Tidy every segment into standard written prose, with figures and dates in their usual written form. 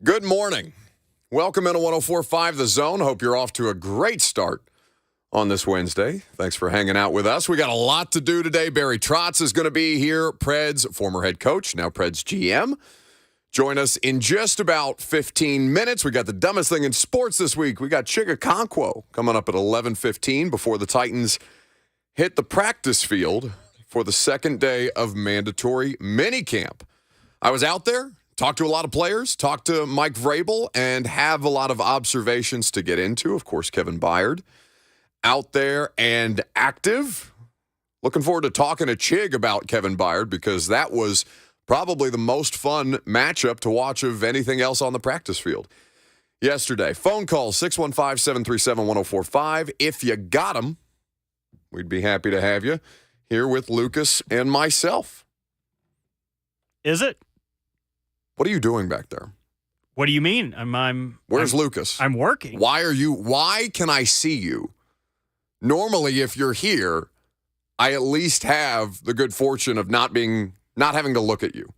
Good morning. Welcome into 104.5 The Zone. Hope you're off to a great start on this Wednesday. Thanks for hanging out with us. We got a lot to do today. Barry Trotz is going to be here. Preds, former head coach, now Preds GM. Join us in just about 15 minutes. We got the dumbest thing in sports this week. We got Chig Okonkwo coming up at 11:15 before the Titans hit the practice field for the second day of mandatory minicamp. I was out there. Talked to a lot of players, talked to Mike Vrabel, and have a lot of observations to get into. Of course, Kevin Byard out there and active. Looking forward to talking to Chig about Kevin Byard because that was probably the most fun matchup to watch of anything else on the practice field yesterday. Phone call 615-737-1045. If you got them, we'd be happy to have you here with Lucas and myself. Is it? What are you doing back there? What do you mean? Where's Lucas? I'm working. Why can I see you? Normally, if you're here, I at least have the good fortune of not having to look at you.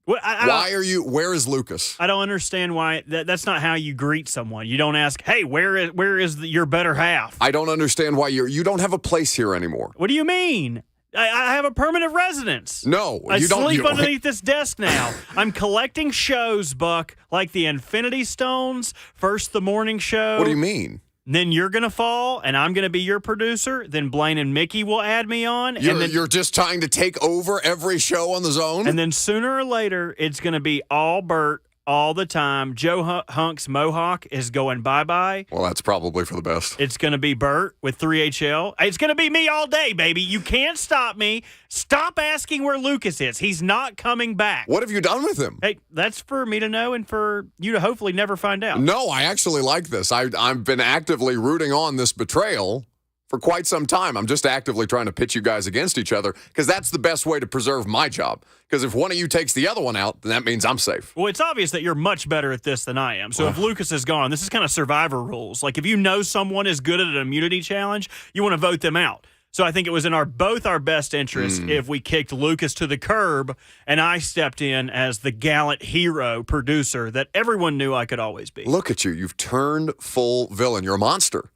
Well, where is Lucas? I don't understand why. That's not how you greet someone. You don't ask, hey, where is your better half? I don't understand why you don't have a place here anymore. What do you mean? I have a permanent residence. No, you don't. I sleep underneath this desk now. I'm collecting shows, Buck, like the Infinity Stones, first the morning show. What do you mean? Then you're going to fall, and I'm going to be your producer. Then Blaine and Mickey will add me on. You're just trying to take over every show on the Zone? And then sooner or later, it's going to be all Bert all the time. Joe Hunk's mohawk is going bye-bye. Well, that's probably for the best. It's going to be Bert with 3HL. It's going to be me all day, baby. You can't stop me. Stop asking where Lucas is. He's not coming back. What have you done with him? Hey, that's for me to know and for you to hopefully never find out. No, I actually like this. I've been actively rooting on this betrayal for quite some time. I'm just actively trying to pitch you guys against each other because that's the best way to preserve my job. Because if one of you takes the other one out, then that means I'm safe. Well, it's obvious that you're much better at this than I am. So if Lucas is gone, this is kind of Survivor rules. Like if you know someone is good at an immunity challenge, you want to vote them out. So I think it was in both our best interests if we kicked Lucas to the curb and I stepped in as the gallant hero producer that everyone knew I could always be. Look at you. You've turned full villain. You're a monster.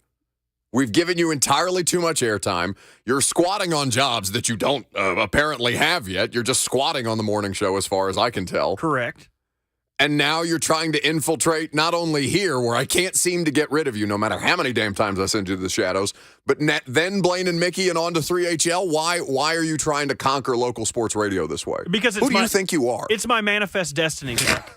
We've given you entirely too much airtime. You're squatting on jobs that you don't apparently have yet. You're just squatting on the morning show as far as I can tell. Correct. And now you're trying to infiltrate not only here, where I can't seem to get rid of you no matter how many damn times I send you to the shadows, but then Blaine and Mickey and on to 3HL. Why are you trying to conquer local sports radio this way? Because Who do you think you are? It's my manifest destiny, Buck.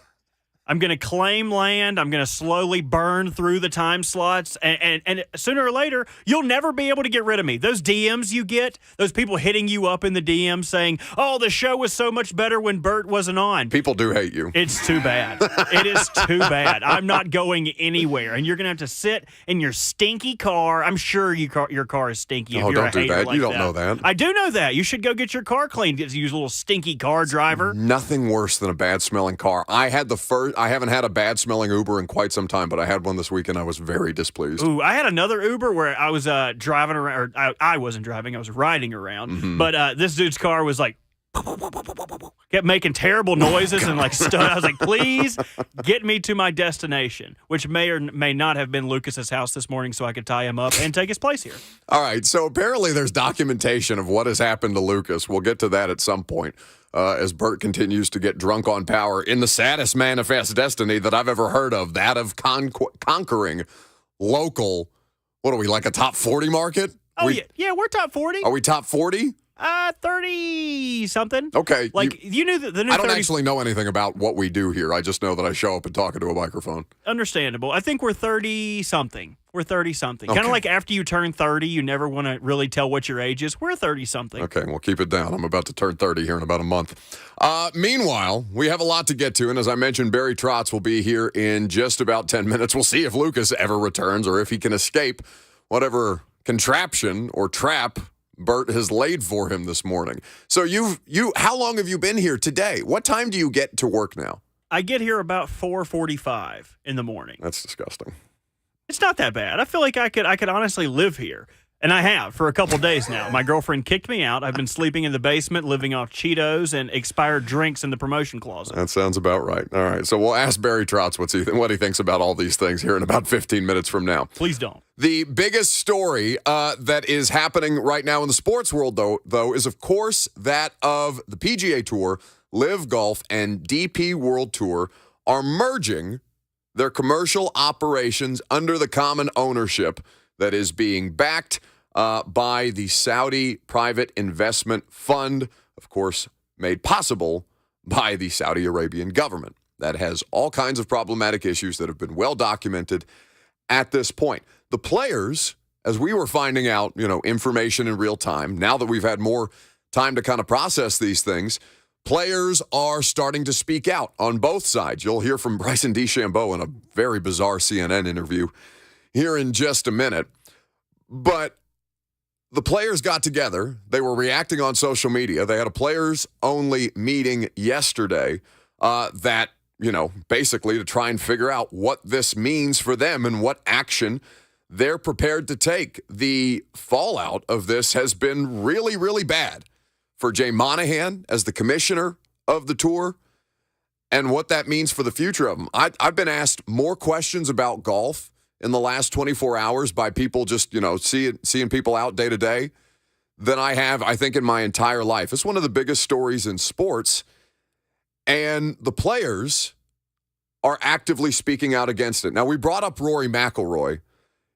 I'm going to claim land. I'm going to slowly burn through the time slots. And sooner or later, you'll never be able to get rid of me. Those DMs you get, those people hitting you up in the DMs saying, oh, the show was so much better when Bert wasn't on. People do hate you. It's too bad. It is too bad. I'm not going anywhere. And you're going to have to sit in your stinky car. I'm sure your car is stinky if you're a hater like that. You don't know that. I do know that. You should go get your car cleaned. Use a little stinky car driver. Nothing worse than a bad-smelling car. I haven't had a bad-smelling Uber in quite some time, but I had one this weekend. I was very displeased. Ooh, I had another Uber where I was driving around. Or I wasn't driving. I was riding around. Mm-hmm. But this dude's car was like, kept making terrible noises and like stuff. I was like, please get me to my destination, which may or may not have been Lucas's house this morning so I could tie him up and take his place here. All right, so apparently there's documentation of what has happened to Lucas. We'll get to that at some point as Bert continues to get drunk on power in the saddest manifest destiny that I've ever heard of, that of conquering local, what are we, like a top 40 market? Oh, yeah, we're top 40. Are we top 40? 30-something. Okay. Like, you knew the new I don't actually know anything about what we do here. I just know that I show up and talk into a microphone. Understandable. I think we're 30-something. We're 30-something. Okay. Kind of like after you turn 30, you never want to really tell what your age is. We're 30-something. Okay, we'll keep it down. I'm about to turn 30 here in about a month. Meanwhile, we have a lot to get to, and as I mentioned, Barry Trotz will be here in just about 10 minutes. We'll see if Lucas ever returns or if he can escape whatever contraption or trap Bert has laid for him this morning. So how long have you been here today? What time do you get to work now? I get here about 4:45 in the morning. That's disgusting. It's not that bad. I feel like I could honestly live here. And I have for a couple days now. My girlfriend kicked me out. I've been sleeping in the basement, living off Cheetos and expired drinks in the promotion closet. That sounds about right. All right. So we'll ask Barry Trotz what he thinks about all these things here in about 15 minutes from now. Please don't. The biggest story that is happening right now in the sports world, though, is, of course, that of the PGA Tour, LIV Golf, and DP World Tour are merging their commercial operations under the common ownership that is being backed by the Saudi Private Investment Fund, of course, made possible by the Saudi Arabian government. That has all kinds of problematic issues that have been well documented at this point. The players, as we were finding out, information in real time, now that we've had more time to kind of process these things, players are starting to speak out on both sides. You'll hear from Bryson DeChambeau in a very bizarre CNN interview here in just a minute. But the players got together. They were reacting on social media. They had a players-only meeting yesterday that, basically to try and figure out what this means for them and what action they're prepared to take. The fallout of this has been really, really bad for Jay Monahan as the commissioner of the tour and what that means for the future of them. I've been asked more questions about golf in the last 24 hours by people just, seeing people out day to day than I have, I think, in my entire life. It's one of the biggest stories in sports, and the players are actively speaking out against it. Now, we brought up Rory McIlroy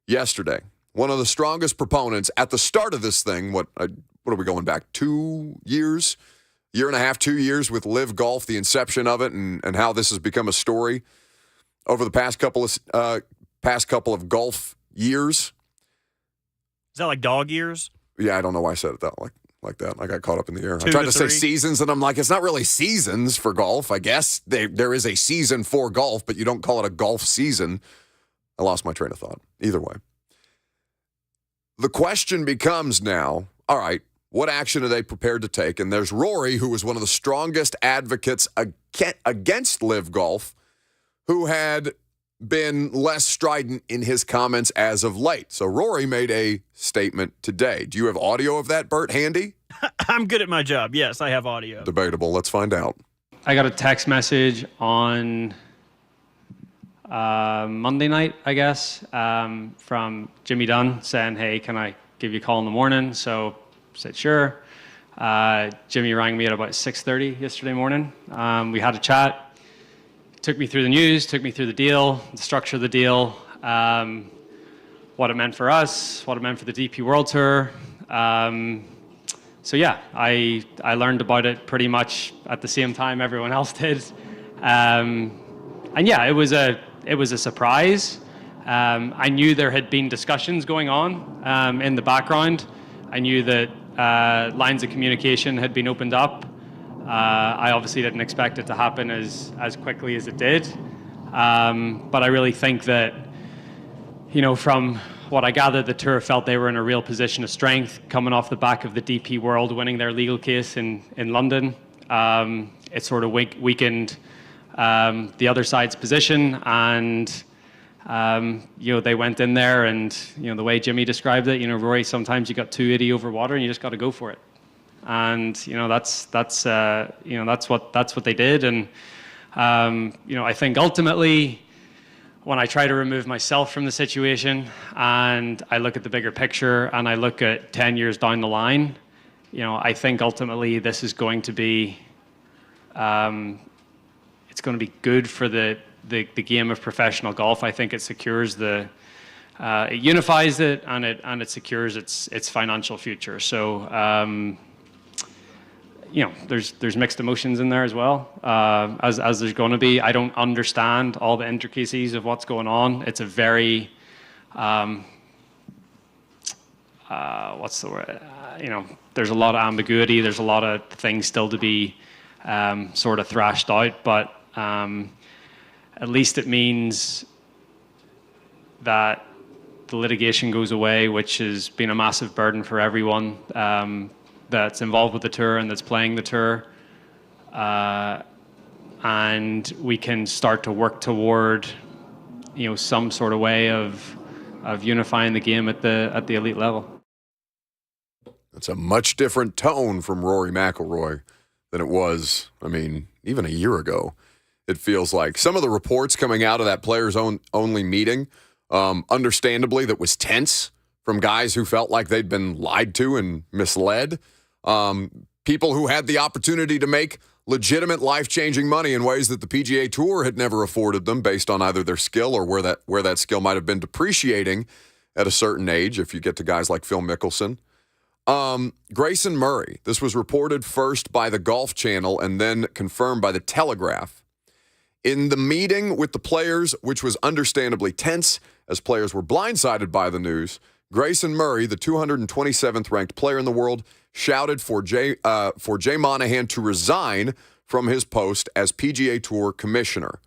yesterday, one of the strongest proponents at the start of this thing. What are we going back? 2 years? Year and a half, 2 years with LIV Golf, the inception of it, and how this has become a story over the past couple of golf years. Is that like dog years? Yeah, I don't know why I said it like that. I got caught up in the air. I 2 tried to to say 3. seasons, and I'm like, it's not really seasons for golf. I guess there is a season for golf, but you don't call it a golf season. I lost my train of thought. Either way. The question becomes now, all right, what action are they prepared to take? And there's Rory, who was one of the strongest advocates against LIV Golf, who had been less strident in his comments as of late. So Rory made a statement today. Do you have audio of that, Bert, handy? I'm good at my job. Yes, I have audio. Debatable. Let's find out. I got a text message on Monday night, I guess, from Jimmy Dunn saying, hey, can I give you a call in the morning? So I said, sure. Jimmy rang me at about 6:30 yesterday morning. We had a chat. Took me through the news, took me through the deal, the structure of the deal, what it meant for us, what it meant for the DP World Tour. So yeah, I learned about it pretty much at the same time everyone else did. And yeah, it was a surprise. I knew there had been discussions going on in the background. I knew that lines of communication had been opened up. I obviously didn't expect it to happen as quickly as it did. But I really think that, from what I gathered, the tour felt they were in a real position of strength coming off the back of the DP World winning their legal case in London. It sort of weakened the other side's position, and they went in there, and the way Jimmy described it, Rory, sometimes you got 280 over water and you just got to go for it. And that's what they did. And I think ultimately, when I try to remove myself from the situation and I look at the bigger picture and I look at 10 years down the line, I think ultimately this is going to be it's going to be good for the game of professional golf. I think it secures it unifies it, and it secures its financial future. So. There's mixed emotions in there as well, as there's going to be. I don't understand all the intricacies of what's going on. It's a very, what's the word? There's a lot of ambiguity. There's a lot of things still to be sort of thrashed out, but at least it means that the litigation goes away, which has been a massive burden for everyone that's involved with the tour and that's playing the tour, and we can start to work toward, some sort of way of unifying the game at the elite level. It's a much different tone from Rory McIlroy than it was, even a year ago. It feels like some of the reports coming out of that players-only meeting, understandably, that was tense from guys who felt like they'd been lied to and misled. People who had the opportunity to make legitimate life-changing money in ways that the PGA Tour had never afforded them based on either their skill or where that skill might have been depreciating at a certain age if you get to guys like Phil Mickelson. Grayson Murray, this was reported first by the Golf Channel and then confirmed by the Telegraph. In the meeting with the players, which was understandably tense as players were blindsided by the news, Grayson Murray, the 227th ranked player in the world, shouted for Jay Monahan to resign from his post as PGA Tour commissioner.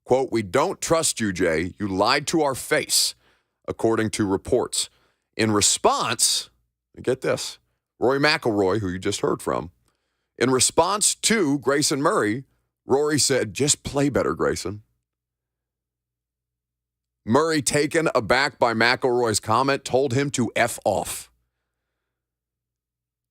Quote, "We don't trust you, Jay. You lied to our face," according to reports. In response, get this, Rory McIlroy, who you just heard from, in response to Grayson Murray, Rory said, "Just play better, Grayson." Murray, taken aback by McIlroy's comment, told him to F off.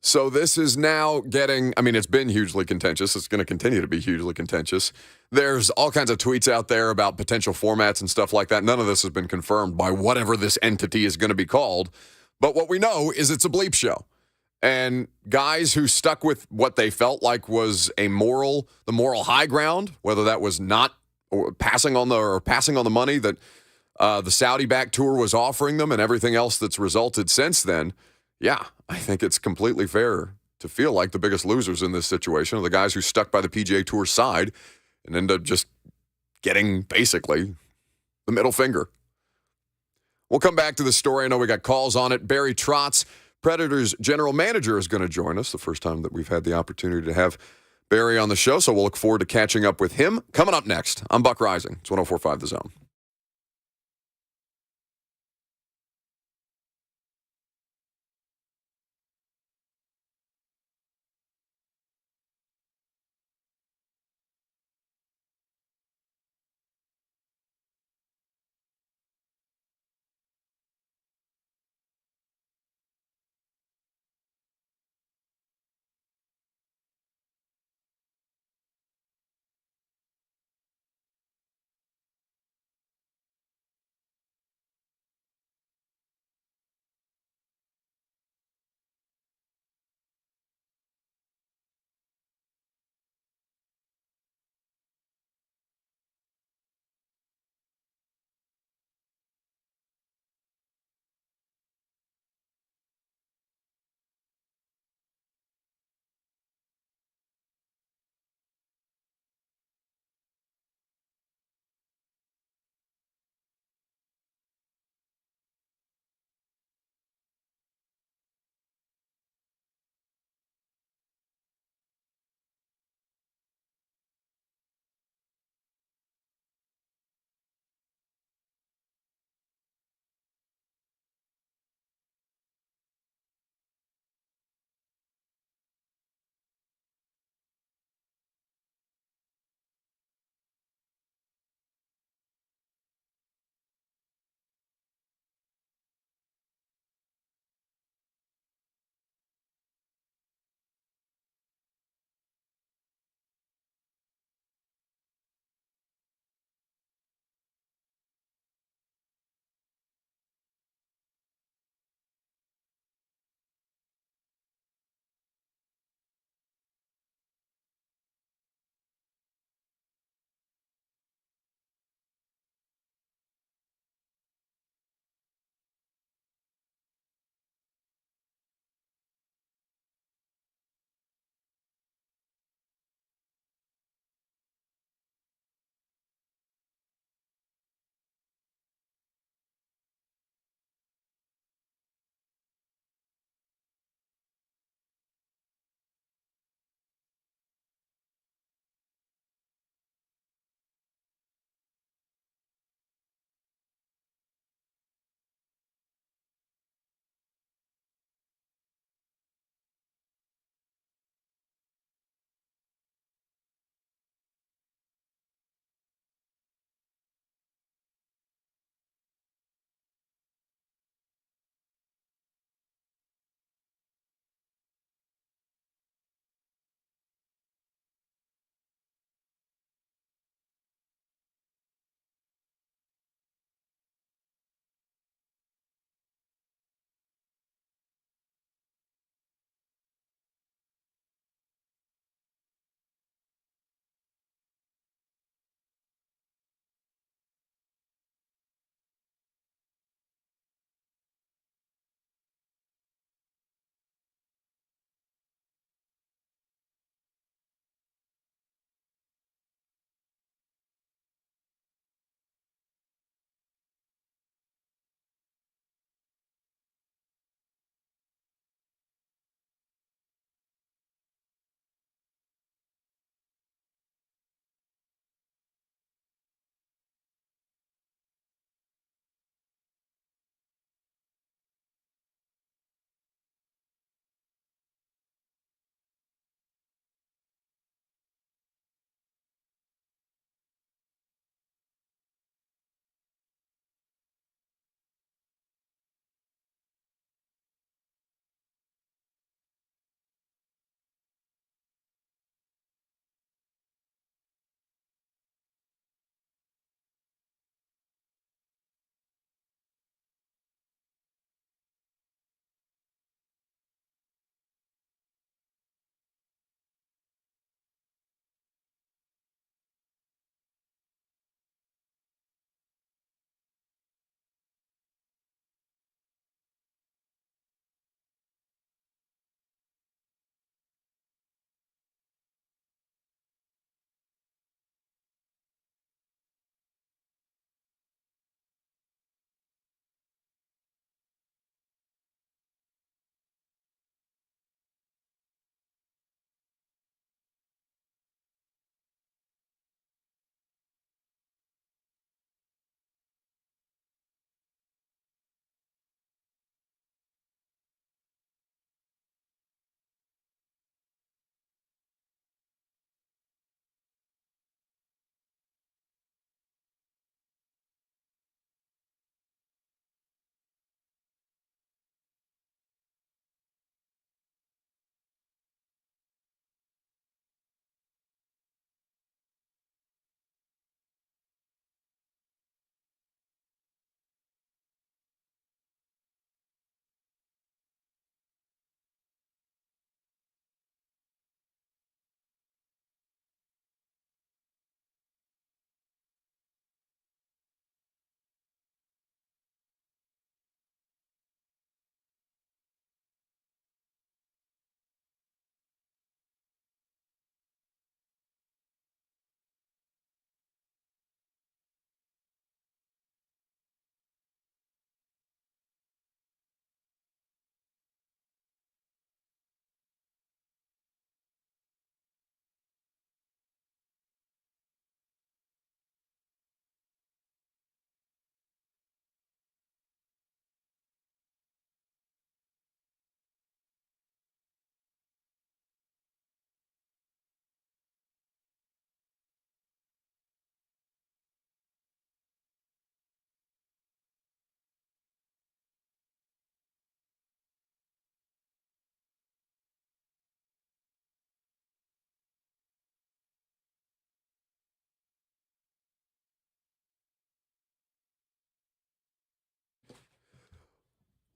So this is now getting, it's been hugely contentious. It's going to continue to be hugely contentious. There's all kinds of tweets out there about potential formats and stuff like that. None of this has been confirmed by whatever this entity is going to be called. But what we know is it's a bleep show. And guys who stuck with what they felt like was the moral high ground, whether that was not or passing on the money that the Saudi-backed tour was offering them and everything else that's resulted since then, yeah, I think it's completely fair to feel like the biggest losers in this situation are the guys who stuck by the PGA Tour side and end up just getting basically the middle finger. We'll come back to the story. I know we got calls on it. Barry Trotz, Predators general manager, is going to join us. The first time that we've had the opportunity to have Barry on the show, so we'll look forward to catching up with him. Coming up next, I'm Buck Rising. It's 104.5 The Zone.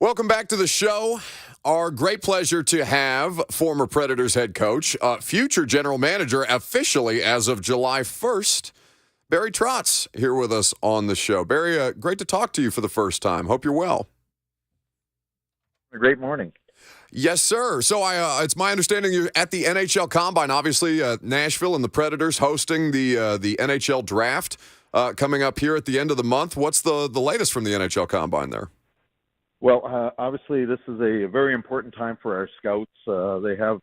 Welcome back to the show. Our great pleasure to have former Predators head coach, future general manager officially as of July 1st, Barry Trotz, here with us on the show. Barry, great to talk to you for the first time. Hope you're well. A great morning. Yes, sir. So it's my understanding you're at the NHL Combine, obviously, Nashville and the Predators hosting the NHL Draft coming up here at the end of the month. What's the latest from the NHL Combine there? Well, obviously, this is a very important time for our scouts. They have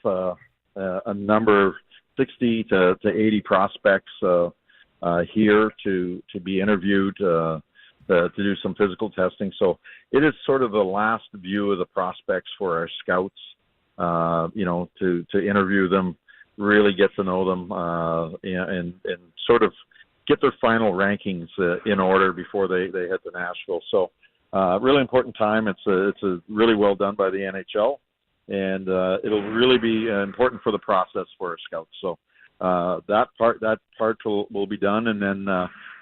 a number, 60 to 80 prospects here to be interviewed, to do some physical testing. So it is sort of the last view of the prospects for our scouts, to interview them, really get to know them, and sort of get their final rankings in order before they head to Nashville. So really important time. It's a really well done by the NHL, and it'll really be important for the process for our scouts. So that part will be done, and then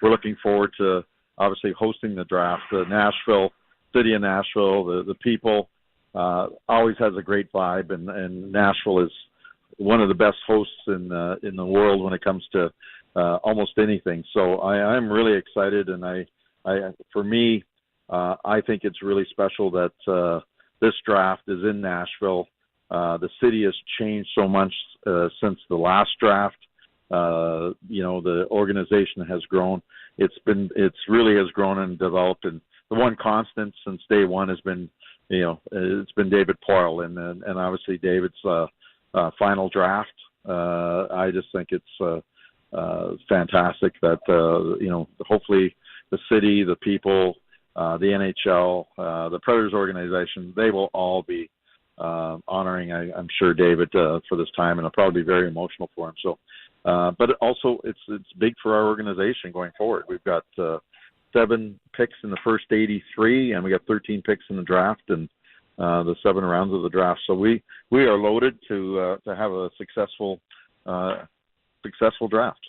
we're looking forward to obviously hosting the draft. Nashville, city of Nashville, the people always has a great vibe, and Nashville is one of the best hosts in the world when it comes to almost anything. So I'm really excited, and for me, I think it's really special that this draft is in Nashville. The city has changed so much since the last draft. The organization has grown. It's really has grown and developed, and the one constant since day one has been, it's been David Poile, and obviously David's final draft. I just think it's fantastic that hopefully the city, the people, the NHL, the Predators organization, they will all be honoring, I'm sure, David for this time, and it'll probably be very emotional for him. So, but also it's big for our organization going forward. We've got 7 picks in the first 83, and we got 13 picks in the draft, and the 7 rounds of the draft. So we are loaded to have a successful draft.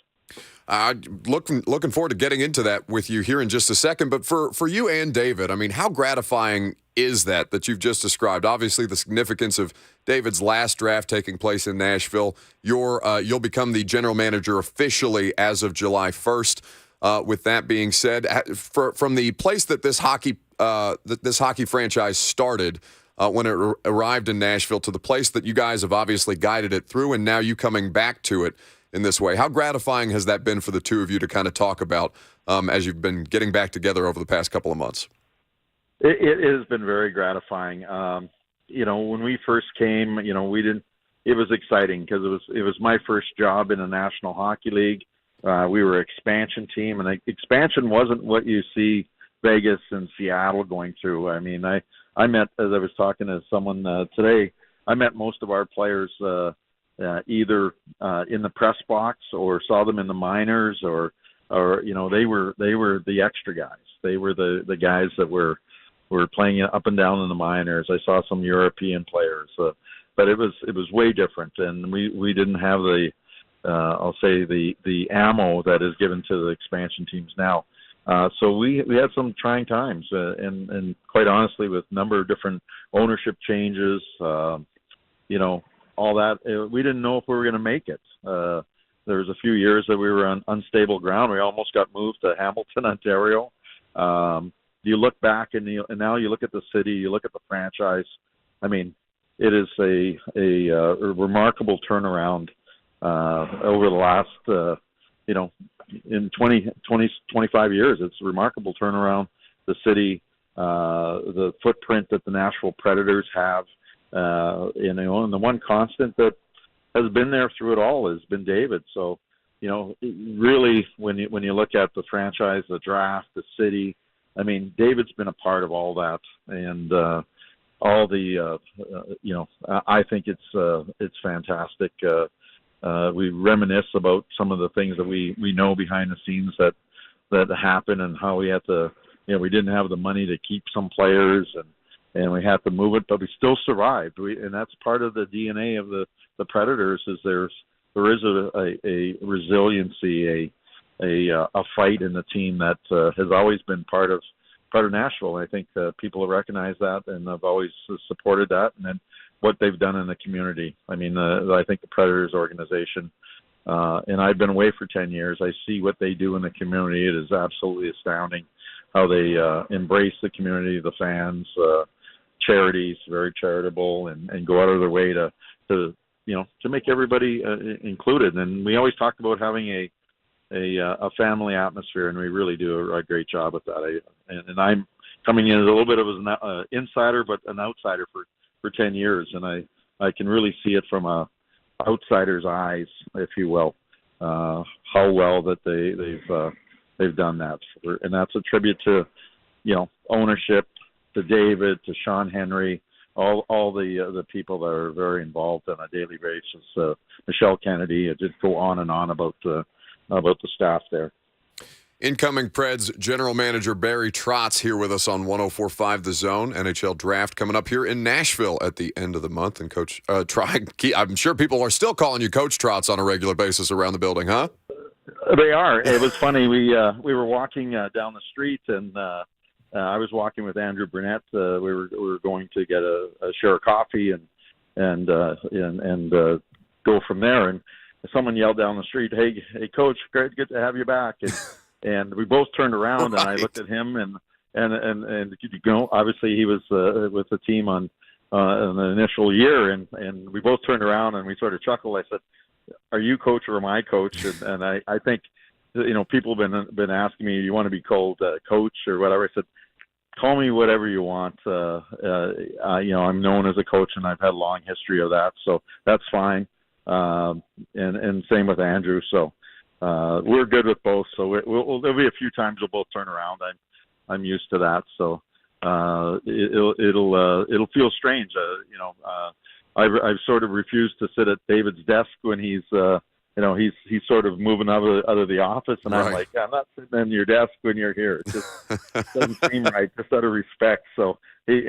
Looking forward to getting into that with you here in just a second. But for you and David, I mean, how gratifying is that you've just described? Obviously, the significance of David's last draft taking place in Nashville. You'll become the general manager officially as of July 1st. With that being said, from the place that this hockey franchise started when it arrived in Nashville to the place that you guys have obviously guided it through, and now you coming back to it in this way, how gratifying has that been for the two of you to kind of talk about as you've been getting back together over the past couple of months? It has been very gratifying. When we first came, we didn't. It was exciting because it was my first job in a National Hockey League. We were an expansion team, and expansion wasn't what you see Vegas and Seattle going through. I mean, I met, as I was talking to someone today, I met most of our players either in the press box or saw them in the minors, or they were the extra guys. They were the guys that were playing up and down in the minors. I saw some European players, but it was way different, and we didn't have I'll say the ammo that is given to the expansion teams now. So we had some trying times, and quite honestly, with a number of different ownership changes, all that, we didn't know if we were going to make it. There was a few years that we were on unstable ground. We almost got moved to Hamilton, Ontario. You look back, and now you look at the city, you look at the franchise. I mean, it is a remarkable turnaround over the last, in 25 years. It's a remarkable turnaround. The city, the footprint that the Nashville Predators have, and the one constant that has been there through it all has been David. So, really, when you look at the franchise, the draft, the city, I mean, David's been a part of all that, and all the, I think it's fantastic. We reminisce about some of the things that we know behind the scenes that happen, and how we had to, we didn't have the money to keep some players, and we had to move it, but we still survived. And that's part of the DNA of the Predators, is there is a resiliency, a fight in the team that has always been part of part of Nashville. I think people recognize that, and I've always supported that. And then what they've done in the community. I mean, I think the Predators organization, and I've been away for 10 years. I see what they do in the community. It is absolutely astounding how they embrace the community, the fans, charities, very charitable, and go out of their way to make everybody included. And we always talk about having a family atmosphere, and we really do a great job at that. And I'm coming in as a little bit of an insider, but an outsider for 10 years, and I can really see it from a outsider's eyes, if you will, how well that they've done that, and that's a tribute to ownership, to David, to Sean Henry, all the people that are very involved on a daily basis. Michelle Kennedy, just go on and on about the staff there. Incoming Preds General Manager Barry Trotz here with us on 104.5 The Zone. NHL Draft coming up here in Nashville at the end of the month. And Coach I'm sure people are still calling you Coach Trotz on a regular basis around the building, huh? They are. It was funny. We were walking down the street, and I was walking with Andrew Burnett. We were going to get a share of coffee and go from there. And someone yelled down the street, "Hey, Coach, great, good to have you back." And we both turned around, and I looked at him, and obviously he was with the team on the initial year, and we both turned around and we sort of chuckled. I said, "Are you coach or am I coach?" And I think people have been asking me, "You want to be called coach or whatever?" I said, "Call me whatever you want. I'm known as a coach, and I've had a long history of that, so that's fine." And same with Andrew. So we're good with both. So there'll be a few times we'll both turn around. I'm used to that. So it'll feel strange. I've sort of refused to sit at David's desk when he's sort of moving out of the office, and right. I'm like, I'm not sitting in your desk when you're here. It just doesn't seem right, just out of respect. So he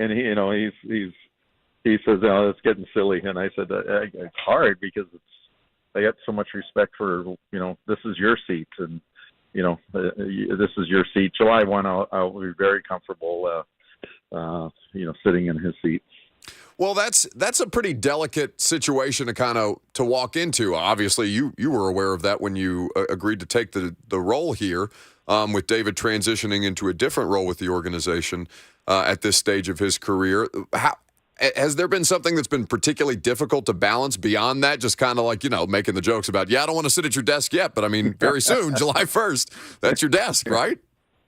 says, "Oh, it's getting silly," and I said, "It's hard because I got so much respect for this is your seat, and this is your seat. July 1, I'll be very comfortable, sitting in his seat." Well, that's a pretty delicate situation to walk into. Obviously, you were aware of that when you agreed to take the role here, with David transitioning into a different role with the organization at this stage of his career. Has there been something that's been particularly difficult to balance beyond that? Just kind of like, making the jokes about, I don't want to sit at your desk yet, but I mean, very soon, July 1st, that's your desk, right?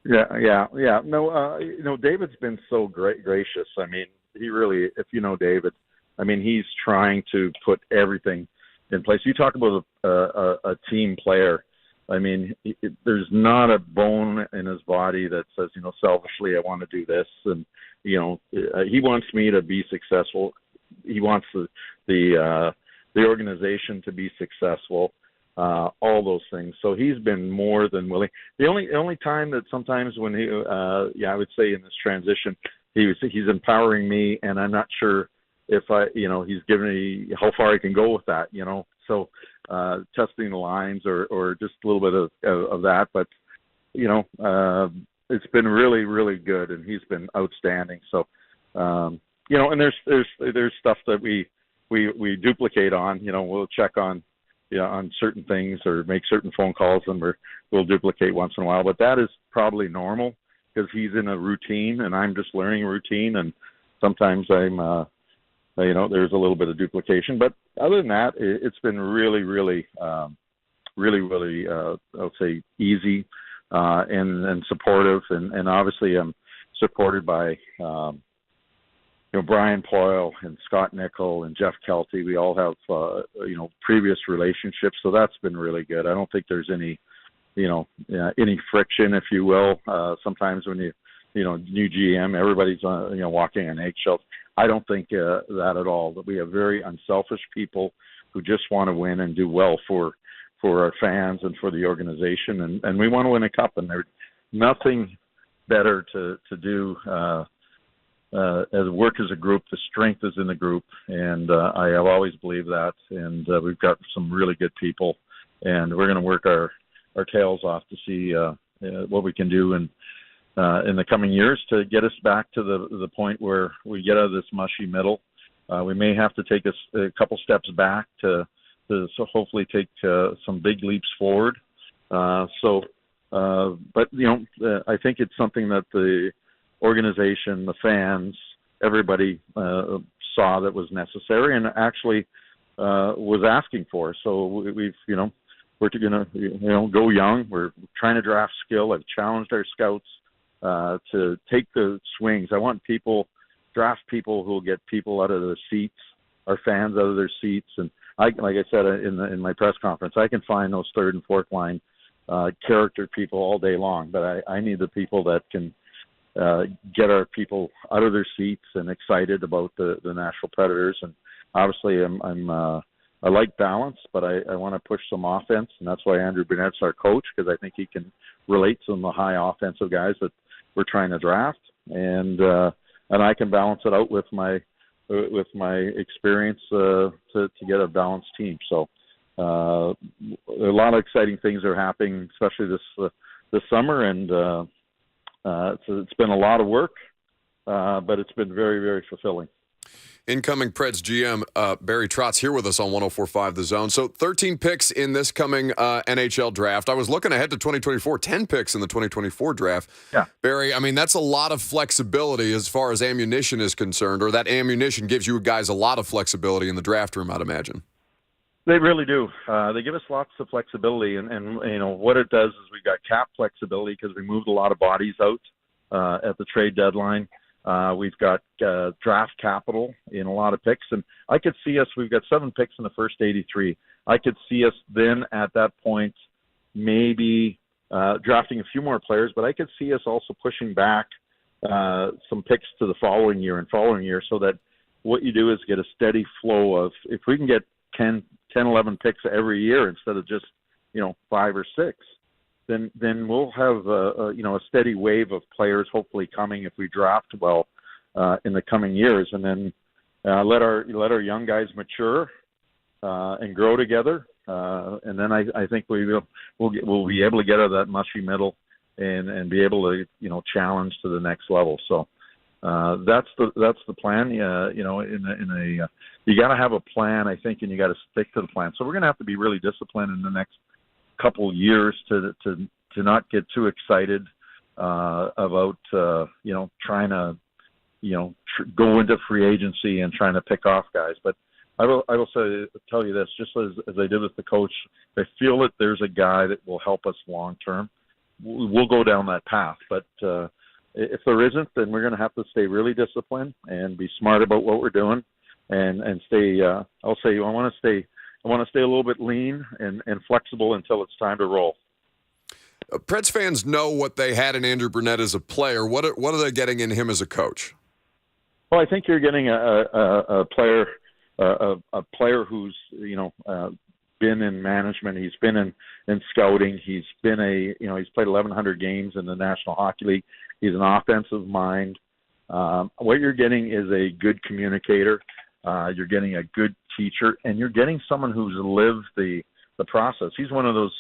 Yeah. No, David's been so gracious. I mean, he really, if you know David, I mean, he's trying to put everything in place. You talk about a team player. I mean, there's not a bone in his body that says, selfishly, I want to do this. And, he wants me to be successful. He wants the organization to be successful, all those things. So he's been more than willing. The only time that sometimes when he, I would say in this transition, he's empowering me, and I'm not sure if he's giving me how far I can go with that, So testing the lines or just a little bit of that, but it's been really, really good, and he's been outstanding. So and there's stuff that we duplicate on. We'll check on on certain things or make certain phone calls, and we'll duplicate once in a while. But that is probably normal because he's in a routine, and I'm just learning a routine, and sometimes I'm there's a little bit of duplication. But other than that, it's been really, really, really, I would say, easy and supportive. And obviously I'm supported by, Brian Poyle and Scott Nickel and Jeff Kelty. We all have, previous relationships. So that's been really good. I don't think there's any friction, if you will. Sometimes when new GM, everybody's, walking on eggshells. I don't think that at all. That we have very unselfish people who just want to win and do well for our fans and for the organization, and we want to win a cup. And there's nothing better to do as work as a group. The strength is in the group, and I have always believed that. And we've got some really good people, and we're going to work our tails off to see what we can do. And in the coming years to get us back to the point where we get out of this mushy middle. We may have to take a couple steps back to hopefully take some big leaps forward. But I think it's something that the organization, the fans, everybody saw that was necessary and actually was asking for. So we're going to go young. We're trying to draft skill. I've challenged our scouts to take the swings. I want draft people who will get people out of their seats, our fans out of their seats. And like I said in my press conference, I can find those third and fourth line character people all day long, but I need the people that can get our people out of their seats and excited about the Nashville Predators. And obviously I like balance, but I want to push some offense, and that's why Andrew Burnett's our coach, because I think he can relate to the high offensive guys that we're trying to draft, and I can balance it out with my experience to get a balanced team. So a lot of exciting things are happening, especially this summer, and it's been a lot of work, but it's been very, very fulfilling. Incoming Preds GM Barry Trotz here with us on 104.5 The Zone. So 13 picks in this coming NHL draft. I was looking ahead to 2024, 10 picks in the 2024 draft. Yeah. Barry, I mean, that's a lot of flexibility as far as ammunition is concerned, or that ammunition gives you guys a lot of flexibility in the draft room, I'd imagine. They really do. They give us lots of flexibility, and what it does is we've got cap flexibility because we moved a lot of bodies out at the trade deadline. We've got draft capital in a lot of picks, and I could see us. We've got 7 picks in the first 83. I could see us then at that point maybe drafting a few more players, but I could see us also pushing back some picks to the following year, so that what you do is get a steady flow of, if we can get 10, 11 picks every year instead of just 5 or 6. Then we'll have a steady wave of players hopefully coming if we draft well in the coming years, and then let our young guys mature and grow together, and then I think we'll be able to get out of that mushy middle and be able to challenge to the next level. So that's the plan. You got to have a plan, I think, and you got to stick to the plan. So we're going to have to be really disciplined in the next couple years to not get too excited about trying to go into free agency and trying to pick off guys. But I will tell you this, just as I did with the coach, I feel that there's a guy that will help us long term. We'll go down that path, but if there isn't, then we're going to have to stay really disciplined and be smart about what we're doing and stay. I'll say I want to stay a little bit lean and flexible until it's time to roll. Preds fans know what they had in Andrew Brunette as a player. What are they getting in him as a coach? Well, I think you're getting a player who's been in management. He's been in scouting. He's been he's played 1,100 games in the National Hockey League. He's an offensive mind. What you're getting is a good communicator. You're getting a good teacher, and you're getting someone who's lived the process. He's one of those.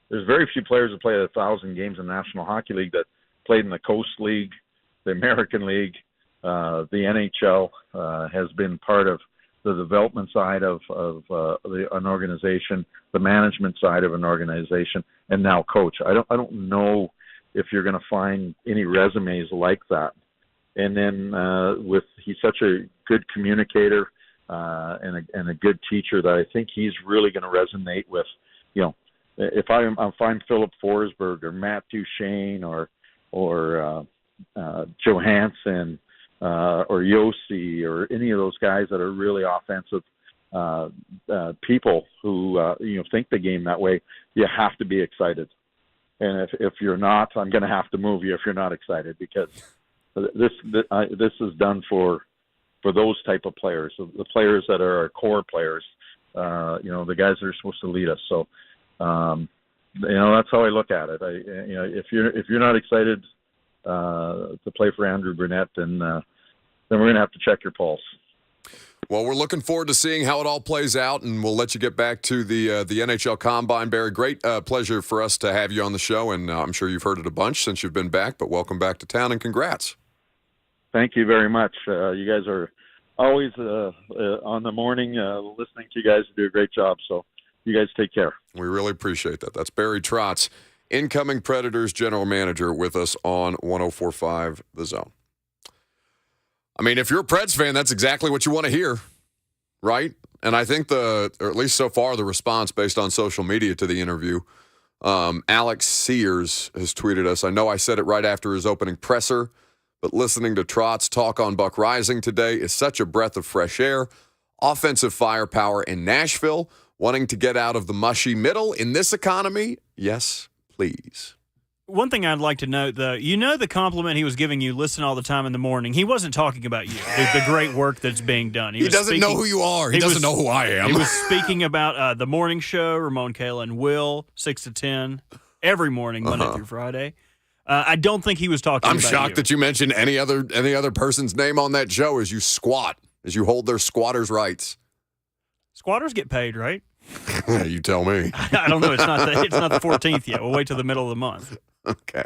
There's very few players that play 1,000 games in the National Hockey League that played in the Coast League, the American League, the NHL. Has been part of the development side of an organization, the management side of an organization, and now coach. I don't know if you're going to find any resumes like that. And then he's such a good communicator and a good teacher that I think he's really going to resonate with, if I find Philip Forsberg or Matt Duchene or Johansson or Yossi or any of those guys that are really offensive people who think the game that way, you have to be excited. And if you're not, I'm going to have to move you if you're not excited, because this is done for those type of players, the players that are our core players, the guys that are supposed to lead us. So, that's how I look at it. If you're not excited to play for Andrew Brunette, then we're going to have to check your pulse. Well, we're looking forward to seeing how it all plays out, and we'll let you get back to the NHL Combine, Barry. Great pleasure for us to have you on the show, and I'm sure you've heard it a bunch since you've been back, but welcome back to town, and congrats. Thank you very much. You guys are always on the morning listening to you guys do a great job, so you guys take care. We really appreciate that. That's Barry Trotz, incoming Predators general manager, with us on 104.5 The Zone. I mean, if you're a Preds fan, that's exactly what you want to hear, right? And I think or at least so far, the response based on social media to the interview, Alex Sears has tweeted us, "I know I said it right after his opening presser, but listening to Trotz talk on Buck Rising today is such a breath of fresh air. Offensive firepower in Nashville, wanting to get out of the mushy middle in this economy? Yes, please." One thing I'd like to note, though, the compliment he was giving you, listen all the time in the morning, he wasn't talking about you, the great work that's being done. He doesn't know who you are. He doesn't know who I am. He was speaking about the morning show, Ramon, Kayla, and Will, 6 to 10, every morning, Monday through Friday. I don't think he was talking about you. I'm shocked that you mentioned any other person's name on that show as you squat, as you hold their squatters' rights. Squatters get paid, right? You tell me. I don't know. It's not the 14th yet. We'll wait till the middle of the month. Okay.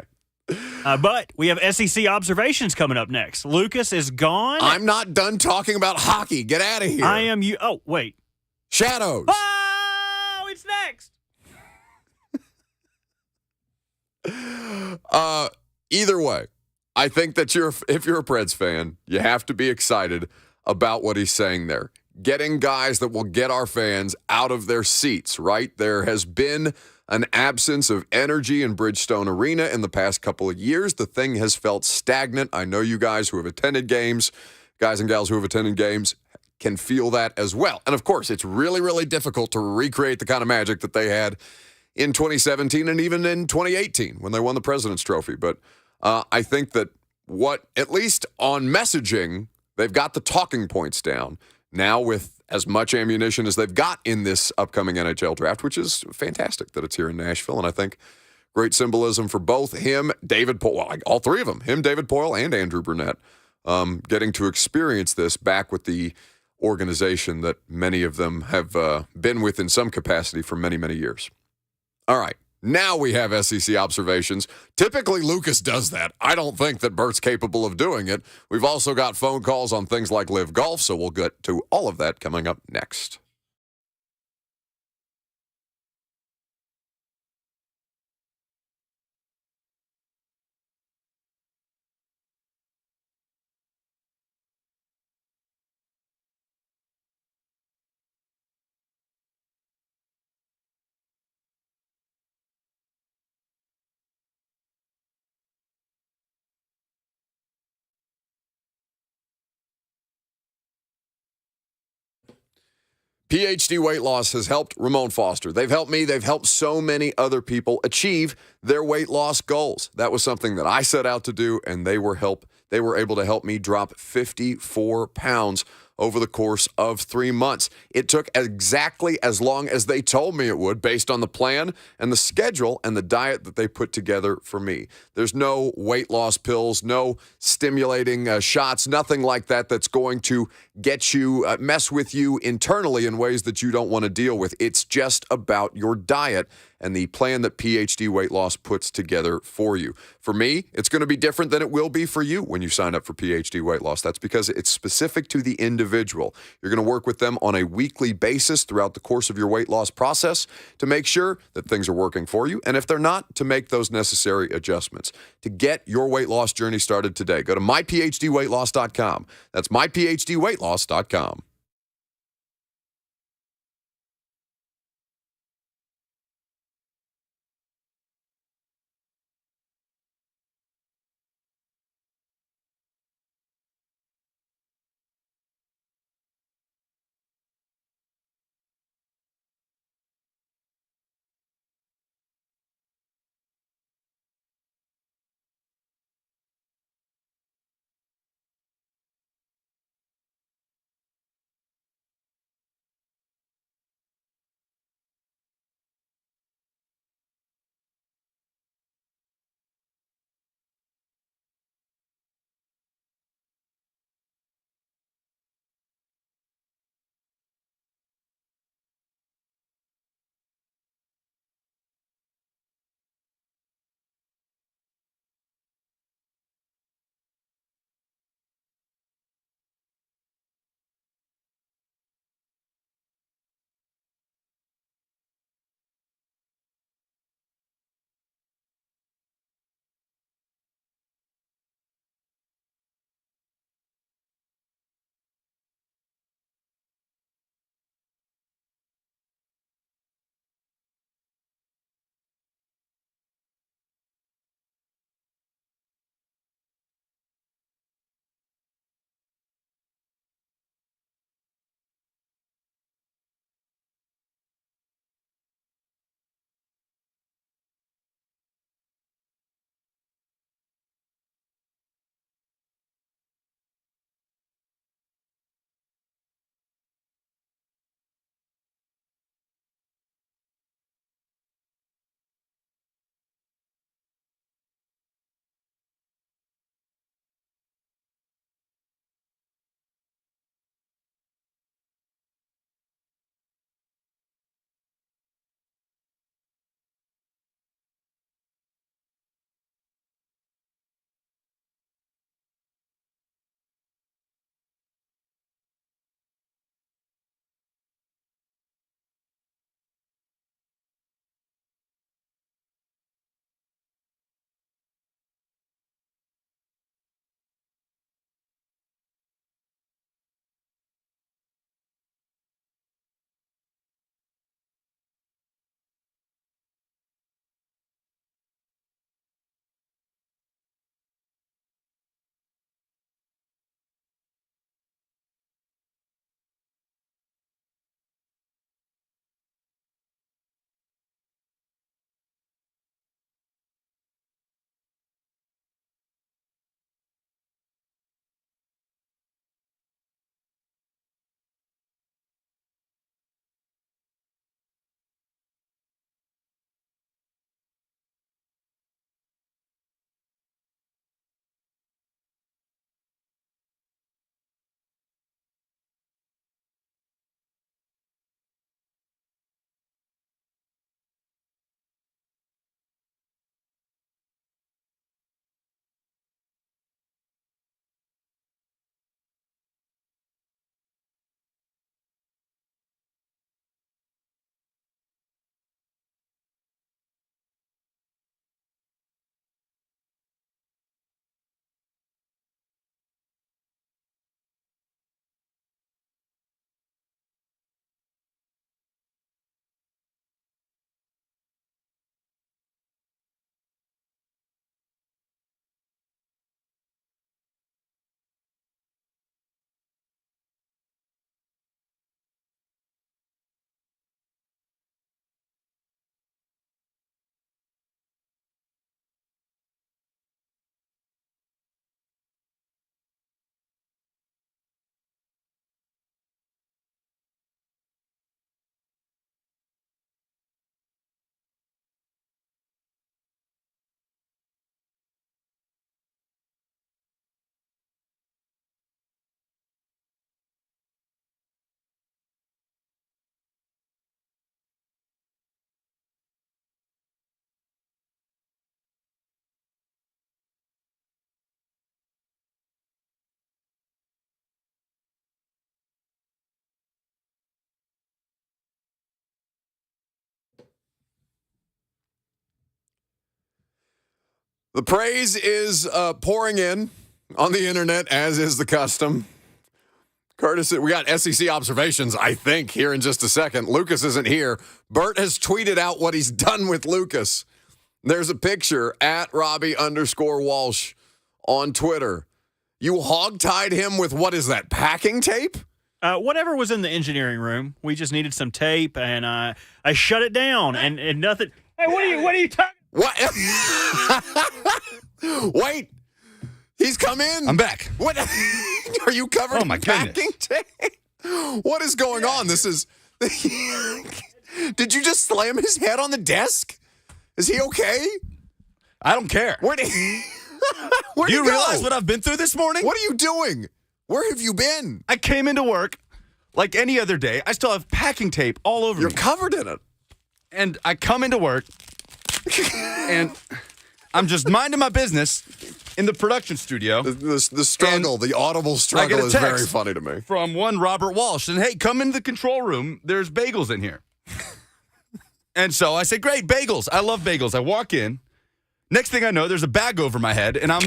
But we have SEC observations coming up next. Lucas is gone. I'm not done talking about hockey. Get out of here. I am you. Oh, wait. Shadows. Oh, it's next. Either way, I think that if you're a Preds fan, you have to be excited about what he's saying there. Getting guys that will get our fans out of their seats, right? There has been an absence of energy in Bridgestone Arena in the past couple of years. The thing has felt stagnant. I know you guys who have attended games, guys and gals who have attended games, can feel that as well. And of course, it's really, really difficult to recreate the kind of magic that they had in 2017 and even in 2018 when they won the President's Trophy. But I think that at least on messaging, they've got the talking points down. Now with as much ammunition as they've got in this upcoming NHL draft, which is fantastic that it's here in Nashville. And I think great symbolism for both him, David Poyle, all three of them, him, David Poyle, and Andrew Burnett, getting to experience this back with the organization that many of them have been with in some capacity for many, many years. All right. Now we have SEC observations. Typically, Lucas does that. I don't think that Bert's capable of doing it. We've also got phone calls on things like LIV Golf, so we'll get to all of that coming up next. PhD Weight Loss has helped Ramon Foster. They've helped me. They've helped so many other people achieve their weight loss goals. That was something that I set out to do, and they were able to help me drop 54 pounds over the course of 3 months. It took exactly as long as they told me it would based on the plan and the schedule and the diet that they put together for me. There's no weight loss pills, no stimulating shots, nothing like that that's going to get you, mess with you internally in ways that you don't want to deal with. It's just about your diet and the plan that PhD Weight Loss puts together for you. For me, it's going to be different than it will be for you when you sign up for PhD Weight Loss. That's because it's specific to the individual. You're going to work with them on a weekly basis throughout the course of your weight loss process to make sure that things are working for you, and if they're not, to make those necessary adjustments. To get your weight loss journey started today, go to myphdweightloss.com. That's myphdweightloss.com. The praise is pouring in on the internet, as is the custom. Curtis, we got SEC observations, I think, here in just a second. Lucas isn't here. Bert has tweeted out what he's done with Lucas. There's a picture at Robbie_Walsh on Twitter. You hogtied him with, what is that, packing tape? Whatever was in the engineering room. We just needed some tape, and I shut it down, and nothing. Hey, what are you talking? What? Wait. He's come in. I'm back. What? Are you covered in packing tape? What is going on? This is... Did you just slam his head on the desk? Is he okay? I don't care. Where'd Do he you go? realize what I've been through this morning? What are you doing? Where have you been? I came into work like any other day. I still have packing tape all over You're me. covered in it. And I come into work, and I'm just minding my business in the production studio. The struggle, the audible struggle is very funny to me. From one Robert Walsh. And, hey, come into the control room. There's bagels in here. And so I say, great, bagels. I love bagels. I walk in. Next thing I know, there's a bag over my head, and I'm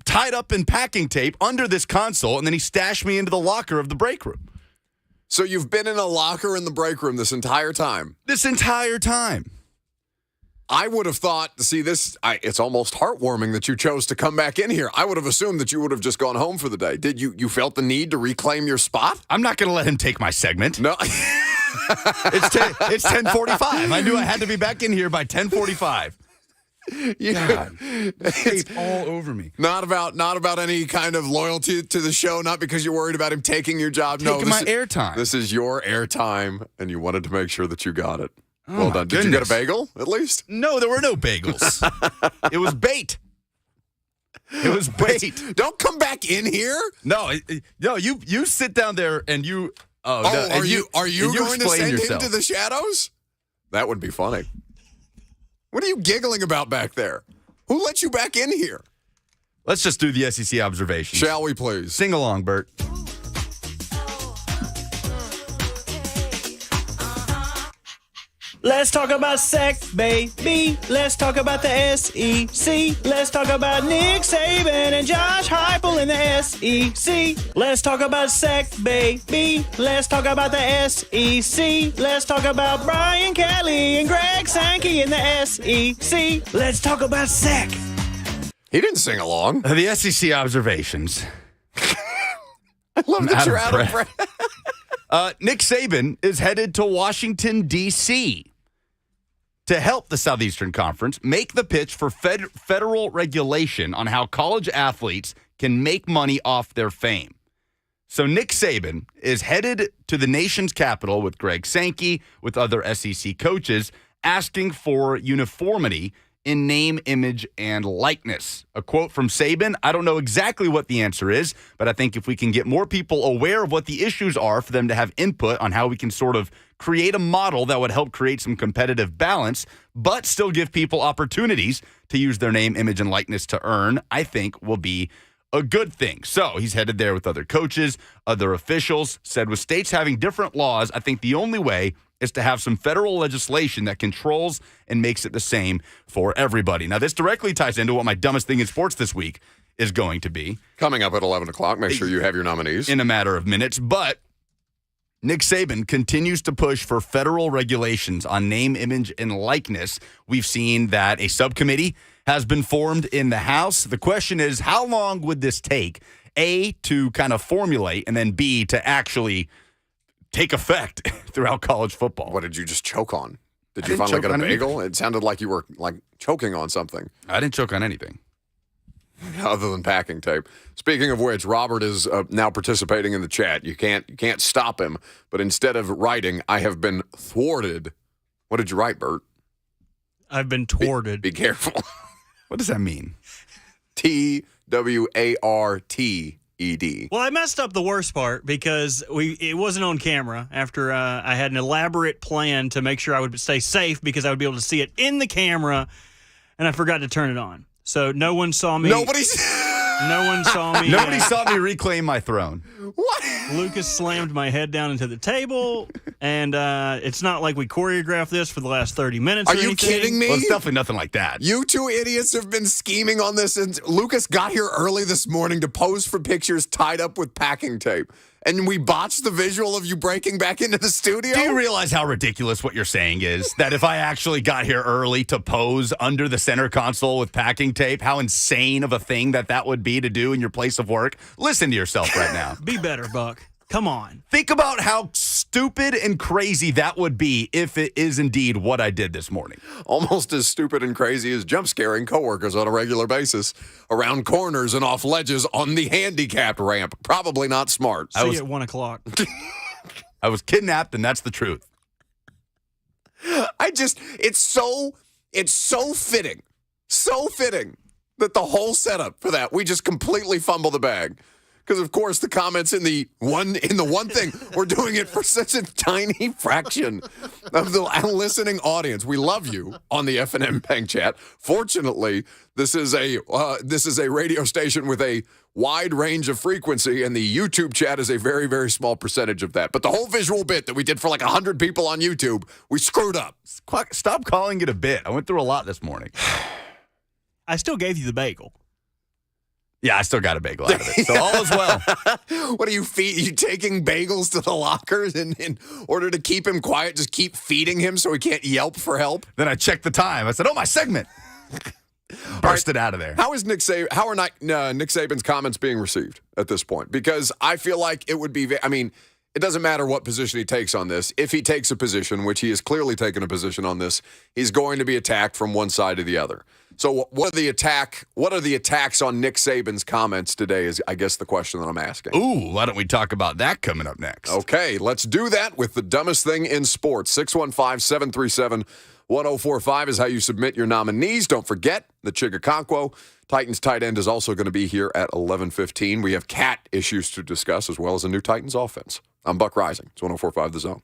tied up in packing tape under this console, and then he stashed me into the locker of the break room. So you've been in a locker in the break room this entire time? This entire time. I would have thought, see, it's almost heartwarming that you chose to come back in here. I would have assumed that you would have just gone home for the day. Did you felt the need to reclaim your spot? I'm not going to let him take my segment. No. It's 10:45. I knew I had to be back in here by 10:45. God, tape all over me. Not about any kind of loyalty to the show, not because you're worried about him taking your job. Taking my airtime. This is your airtime, and you wanted to make sure that you got it. Oh, well done. Did you get a bagel, at least? No, there were no bagels. It was bait. It was bait. Don't come back in here. No, you sit down there and you... are you going to send yourself him to the shadows? That would be funny. What are you giggling about back there? Who let you back in here? Let's just do the SEC observations. Shall we, please? Sing along, Bert. Let's talk about SEC, baby. Let's talk about the SEC. Let's talk about Nick Saban and Josh Heupel in the SEC. Let's talk about SEC, baby. Let's talk about the SEC. Let's talk about Brian Kelly and Greg Sankey in the SEC. Let's talk about SEC. He didn't sing along. The SEC observations. I love that you're out of breath. Nick Saban is headed to Washington, D.C. to help the Southeastern Conference make the pitch for federal regulation on how college athletes can make money off their fame. So Nick Saban is headed to the nation's capital with Greg Sankey, with other SEC coaches, asking for uniformity in name, image, and likeness. A quote from Saban, I don't know exactly what the answer is, but I think if we can get more people aware of what the issues are for them to have input on how we can sort of create a model that would help create some competitive balance, but still give people opportunities to use their name, image, and likeness to earn, I think will be a good thing. So he's headed there with other coaches, other officials, said with states having different laws, I think the only way is to have some federal legislation that controls and makes it the same for everybody. Now, this directly ties into what my dumbest thing in sports this week is going to be. Coming up at 11 o'clock. Make sure you have your nominees. In a matter of minutes. But Nick Saban continues to push for federal regulations on name, image, and likeness. We've seen that a subcommittee has been formed in the House. The question is, how long would this take, A, to kind of formulate, and then B, to actually take effect throughout college football? What did you just choke on? Did you finally get a bagel? It sounded like you were like choking on something. I didn't choke on anything. Other than packing tape. Speaking of which, Robert is now participating in the chat. You can't stop him. But instead of writing, I have been thwarted. What did you write, Bert? I've been thwarted. Be careful. What does that mean? TWARTED. Well, I messed up the worst part because it wasn't on camera after I had an elaborate plan to make sure I would stay safe because I would be able to see it in the camera, and I forgot to turn it on. So no one saw me. Nobody's. No one saw me. Nobody saw me reclaim my throne. What? Lucas slammed my head down into the table, and it's not like we choreographed this for the last 30 minutes. Are or you anything. kidding me? Well, it's definitely nothing like that. You two idiots have been scheming on this, and Lucas got here early this morning to pose for pictures tied up with packing tape. And we botched the visual of you breaking back into the studio? Do you realize how ridiculous what you're saying is? That if I actually got here early to pose under the center console with packing tape, how insane of a thing that would be to do in your place of work? Listen to yourself right now. Be better, Buck. Come on. Think about how stupid and crazy that would be if it is indeed what I did this morning. Almost as stupid and crazy as jump scaring coworkers on a regular basis around corners and off ledges on the handicapped ramp. Probably not smart. See you at 1 o'clock. I was kidnapped, and that's the truth. It's so fitting that the whole setup for that, we just completely fumble the bag. Because, of course, the comments in the one thing, we're doing it for such a tiny fraction of the listening audience. We love you on the F&M Bank chat. Fortunately, this is a radio station with a wide range of frequency, and the YouTube chat is a very, very small percentage of that. But the whole visual bit that we did for like 100 people on YouTube, we screwed up. Stop calling it a bit. I went through a lot this morning. I still gave you the bagel. Yeah, I still got a bagel out of it. So all is well. What are you you taking bagels to the lockers in order to keep him quiet? Just keep feeding him so he can't yelp for help? Then I checked the time. I said, "Oh, my segment." Burst it out of there. How are Nick Saban's comments being received at this point? Because I feel like it would be, it doesn't matter what position he takes on this. If he takes a position, which he has clearly taken a position on this, he's going to be attacked from one side or the other. So what are the attacks on Nick Saban's comments today is, I guess, the question that I'm asking. Ooh, why don't we talk about that coming up next? Okay, let's do that with the dumbest thing in sports. 615-737-1045 is how you submit your nominees. Don't forget, the Chig Okonkwo, Titans tight end, is also going to be here at 11:15. We have cat issues to discuss as well as a new Titans offense. I'm Buck Rising. It's 1045 The Zone.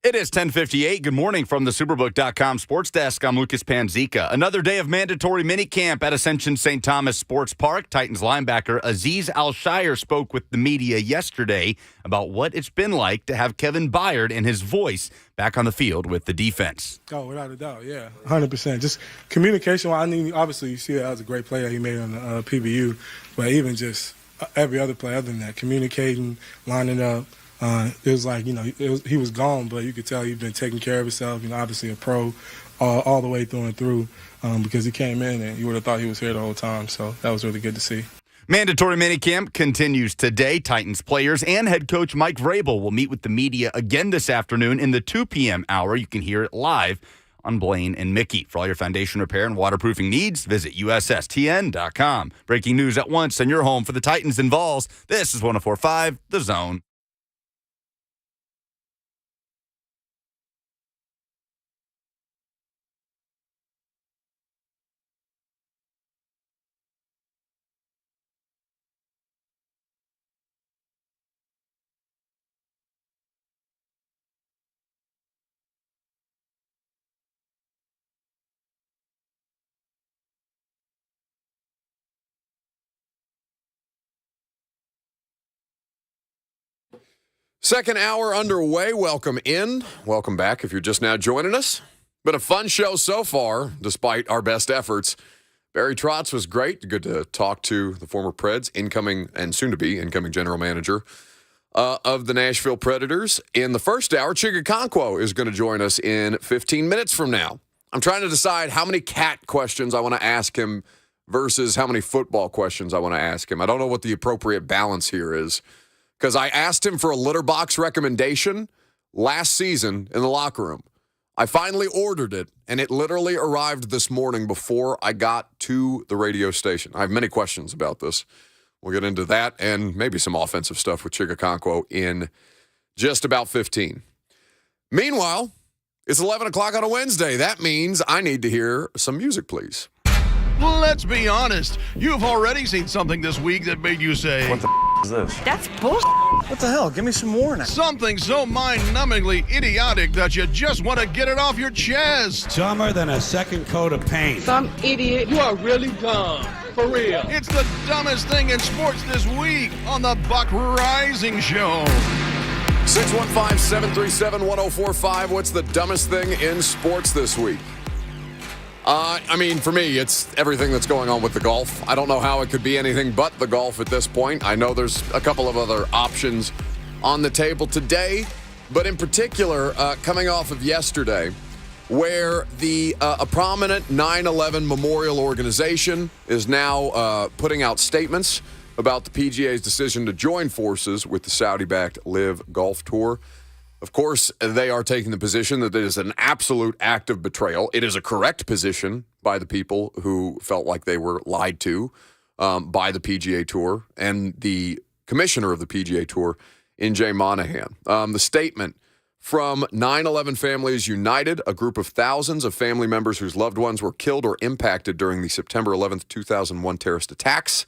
It is 10:58. Good morning from the Superbook.com sports desk. I'm Lucas Panzica. Another day of mandatory minicamp at Ascension St. Thomas Sports Park. Titans linebacker Azeez Al-Shire spoke with the media yesterday about what it's been like to have Kevin Byard and his voice back on the field with the defense. Oh, without a doubt, yeah, 100%. Just communication. I mean, obviously, you see that was a great play that he made on the PBU, but even just every other play other than that, communicating, lining up. It was like, he was gone, but you could tell he'd been taking care of himself. Obviously a pro all the way through and through because he came in and you would have thought he was here the whole time. So that was really good to see. Mandatory minicamp continues today. Titans players and head coach Mike Vrabel will meet with the media again this afternoon in the 2 p.m. hour. You can hear it live on Blaine and Mickey. For all your foundation repair and waterproofing needs, visit USSTN.com. Breaking news at once and your home for the Titans and Vols. This is 104.5 The Zone. Second hour underway. Welcome in. Welcome back if you're just now joining us. Been a fun show so far, despite our best efforts. Barry Trotz was great. Good to talk to the former Preds, incoming and soon-to-be incoming general manager of the Nashville Predators. In the first hour, Chig Okonkwo is going to join us in 15 minutes from now. I'm trying to decide how many cat questions I want to ask him versus how many football questions I want to ask him. I don't know what the appropriate balance here is. Because I asked him for a litter box recommendation last season in the locker room. I finally ordered it, and it literally arrived this morning before I got to the radio station. I have many questions about this. We'll get into that and maybe some offensive stuff with Chig Okonkwo in just about 15. Meanwhile, it's 11 o'clock on a Wednesday. That means I need to hear some music, please. Let's be honest. You've already seen something this week that made you say, "What the is this?" That's bullshit. What the hell? Give me some more now. Something so mind-numbingly idiotic that you just want to get it off your chest. Dumber than a second coat of paint. Some idiot. You are really dumb. For real. It's the dumbest thing in sports this week on the Buck Rising Show. 615-737-1045. What's the dumbest thing in sports this week? For me, it's everything that's going on with the golf. I don't know how it could be anything but the golf at this point. I know there's a couple of other options on the table today, but in particular, coming off of yesterday, where a prominent 9/11 memorial organization is now putting out statements about the PGA's decision to join forces with the Saudi-backed LIV Golf Tour. Of course, they are taking the position that it is an absolute act of betrayal. It is a correct position by the people who felt like they were lied to by the PGA Tour and the commissioner of the PGA Tour in Jay Monahan. The statement from 9/11 Families United, a group of thousands of family members whose loved ones were killed or impacted during the September 11th, 2001 terrorist attacks.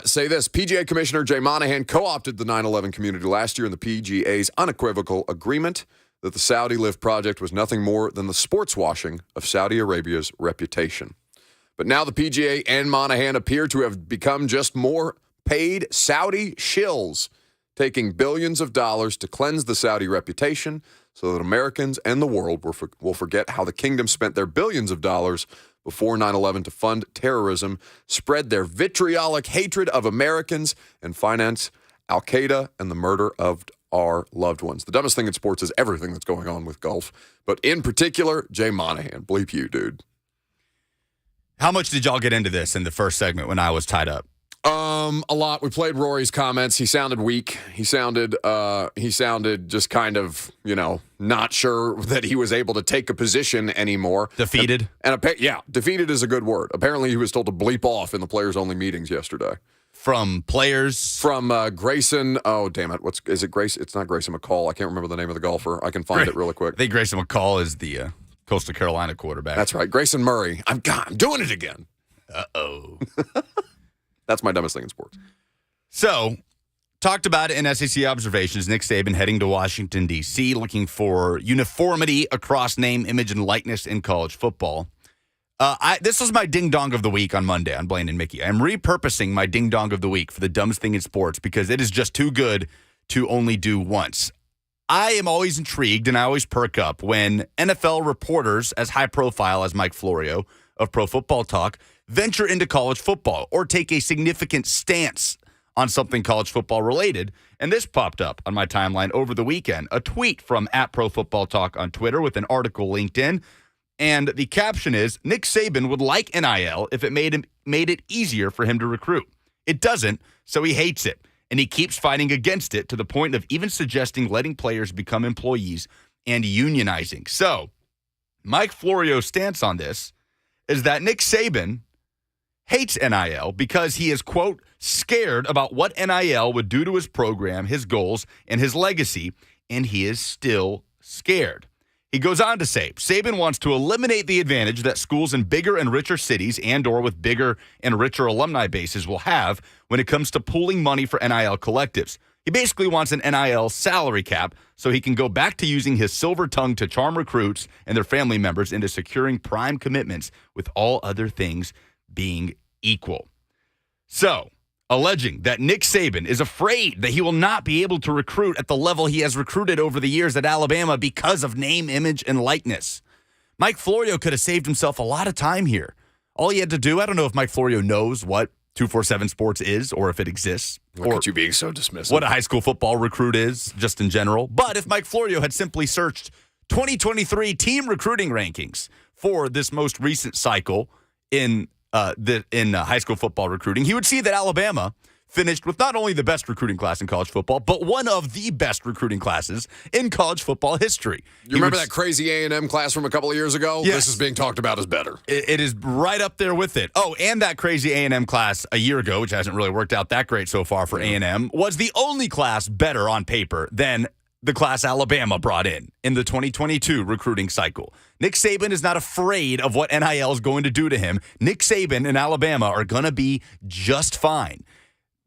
Say this, PGA Commissioner Jay Monahan co-opted the 9/11 community last year in the PGA's unequivocal agreement that the Saudi LIV project was nothing more than the sports washing of Saudi Arabia's reputation. But now the PGA and Monahan appear to have become just more paid Saudi shills, taking billions of dollars to cleanse the Saudi reputation so that Americans and the world will forget how the kingdom spent their billions of dollars before 9/11 to fund terrorism, spread their vitriolic hatred of Americans, and finance Al-Qaeda and the murder of our loved ones. The dumbest thing in sports is everything that's going on with golf, but in particular, Jay Monahan. Bleep you, dude. How much did y'all get into this in the first segment when I was tied up? A lot. We played Rory's comments. He sounded weak. He sounded just kind of, not sure that he was able to take a position anymore. Defeated? Defeated is a good word. Apparently he was told to bleep off in the players-only meetings yesterday. From players? From Grayson. Oh, damn it. Is it Grayson? It's not Grayson McCall. I can't remember the name of the golfer. I can find it really quick. I think Grayson McCall is the Coastal Carolina quarterback. That's right. Grayson Murray. I'm doing it again. Uh-oh. That's my dumbest thing in sports. So, Talked about it in SEC Observations. Nick Saban heading to Washington, D.C., looking for uniformity across name, image, and likeness in college football. This was my ding-dong of the week on Monday on Blaine and Mickey. I'm repurposing my ding-dong of the week for the dumbest thing in sports because it is just too good to only do once. I am always intrigued, and I always perk up when NFL reporters as high-profile as Mike Florio of Pro Football Talk venture into college football or take a significant stance on something college football related. And this popped up on my timeline over the weekend. A tweet from @ProFootballTalk on Twitter with an article linked in. And the caption is, Nick Saban would like NIL if it made it easier for him to recruit. It doesn't, so he hates it. And he keeps fighting against it to the point of even suggesting letting players become employees and unionizing. So Mike Florio's stance on this is that Nick Saban hates NIL because he is, quote, scared about what NIL would do to his program, his goals, and his legacy, and he is still scared. He goes on to say, Saban wants to eliminate the advantage that schools in bigger and richer cities and or with bigger and richer alumni bases will have when it comes to pooling money for NIL collectives. He basically wants an NIL salary cap so he can go back to using his silver tongue to charm recruits and their family members into securing prime commitments with all other things being equal. So, alleging that Nick Saban is afraid that he will not be able to recruit at the level he has recruited over the years at Alabama because of name, image, and likeness. Mike Florio could have saved himself a lot of time here. All he had to do, I don't know if Mike Florio knows what 247 Sports is or if it exists. Look at you being so dismissive. What a high school football recruit is, just in general. But if Mike Florio had simply searched 2023 team recruiting rankings for this most recent cycle in high school football recruiting, he would see that Alabama finished with not only the best recruiting class in college football, but one of the best recruiting classes in college football history. You remember that crazy A&M class from a couple of years ago? Yes. This is being talked about as better. It is right up there with it. Oh, and that crazy A&M class a year ago, which hasn't really worked out that great so far for A&M, was the only class better on paper than the class Alabama brought in the 2022 recruiting cycle. Nick Saban is not afraid of what NIL is going to do to him. Nick Saban and Alabama are going to be just fine.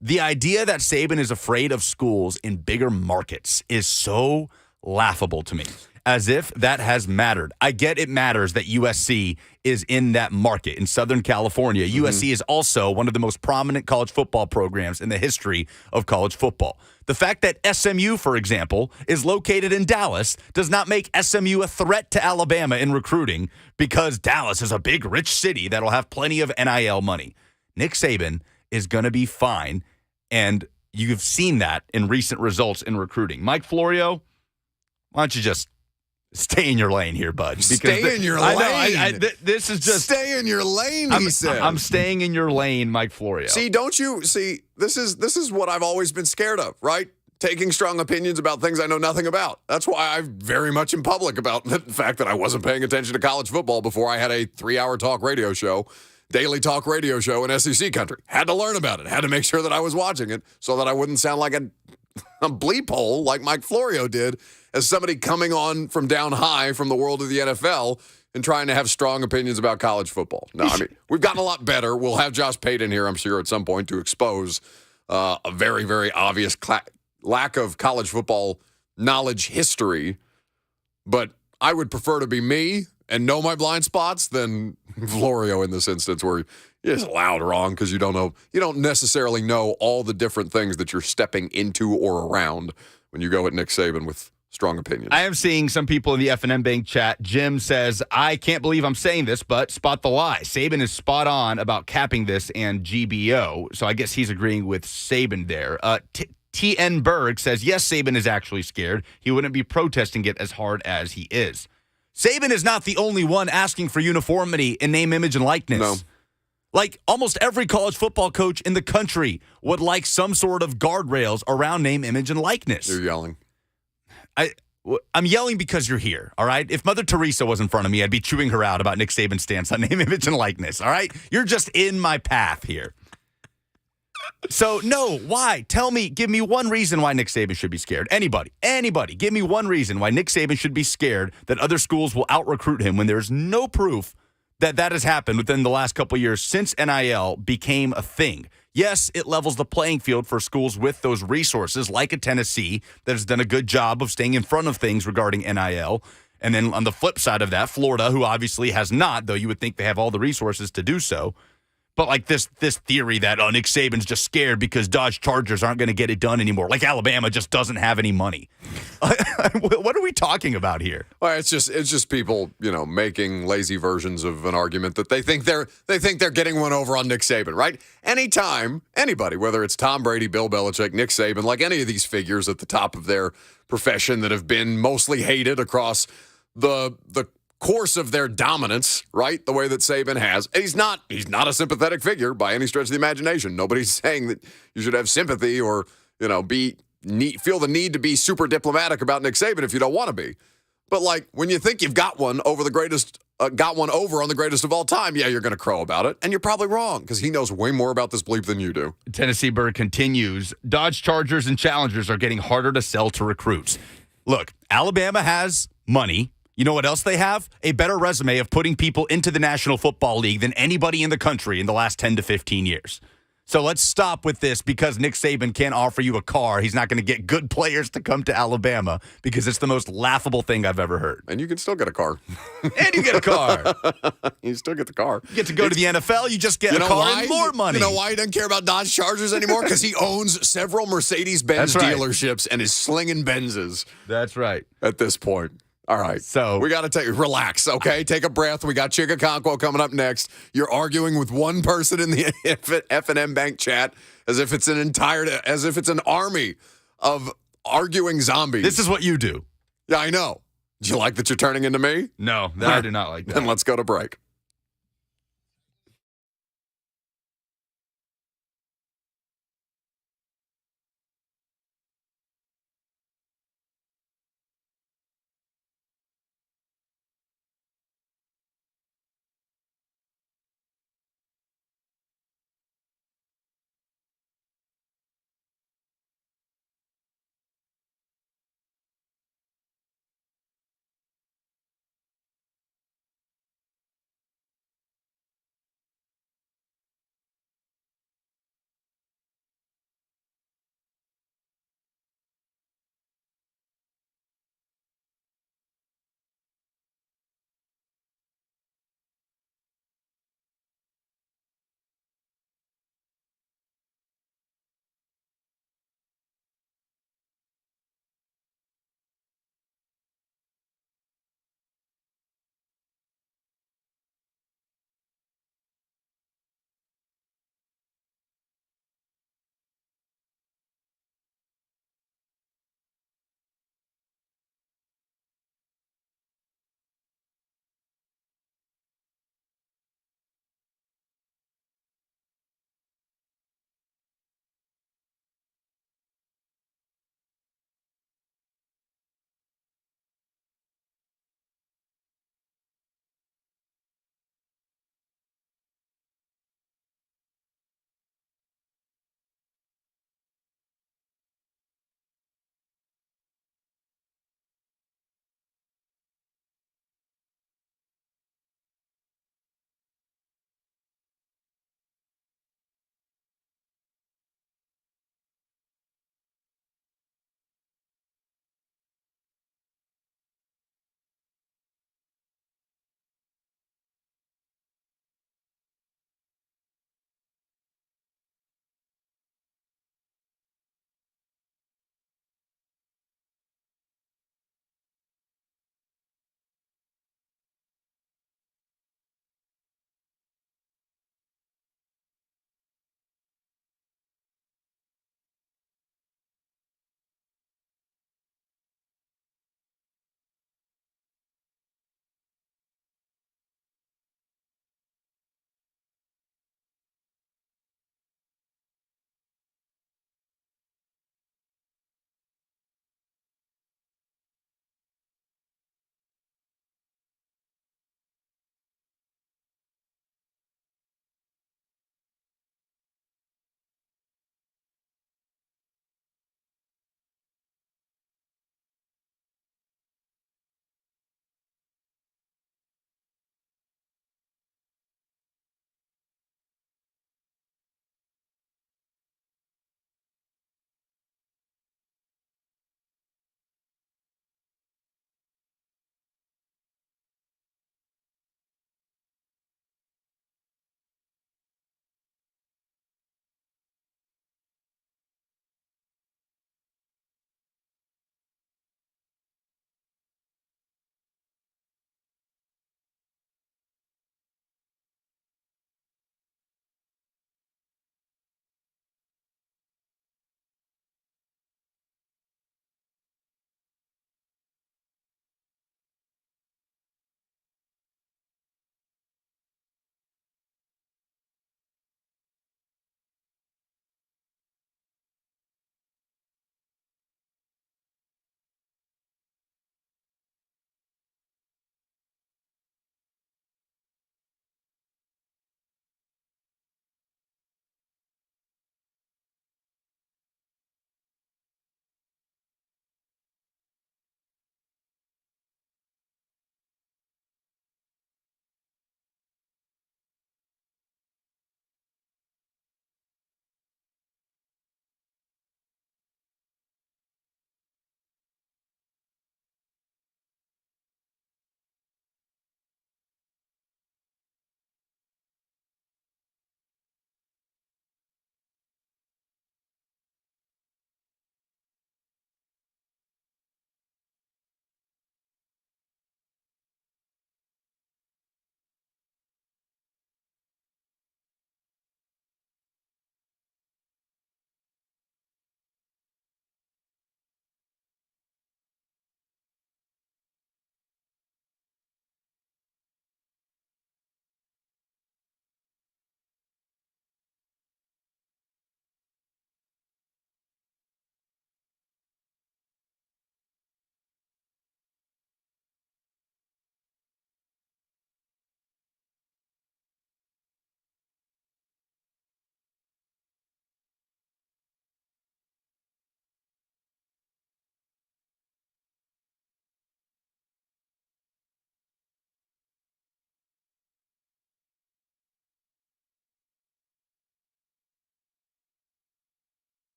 The idea that Saban is afraid of schools in bigger markets is so laughable to me, as if that has mattered. I get it matters that USC is in that market in Southern California. USC is also one of the most prominent college football programs in the history of college football. The fact that SMU, for example, is located in Dallas does not make SMU a threat to Alabama in recruiting because Dallas is a big, rich city that'll have plenty of NIL money. Nick Saban is going to be fine, and you've seen that in recent results in recruiting. Mike Florio, why don't you just stay in your lane here, bud? Because stay in your lane. I know. This is just stay in your lane. He said, I'm staying in your lane, Mike Florio. See, don't you see? This is what I've always been scared of, right? Taking strong opinions about things I know nothing about. That's why I'm very much in public about the fact that I wasn't paying attention to college football before I had a 3-hour talk radio show, daily talk radio show in SEC country. Had to learn about it. Had to make sure that I was watching it so that I wouldn't sound like a bleep hole like Mike Florio did as somebody coming on from down high from the world of the NFL and trying to have strong opinions about college football. No, I mean, we've gotten a lot better. We'll have Josh Payton here, I'm sure, at some point to expose a very, very obvious lack of college football knowledge history. But I would prefer to be me and know my blind spots than Florio in this instance, where you're just loud wrong because you don't necessarily know all the different things that you're stepping into or around when you go at Nick Saban with strong opinions. I am seeing some people in the F&M Bank chat. Jim says, I can't believe I'm saying this, but spot the lie. Saban is spot on about capping this and GBO. So I guess he's agreeing with Saban there. T.N. Berg says, yes, Saban is actually scared. He wouldn't be protesting it as hard as he is. Saban is not the only one asking for uniformity in name, image, and likeness. No. Like almost every college football coach in the country would like some sort of guardrails around name, image, and likeness. You're yelling. I'm yelling because you're here, all right? If Mother Teresa was in front of me, I'd be chewing her out about Nick Saban's stance on name, image, and likeness, all right? You're just in my path here. So, no, why? Give me one reason why Nick Saban should be scared. Anybody, give me one reason why Nick Saban should be scared that other schools will out-recruit him when there's no proof that has happened within the last couple of years since NIL became a thing. Yes, it levels the playing field for schools with those resources, like a Tennessee that has done a good job of staying in front of things regarding NIL. And then on the flip side of that, Florida, who obviously has not, though you would think they have all the resources to do so. But like this theory that Nick Saban's just scared because Dodge Chargers aren't going to get it done anymore. Like Alabama just doesn't have any money. What are we talking about here? Well, it's just people, making lazy versions of an argument that they think they're getting one over on Nick Saban, right? Anytime anybody, whether it's Tom Brady, Bill Belichick, Nick Saban, like any of these figures at the top of their profession that have been mostly hated across the course of their dominance, right? The way that Saban has. He's not a sympathetic figure by any stretch of the imagination. Nobody's saying that you should have sympathy or, feel the need to be super diplomatic about Nick Saban if you don't want to be. But like when you think you've got one over on the greatest of all time, yeah, you're going to crow about it. And you're probably wrong because he knows way more about this bleep than you do. Tennessee Bird continues. Dodge Chargers and Challengers are getting harder to sell to recruits. Look, Alabama has money. You know what else they have? A better resume of putting people into the National Football League than anybody in the country in the last 10 to 15 years. So let's stop with this because Nick Saban can't offer you a car. He's not going to get good players to come to Alabama because it's the most laughable thing I've ever heard. And you can still get a car. And you get a car. You still get the car. You get to go to the NFL. You just get a car and more money. You know why he doesn't care about Dodge Chargers anymore? Because he owns several Mercedes-Benz dealerships and is slinging Benzes. That's right. At this point. All right. So we got to relax, okay? Take a breath. We got Chig Okonkwo coming up next. You're arguing with one person in the F&M Bank chat as if it's an army of arguing zombies. This is what you do. Yeah, I know. Do you like that you're turning into me? No, I do not like that. Then let's go to break.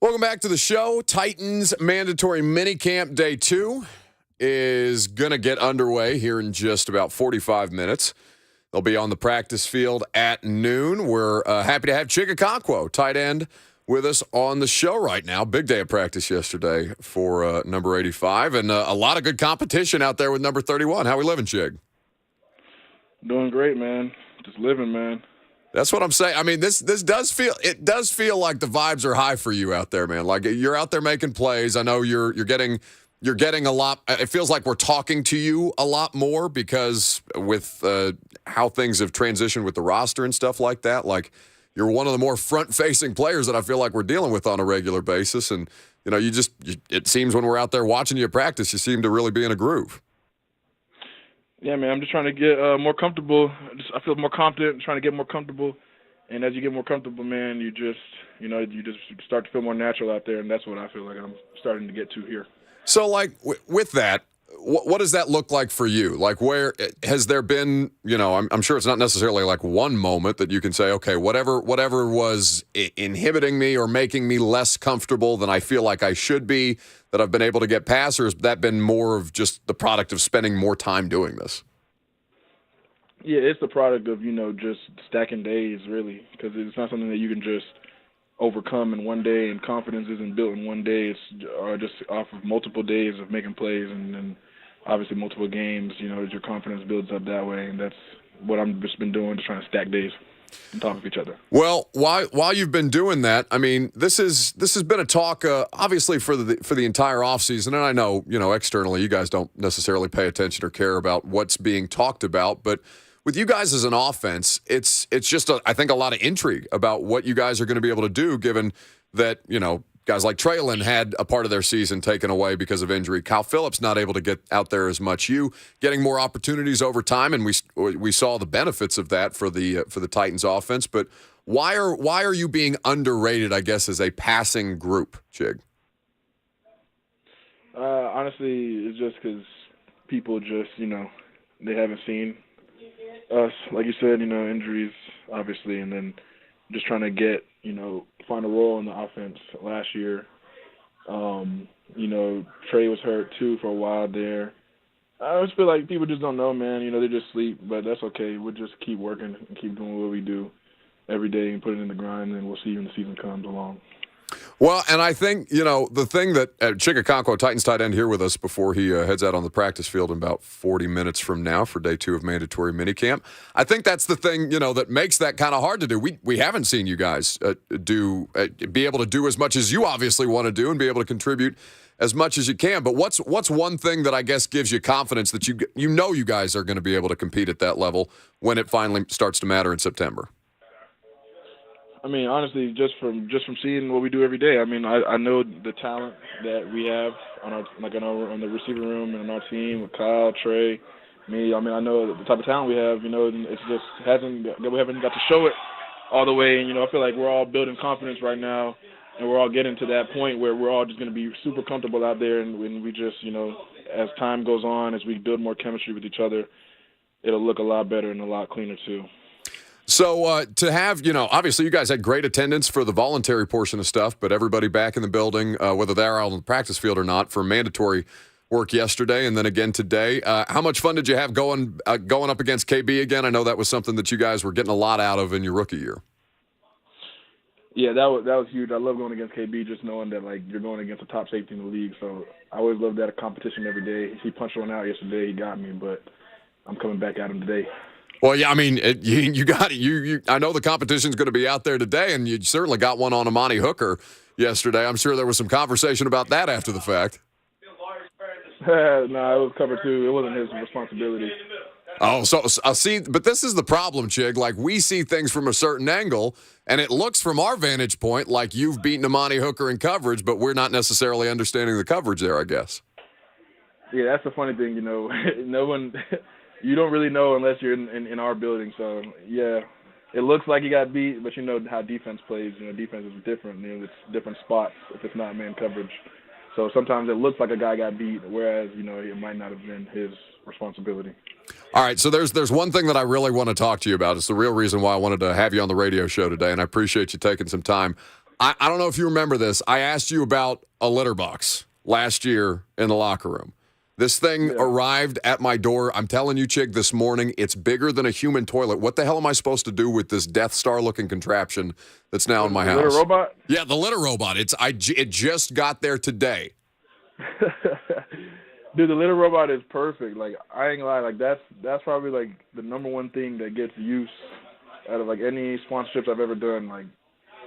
Welcome back to the show. Titans mandatory minicamp day 2 is going to get underway here in just about 45 minutes. They'll be on the practice field at noon. We're happy to have Chig Okonkwo, tight end, with us on the show right now. Big day of practice yesterday for number 85, and a lot of good competition out there with number 31. How we living, Chig? Doing great, man. Just living, man. That's what I'm saying. I mean, this does feel like the vibes are high for you out there, man. Like you're out there making plays. I know you're getting a lot. It feels like we're talking to you a lot more because with how things have transitioned with the roster and stuff like that. Like you're one of the more front-facing players that I feel like we're dealing with on a regular basis. And you know, it seems when we're out there watching you practice, you seem to really be in a groove. Yeah, man, I'm just trying to get more comfortable. I feel more confident, trying to get more comfortable. And as you get more comfortable, man, you just start to feel more natural out there, and that's what I feel like I'm starting to get to here. So, like, with that, what does that look like for you? Like, where has there been, you know, I'm sure it's not necessarily like one moment that you can say, okay, whatever was inhibiting me or making me less comfortable than I feel like I should be, that I've been able to get past, or has that been more of just the product of spending more time doing this? Yeah, it's the product of, just stacking days, really, because it's not something that you can just overcome in one day, and confidence isn't built in one day. It's just off of multiple days of making plays and then obviously multiple games, your confidence builds up that way, and that's what I've just been doing, just trying to stack days on top of each other. Well, while you've been doing that, I mean, this has been a talk, obviously for the entire offseason, and I know, externally you guys don't necessarily pay attention or care about what's being talked about, but with you guys as an offense, it's just, I think, a lot of intrigue about what you guys are going to be able to do, given that, guys like Traylon had a part of their season taken away because of injury. Kyle Phillips not able to get out there as much. You getting more opportunities over time, and we saw the benefits of that for the Titans offense. But why are you being underrated, I guess, as a passing group, Chig? Honestly, it's just because people just, they haven't seen us, like you said, injuries, obviously, and then just trying to get, find a role in the offense last year. Trey was hurt, too, for a while there. I just feel like people just don't know, man. They just sleep, but that's okay. We'll just keep working and keep doing what we do every day and put it in the grind, and we'll see when the season comes along. Well, and I think, the thing that Chig Okonkwo, Titans tight end, here with us before he heads out on the practice field in about 40 minutes from now for day 2 of mandatory minicamp. I think that's the thing, that makes that kind of hard to do. We haven't seen you guys be able to do as much as you obviously want to do and be able to contribute as much as you can. But what's one thing that I guess gives you confidence that you guys are going to be able to compete at that level when it finally starts to matter in September? I mean, honestly, just from seeing what we do every day, I mean, I know the talent that we have on the receiver room and on our team with Kyle, Trey, me. I mean, I know the type of talent we have. It's just we haven't got to show it all the way. And I feel like we're all building confidence right now, and we're all getting to that point where we're all just going to be super comfortable out there. And when we just, as time goes on, as we build more chemistry with each other, it'll look a lot better and a lot cleaner too. So to have, obviously you guys had great attendance for the voluntary portion of stuff, but everybody back in the building, whether they're out on the practice field or not, for mandatory work yesterday and then again today. How much fun did you have going up against KB again? I know that was something that you guys were getting a lot out of in your rookie year. Yeah, that was huge. I love going against KB, just knowing that you're going against a top safety in the league. So I always love that competition every day. He punched one out yesterday. He got me, but I'm coming back at him today. Well, yeah, I mean, you got it. I know the competition's going to be out there today, and you certainly got one on Amani Hooker yesterday. I'm sure there was some conversation about that after the fact. No, it was cover 2. It wasn't his responsibility. Oh, so I see, but this is the problem, Chig. Like, we see things from a certain angle, and it looks from our vantage point like you've beaten Amani Hooker in coverage, but we're not necessarily understanding the coverage there, I guess. Yeah, that's the funny thing, no one – you don't really know unless you're in our building. So, yeah, it looks like you got beat, but you know how defense plays. Defense is different. It's different spots if it's not man coverage. So sometimes it looks like a guy got beat, whereas, it might not have been his responsibility. All right, so there's one thing that I really want to talk to you about. It's the real reason why I wanted to have you on the radio show today, and I appreciate you taking some time. I don't know if you remember this. I asked you about a litter box last year in the locker room. This thing arrived at my door. I'm telling you, Chig, this morning, it's bigger than a human toilet. What the hell am I supposed to do with this Death Star-looking contraption that's now in my house? The litter robot? Yeah, the litter robot. It just got there today. Dude, the litter robot is perfect. Like, I ain't gonna lie. Like, that's probably, like, the number one thing that gets use out of, like, any sponsorships I've ever done. Like,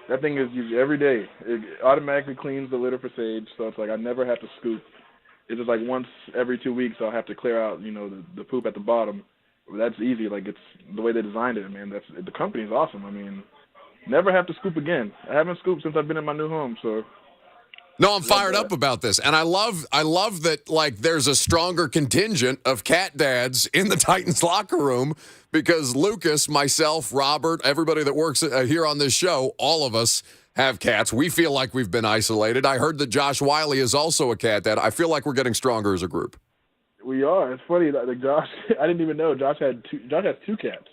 that thing is used every day. It automatically cleans the litter for Sage, so it's like I never have to scoop. It's just like once every 2 weeks I'll have to clear out, the poop at the bottom. That's easy. Like, it's the way they designed it, man. The company's awesome. I mean, never have to scoop again. I haven't scooped since I've been in my new home, so. No, I'm fired up about this. And I love that, like, there's a stronger contingent of cat dads in the Titans locker room because Lucas, myself, Robert, everybody that works here on this show, all of us have cats. We feel like we've been isolated. I heard that Josh Wiley is also a cat dad. I feel like we're getting stronger as a group. We are. It's funny. Like Josh, I didn't even know Josh has two cats.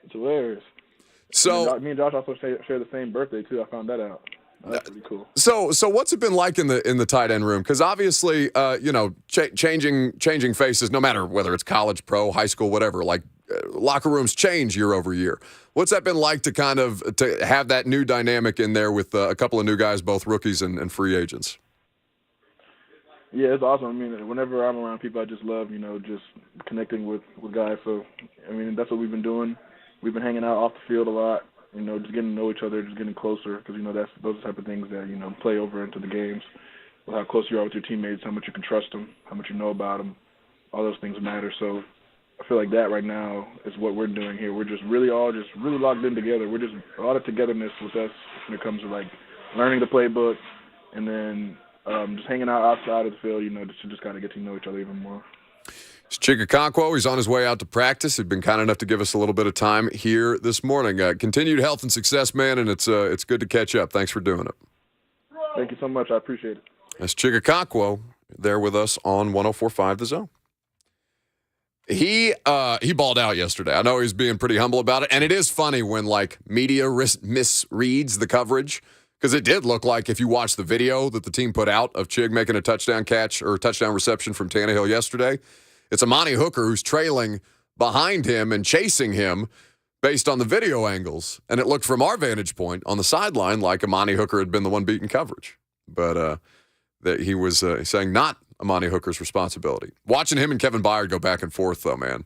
It's hilarious. So me and Josh also share the same birthday too. I found that out. That's pretty cool. So what's it been like in the tight end room? Because obviously, changing faces, no matter whether it's college, pro, high school, whatever. Like locker rooms change year over year. What's that been like to to have that new dynamic in there with a couple of new guys, both rookies and free agents? Yeah, it's awesome. I mean, whenever I'm around people, I just love just connecting with guys. So I mean, that's what we've been doing. We've been hanging out off the field a lot. Just getting to know each other, just getting closer, because that's those type of things that play over into the games. With how close you are with your teammates, how much you can trust them, how much you know about them, all those things matter. So I feel like that right now is what we're doing here. We're just really locked in together. We're just a lot of togetherness with us when it comes to like learning the playbook, and then just hanging out outside of the field. Just kind of get to know each other even more. It's Chig Okonkwo. He's on his way out to practice. He's been kind enough to give us a little bit of time here this morning. Continued health and success, man, and it's good to catch up. Thanks for doing it. Thank you so much. I appreciate it. That's Chig Okonkwo there with us on 104.5 The Zone. He balled out yesterday. I know he was being pretty humble about it, and it is funny when like media misreads the coverage, because it did look like, if you watch the video that the team put out of Chig making a touchdown catch or touchdown reception from Tannehill yesterday, it's Amani Hooker who's trailing behind him and chasing him based on the video angles. And it looked from our vantage point on the sideline like Amani Hooker had been the one beating coverage. But that he was saying not Amani Hooker's responsibility. Watching him and Kevin Byard go back and forth, though, man,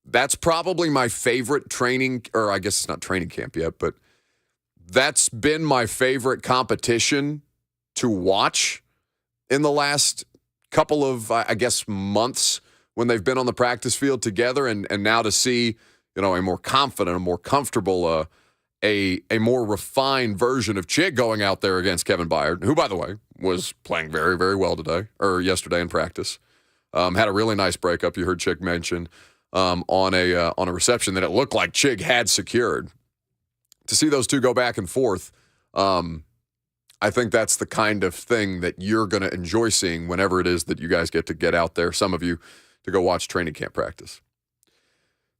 that's probably my favorite training, or I guess it's not training camp yet, but that's been my favorite competition to watch in the last couple of, I guess, months when they've been on the practice field together, and now to see, a more confident, a more comfortable, a more refined version of Chig going out there against Kevin Byard, who, by the way, was playing very, very well yesterday in practice. Had a really nice breakup. You heard Chig mention on a reception that it looked like Chig had secured. To see those two go back and forth, I think that's the kind of thing that you're going to enjoy seeing whenever it is that you guys get out there, some of you, to go watch training camp practice.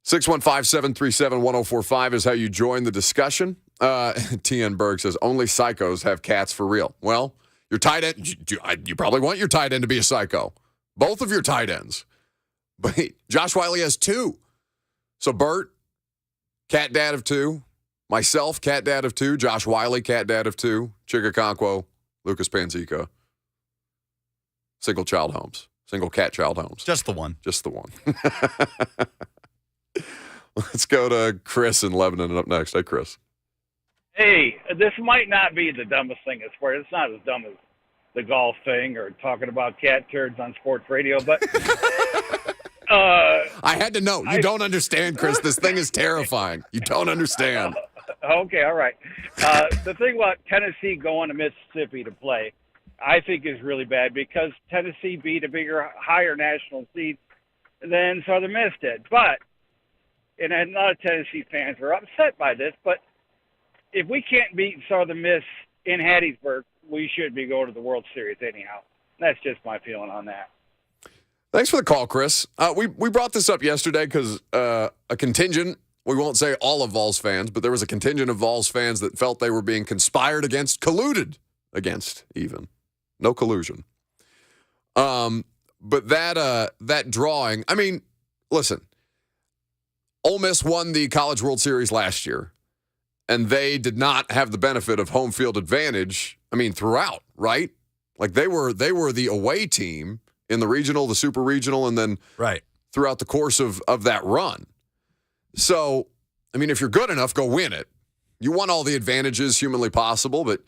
615-737-1045 is how you join the discussion. TN Berg says, only psychos have cats for real. Well, your tight end, you probably want your tight end to be a psycho. Both of your tight ends. But Josh Wiley has two. So Bert, cat dad of two. Myself, cat dad of two. Josh Wiley, cat dad of two. Chig Okonkwo, Lucas Panzica. Single cat child homes. Just the one. Let's go to Chris in Lebanon up next. Hey, Chris. Hey, this might not be the dumbest thing in sports. It's not as dumb as the golf thing or talking about cat turds on sports radio, but I had to know. You don't understand, Chris. This thing is terrifying. You don't understand. Okay, all right. The thing about Tennessee going to Mississippi to play, I think is really bad because Tennessee beat a higher national seed than Southern Miss did. But, and a lot of Tennessee fans are upset by this, but if we can't beat Southern Miss in Hattiesburg, we should be going to the World Series anyhow. That's just my feeling on that. Thanks for the call, Chris. We brought this up yesterday because a contingent We won't say all of Vols fans, but there was a contingent of Vols fans that felt they were being conspired against, colluded against even. No collusion. But that drawing, I mean, listen, Ole Miss won the College World Series last year, and they did not have the benefit of home field advantage, I mean, throughout, right? Like they were the away team in the regional, the super regional, and then throughout the course of that run. So, I mean, if you're good enough, go win it. You want all the advantages humanly possible, but,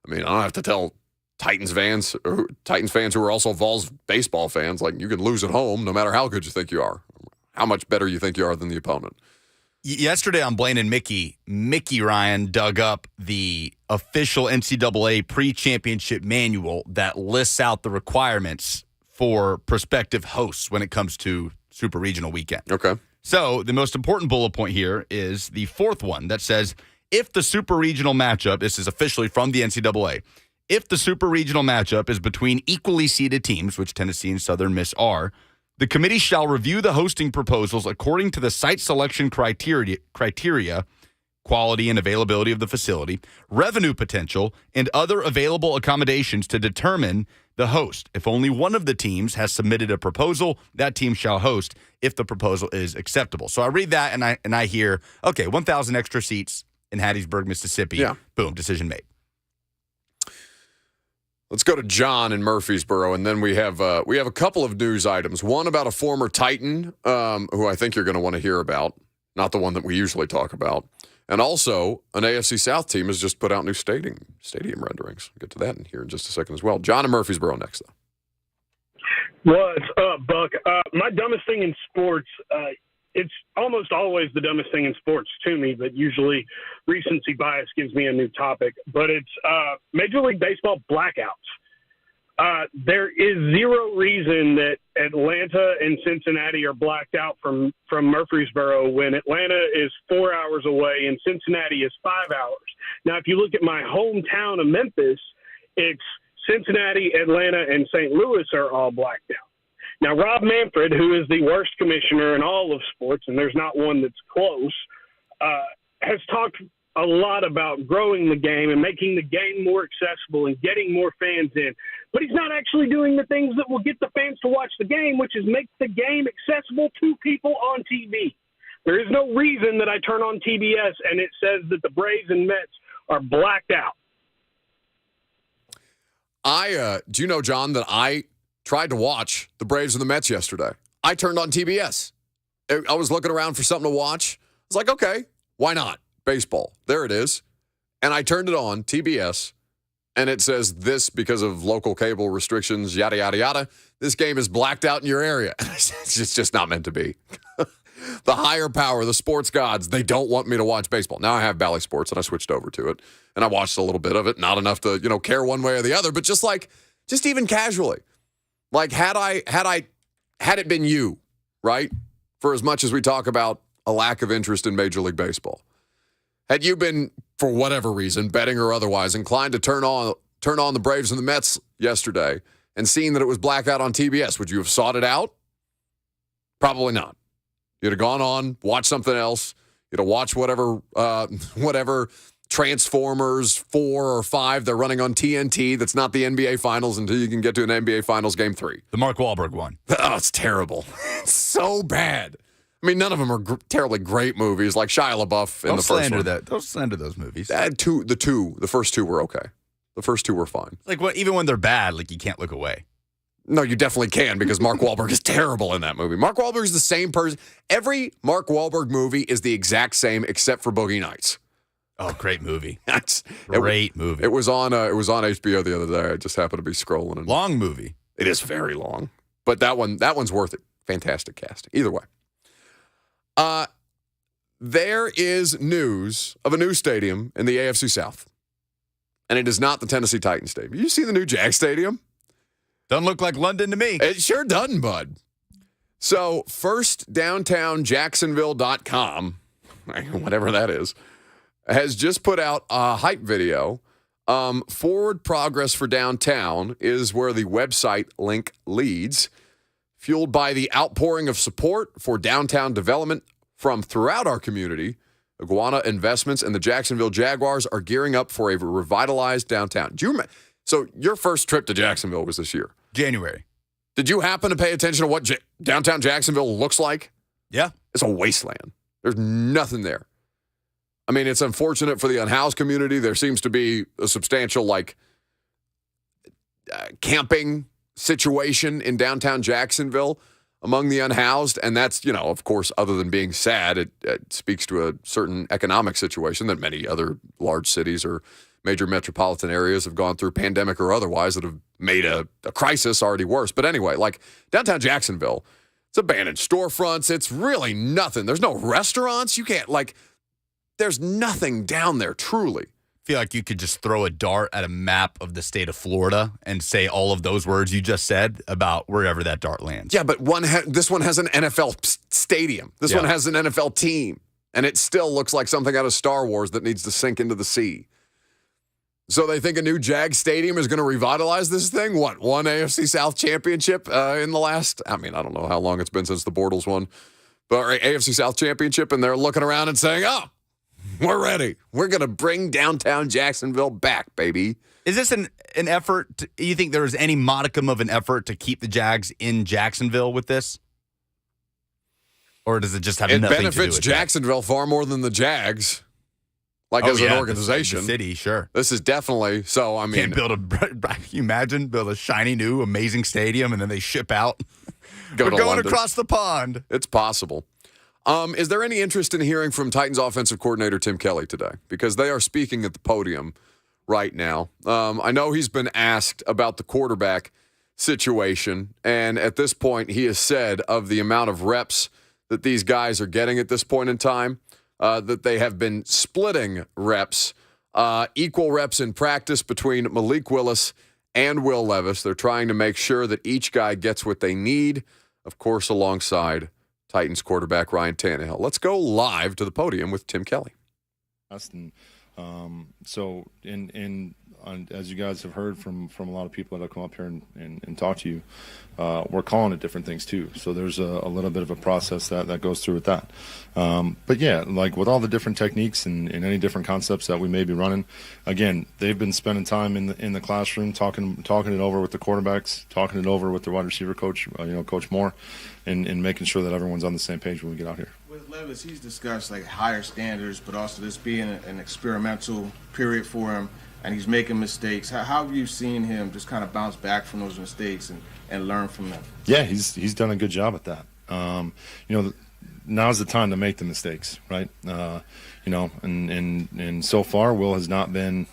I mean, I don't have to tell Titans fans who are also Vols baseball fans, like, you can lose at home no matter how good you think you are, how much better you think you are than the opponent. Yesterday on Blaine and Mickey Ryan dug up the official NCAA pre-championship manual that lists out the requirements for prospective hosts when it comes to Super Regional weekend. Okay. So the most important bullet point here is the fourth one that says, if the Super Regional matchup, this is officially from the NCAA, if the Super Regional matchup is between equally seeded teams, which Tennessee and Southern Miss are, the committee shall review the hosting proposals according to the site selection criteria, quality and availability of the facility, revenue potential, and other available accommodations to determine the host. If only one of the teams has submitted a proposal, that team shall host if the proposal is acceptable. So I read that and I hear, okay, 1,000 extra seats in Hattiesburg, Mississippi. Yeah. Boom, decision made. Let's go to John in Murfreesboro, and then we have a couple of news items. One about a former Titan, who I think you're going to want to hear about, not the one that we usually talk about. And also, an AFC South team has just put out new stadium renderings. We'll get to that in here in just a second as well. John in Murfreesboro next, though. What's up, Buck? My dumbest thing in sports, it's almost always the dumbest thing in sports to me, but usually recency bias gives me a new topic. But it's Major League Baseball blackouts. There is zero reason that Atlanta and Cincinnati are blacked out from Murfreesboro when Atlanta is 4 hours away and Cincinnati is 5 hours. Now, if you look at my hometown of Memphis, it's Cincinnati, Atlanta, and St. Louis are all blacked out. Now, Rob Manfred, who is the worst commissioner in all of sports, and there's not one that's close, has talked a lot about growing the game and making the game more accessible and getting more fans in. But he's not actually doing the things that will get the fans to watch the game, which is make the game accessible to people on TV. There is no reason that I turn on TBS and it says that the Braves and Mets are blacked out. Do you know, John, that I tried to watch the Braves and the Mets yesterday? I turned on TBS. I was looking around for something to watch. I was like, okay, why not? Baseball. There it is. And I turned it on, TBS, and it says this because of local cable restrictions, yada, yada, yada. This game is blacked out in your area. It's just not meant to be. The higher power, the sports gods, they don't want me to watch baseball. Now I have Bally Sports, and I switched over to it. And I watched a little bit of it. Not enough to, care one way or the other, but just even casually. Like, had it been you, right? For as much as we talk about a lack of interest in Major League Baseball. Had you been, for whatever reason, betting or otherwise, inclined to turn on the Braves and the Mets yesterday and seen that it was blackout on TBS, would you have sought it out? Probably not. You'd have gone on, watched something else. You'd have watched whatever Transformers 4 or 5 they're running on TNT that's not the NBA Finals until you can get to an NBA Finals Game 3. The Mark Wahlberg one. Oh, it's terrible. It's so bad. I mean, none of them are terribly great movies, like Shia LaBeouf in the first one. Don't slander those movies. The first two were okay. The first two were fine. Like, even when they're bad, you can't look away. No, you definitely can because Mark Wahlberg is terrible in that movie. Mark Wahlberg is the same person. Every Mark Wahlberg movie is the exact same except for Boogie Nights. Oh, great movie. Great movie. It was on HBO the other day. I just happened to be scrolling. Long movie. It is very long. But that one's worth it. Fantastic casting. Either way. There is news of a new stadium in the AFC South. And it is not the Tennessee Titans Stadium. You see the new Jag Stadium? Doesn't look like London to me. It sure doesn't, bud. So, firstdowntownjacksonville.com, whatever that is, has just put out a hype video. Forward progress for downtown is where the website link leads. Fueled by the outpouring of support for downtown development from throughout our community, Iguana Investments and the Jacksonville Jaguars are gearing up for a revitalized downtown. Do you remember? So your first trip to Jacksonville was this year. January. Did you happen to pay attention to what downtown Jacksonville looks like? Yeah. It's a wasteland. There's nothing there. I mean, it's unfortunate for the unhoused community. There seems to be a substantial, camping situation in downtown Jacksonville among the unhoused. And that's, of course, other than being sad, it speaks to a certain economic situation that many other large cities or major metropolitan areas have gone through, pandemic or otherwise, that have made a crisis already worse. But anyway, downtown Jacksonville, it's abandoned storefronts. It's really nothing. There's no restaurants. You can't, there's nothing down there, truly. I feel like you could just throw a dart at a map of the state of Florida and say all of those words you just said about wherever that dart lands. Yeah, but this one has an NFL stadium. This one has an NFL team. And it still looks like something out of Star Wars that needs to sink into the sea. So they think a new Jag Stadium is going to revitalize this thing? What, one AFC South championship in the last, I don't know how long it's been since the Bortles won, but AFC South championship, and they're looking around and saying, oh, we're ready. We're going to bring downtown Jacksonville back, baby. Is this an effort? You think there was any modicum of an effort to keep the Jags in Jacksonville with this? Or does it just have nothing to do with it? It benefits Jacksonville far more than the Jags. As an organization. The city, sure. This is definitely, Can't can you imagine, build a shiny new amazing stadium and then they ship out? We're going London. Across the pond. It's possible. Is there any interest in hearing from Titans offensive coordinator Tim Kelly today? Because they are speaking at the podium right now. I know he's been asked about the quarterback situation, and at this point he has said of the amount of reps that these guys are getting at this point in time, that they have been splitting reps, equal reps in practice between Malik Willis and Will Levis. They're trying to make sure that each guy gets what they need, of course, alongside Titans quarterback Ryan Tannehill. Let's go live to the podium with Tim Kelly. So, as you guys have heard from a lot of people that have come up here and talk to you, we're calling it different things too. So there's a little bit of a process that goes through with that. But yeah, with all the different techniques and any different concepts that we may be running, again, they've been spending time in the classroom talking it over with the quarterbacks, talking it over with the wide receiver coach, Coach Moore, and making sure that everyone's on the same page when we get out here. With Levis, he's discussed higher standards, but also this being an experimental period for him, and he's making mistakes. How have you seen him just kind of bounce back from those mistakes and learn from them? Yeah, he's done a good job at that. Now's the time to make the mistakes, right? And so far, Will has not been,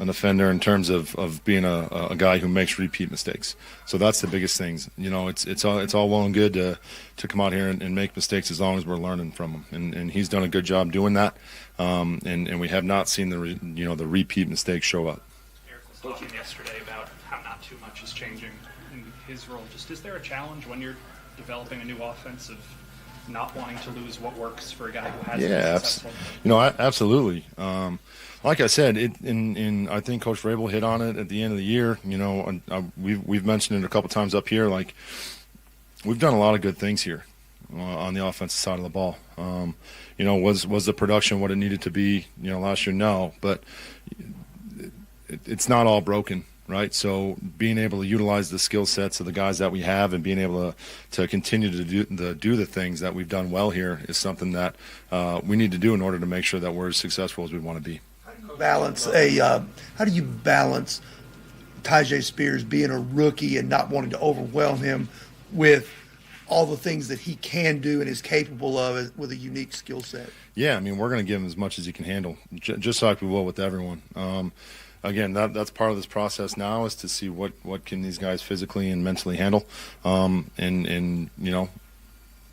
an offender in terms of being a guy who makes repeat mistakes. So that's the biggest things. It's all well and good to come out here and make mistakes as long as we're learning from them. And he's done a good job doing that. And we have not seen the repeat mistakes show up. Eric was talking yesterday about how not too much is changing in his role. Just is there a challenge when you're developing a new offense of not wanting to lose what works for a guy who has been successful? Absolutely. Like I said, I think Coach Vrabel hit on it at the end of the year. We've mentioned it a couple times up here. We've done a lot of good things here on the offensive side of the ball. Was the production what it needed to be? Last year, no, but it's not all broken, right? So being able to utilize the skill sets of the guys that we have and being able to continue to do the things that we've done well here is something that we need to do in order to make sure that we're as successful as we want to be. How do you balance Tyjae Spears being a rookie and not wanting to overwhelm him with all the things that he can do and is capable of with a unique skill set? Yeah, we're going to give him as much as he can handle, just like we will with everyone. Again, that's part of this process now is to see what can these guys physically and mentally handle.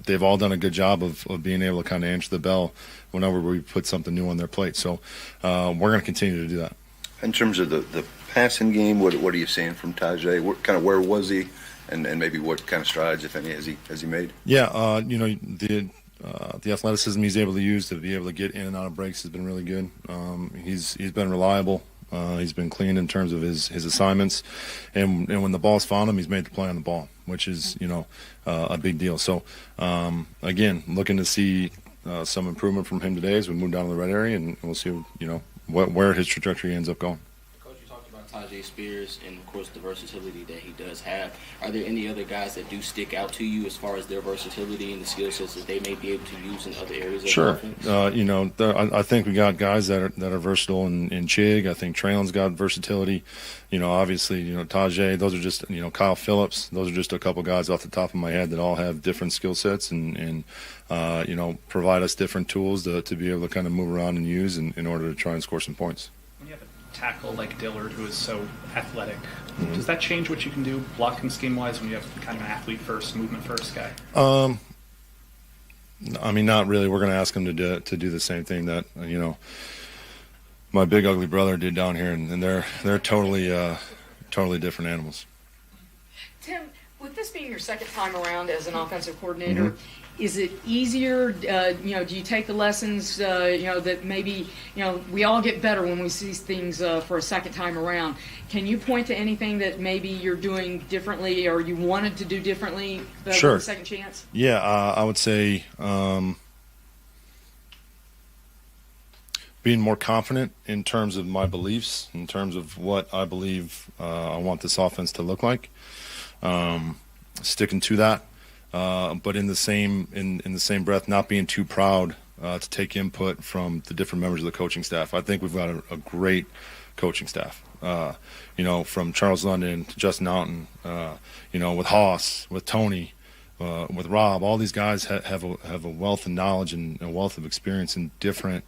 They've all done a good job of being able to kind of answer the bell whenever we put something new on their plate. So we're going to continue to do that. In terms of the passing game, what are you seeing from Tyjae? Where was he, and maybe what kind of strides, if any, has he made? Yeah, the athleticism he's able to use to be able to get in and out of breaks has been really good. He's been reliable. He's been clean in terms of his assignments, and when the ball's found him, he's made the play on the ball, which is a big deal. So again, looking to see some improvement from him today as we move down to the red area, and we'll see where his trajectory ends up going. Tajay Spears and, of course, the versatility that he does have. Are there any other guys that do stick out to you as far as their versatility and the skill sets that they may be able to use in other areas of the offense? I think we got guys that are versatile in Chig. I think Traylon's got versatility. Obviously, Tajay, those are just, Kyle Phillips, those are just a couple guys off the top of my head that all have different skill sets and provide us different tools to be able to kind of move around and use in order to try and score some points. Tackle like Dillard, who is so athletic, does that change what you can do blocking scheme-wise when you have kind of an athlete-first, movement-first guy? I mean, not really. We're going to him to do the same thing that my big ugly brother did down here, and they're totally different animals. Tim, with this being your second time around as an offensive coordinator, is it easier, do you take the lessons, that maybe, we all get better when we see things for a second time around. Can you point to anything that maybe you're doing differently or you wanted to do differently Sure. with a second chance? Yeah, I would say being more confident in terms of my beliefs, in terms of what I believe I want this offense to look like, sticking to that. But in the same breath, not being too proud to take input from the different members of the coaching staff. I think we've got a great coaching staff. From Charles London to Justin Outen, with Haas, with Tony, with Rob. All these guys have a wealth of knowledge and a wealth of experience in different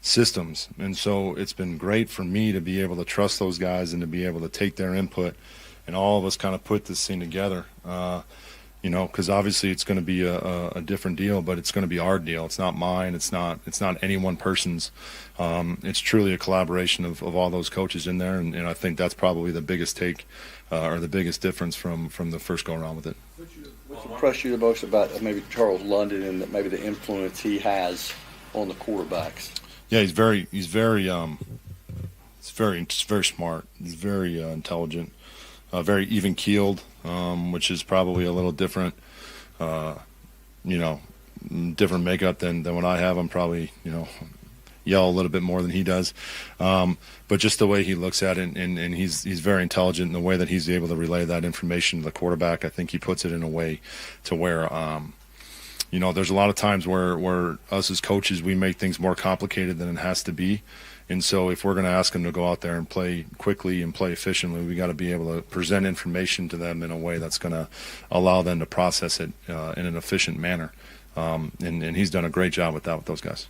systems, and so it's been great for me to be able to trust those guys and to be able to take their input, and all of us kind of put this thing together. Because obviously it's going to be a different deal, but it's going to be our deal. It's not mine. It's not any one person's. It's truly a collaboration of all those coaches in there, and I think that's probably the biggest take or the biggest difference from the first go around with it. What's impressed you the most about maybe Charles London and maybe the influence he has on the quarterbacks? Yeah, he's very smart. He's very intelligent. Very even keeled, which is probably a little different, different makeup than what I have. I'm probably, yell a little bit more than he does. But just the way he looks at it, and he's very intelligent in the way that he's able to relay that information to the quarterback. I think he puts it in a way to where, there's a lot of times where us as coaches, we make things more complicated than it has to be. And so if we're going to ask them to go out there and play quickly and play efficiently, we got to be able to present information to them in a way that's going to allow them to process it in an efficient manner. And he's done a great job with that with those guys.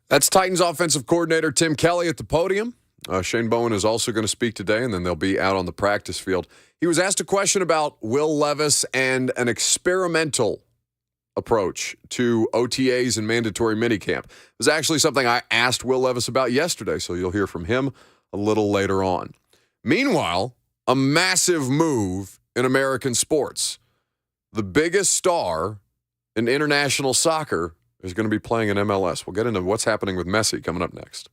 That's Titans offensive coordinator Tim Kelly at the podium. Shane Bowen is also going to speak today, and then they'll be out on the practice field. He was asked a question about Will Levis and an experimental approach to OTAs and mandatory minicamp. It was actually something I asked Will Levis about yesterday, so you'll hear from him a little later on. Meanwhile, a massive move in American sports. The biggest star in international soccer is going to be playing in MLS. We'll get into what's happening with Messi coming up next.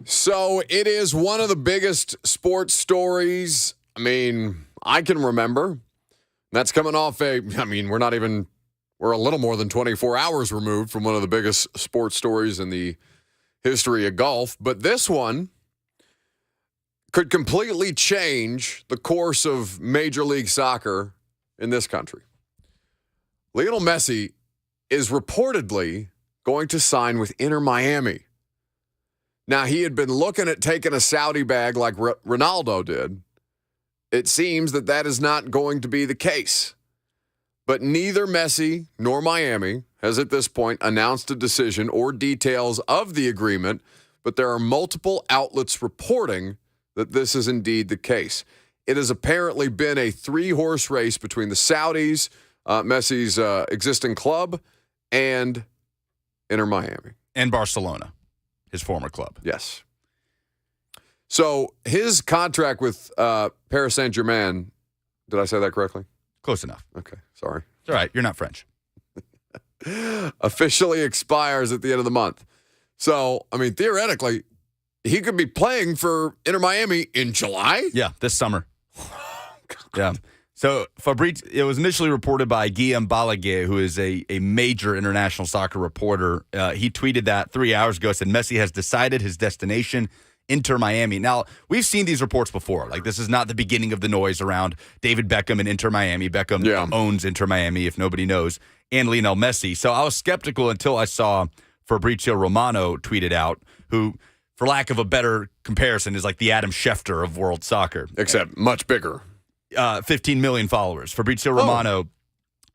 So it is one of the biggest sports stories, I can remember. That's coming off we're a little more than 24 hours removed from one of the biggest sports stories in the history of golf. But this one could completely change the course of Major League Soccer in this country. Lionel Messi is reportedly going to sign with Inter Miami. Now, he had been looking at taking a Saudi bag like Ronaldo did. It seems that is not going to be the case. But neither Messi nor Miami has at this point announced a decision or details of the agreement, but there are multiple outlets reporting that this is indeed the case. It has apparently been a 3-horse race between the Saudis, Messi's existing club, and Inter Miami. And Barcelona, his former club. Yes. So his contract with Paris Saint-Germain, did I say that correctly? Close enough. Okay, sorry. It's all right. You're not French. Officially expires at the end of the month. So, theoretically, he could be playing for Inter Miami in July? Yeah, this summer. Yeah. So it was initially reported by Guillaume Balaguer, who is a major international soccer reporter. He tweeted that 3 hours ago, said Messi has decided his destination, Inter Miami. Now, we've seen these reports before. Like, this is not the beginning of the noise around David Beckham and Inter Miami. Beckham owns Inter Miami, if nobody knows, and Lionel Messi. So I was skeptical until I saw Fabrizio Romano tweeted out, who, for lack of a better comparison, is like the Adam Schefter of world soccer. Except much bigger. 15 million followers. Fabrizio Romano,